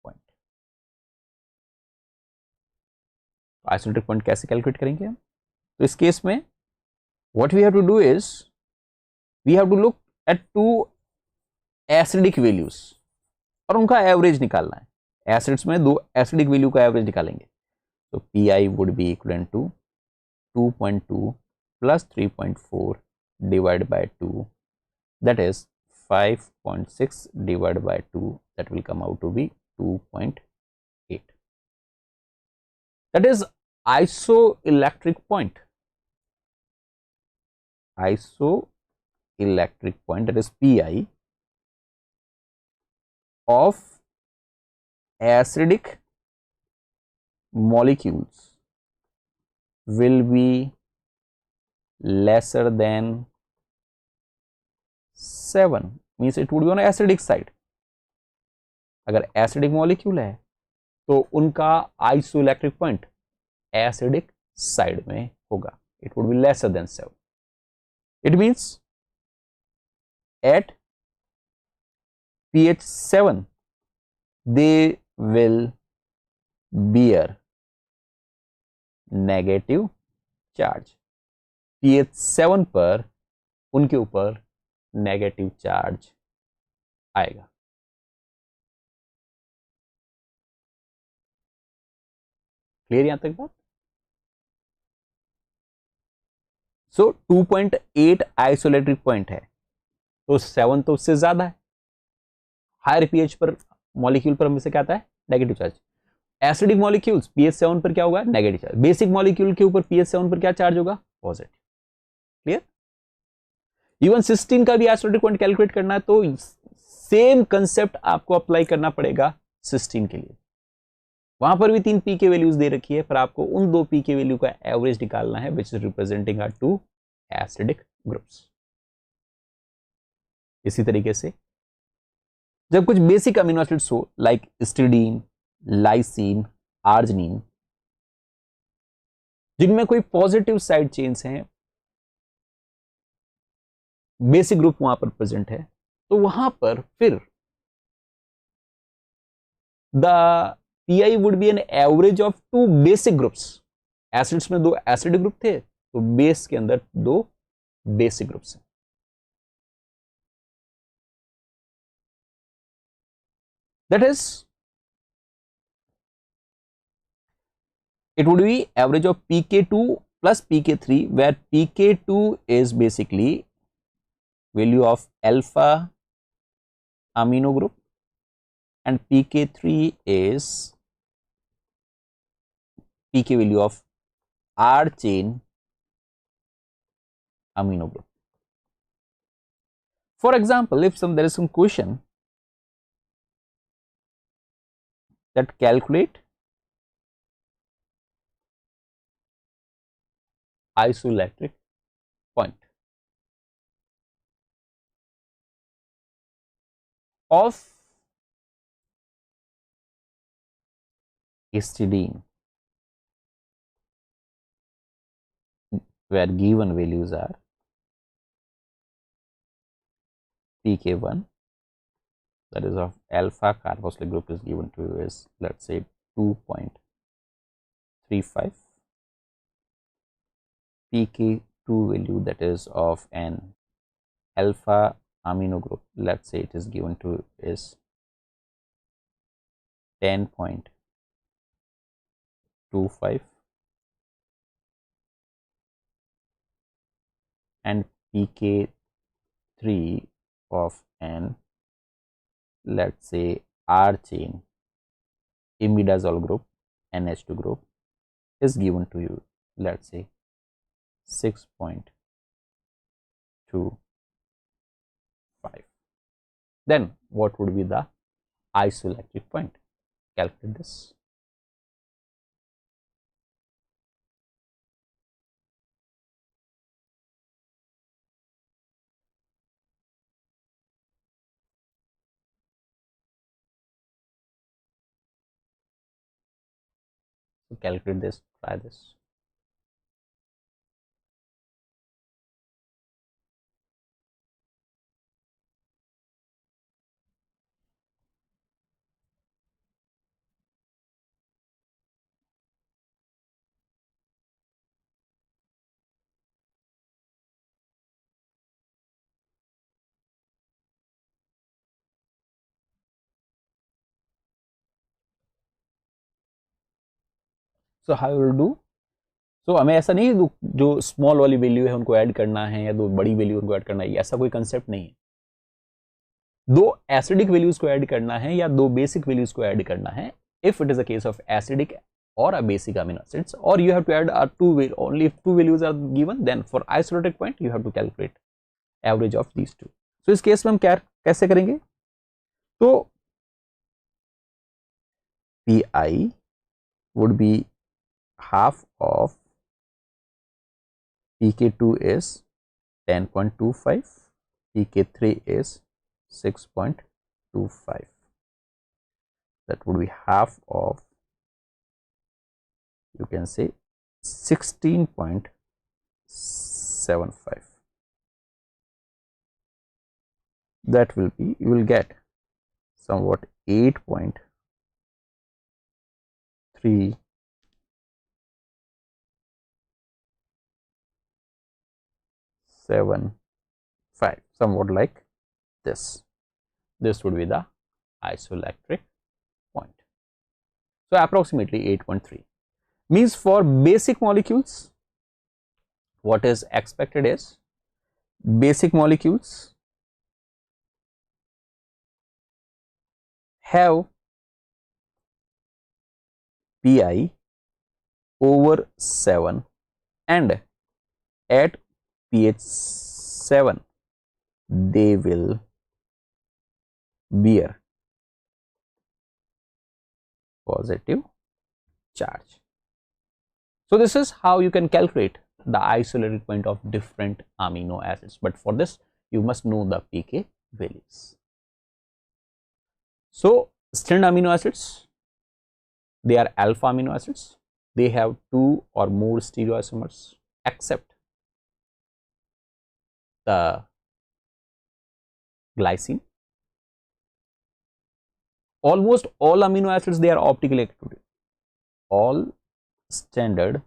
point? Isoelectric point कैसे calculate करेंगे हम? तो इस case में what we have to do is we have to look at two acidic values और उनका average निकालना है. एसिड्स में दो एसिडिक वैल्यू का एवरेज निकालेंगे. तो Pi would be equivalent to 2.2 plus 3.4 divided by 2, that is 5.6 divided by 2, that will come out to be 2.8. That is isoelectric point. Isoelectric point, that is Pi of acidic molecules will be lesser than 7, means it would be on acidic side. अगर acidic molecule है तो उनका isoelectric point acidic side में होगा. It would be lesser than 7. It means at pH 7 they will bear negative charge, pH 7 पर उनके ऊपर negative charge आएगा। क्लियर यहां तक बात? सो 2.8 आइसोलेटेड पॉइंट है, तो 7 तो उससे ज्यादा है। हायर पीएच पर मॉलिक्यूल पर हमेशा क्या आता है? Negative charge. Acidic molecules pH 7 पर क्या होगा? Negative charge. बेसिक मॉलिक्यूल के ऊपर पीएच 7 पर क्या चार्ज होगा? पॉजिटिव। क्लियर? इवन सिस्टीन का भी आइसोलेटेड पॉइंट कैलकुलेट करना है तो सेम कंसेप्ट आपको अप्लाई करना पड़ेगा सिस्टीन के लिए। वहां पर भी 3 पी के वैल्यूज दे रखी है, पर आपको उन 2 पी के वैल्यू का एवरेज निकालना है, which is representing R 2 acidic groups. इसी तरीके से जब कुछ बेसिक अमीनो एसिड्स हो लाइक स्टिडीन, लाइसीन, आर्जिनिन, जिनमें कोई पॉजिटिव साइड चेन्स हैं, बेसिक ग्रुप वहां पर प्रेजेंट है, तो वहां पर फिर the PI would be an average of 2 basic groups. Acids में 2 एसिड ग्रुप थे, तो बेस के अंदर 2 बेसिक ग्रुप्स हैं। That is it would be average of pk2 plus pk3, where pk2 is basically value of alpha amino group and pk3 is pk value of R chain amino group. For example, if there is some question that calculate isoelectric point of histidine, where given values are pk1, that is of alpha carboxylic group is given to you is, let's say, 2.35, pk2 value that is of an alpha amino group, let's say it is given to is 10.25, and pk3 of an, let's say, R chain imidazole group, NH2 group, is given to you, let's say, 6.25. Then what would be the isoelectric point? Calculate this. So calculate this, try this. So how you will do? So हमें ऐसा नहीं है जो small वाली value है उनको add करना है या 2 बड़ी वैल्यू उनको ऐड करना है, ऐसा कोई कंसेप्ट नहीं है। 2 एसिडिक वैल्यूज को ऐड करना है या 2 बेसिक वैल्यूज को ऐड करना है, if it is a case of acidic or a basic amino acids, or you have to add only if 2 values are given, then for isolated point you have to calculate average of these two. So इस case में हम क्या कैसे करेंगे? तो pi would be half of pk2 is 10.25, pk3 is 6.25. That would be half of, you can say, 16.75. That will be, you will get somewhat 8.3 7 5, somewhat like this. This would be the isoelectric point. So approximately 8.3. Means for basic molecules, what is expected is basic molecules have pi over 7, and at pH 7 they will bear positive charge. So this is how you can calculate the isoelectric point of different amino acids, but for this you must know the pK values. So strand amino acids, they are alpha amino acids. They have 2 or more stereoisomers except the glycine. Almost all amino acids, they are optically active. All standard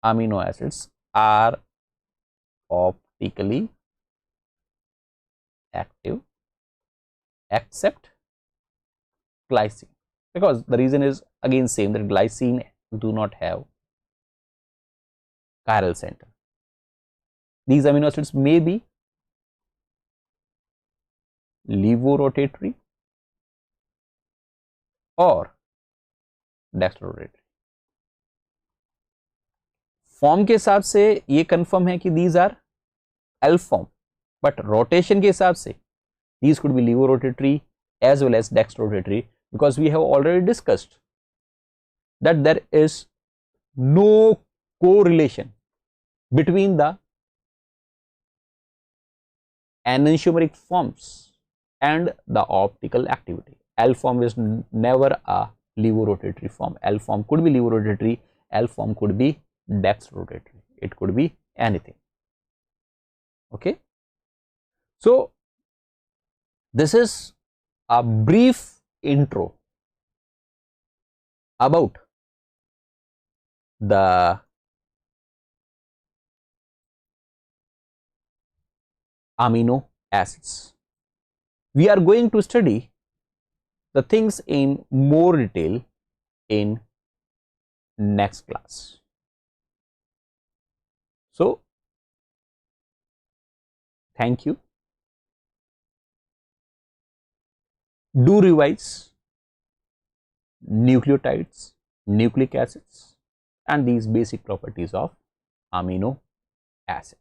amino acids are optically active except glycine, because the reason is again same, that glycine do not have chiral center. These amino acids may be levorotatory or dextrorotatory. Form के हिसाब से ये confirm है कि these R L form, but rotation के हिसाब से these could be levorotatory as well as dextrorotatory, because we have already discussed that there is no correlation between the enantiomeric forms and the optical activity. L form is never a levorotatory form. L form could be levorotatory, L form could be dextrorotatory, it could be anything. Okay, so this is a brief intro about the amino acids. We are going to study the things in more detail in next class. So thank you. Do revise nucleotides, nucleic acids, and these basic properties of amino acid.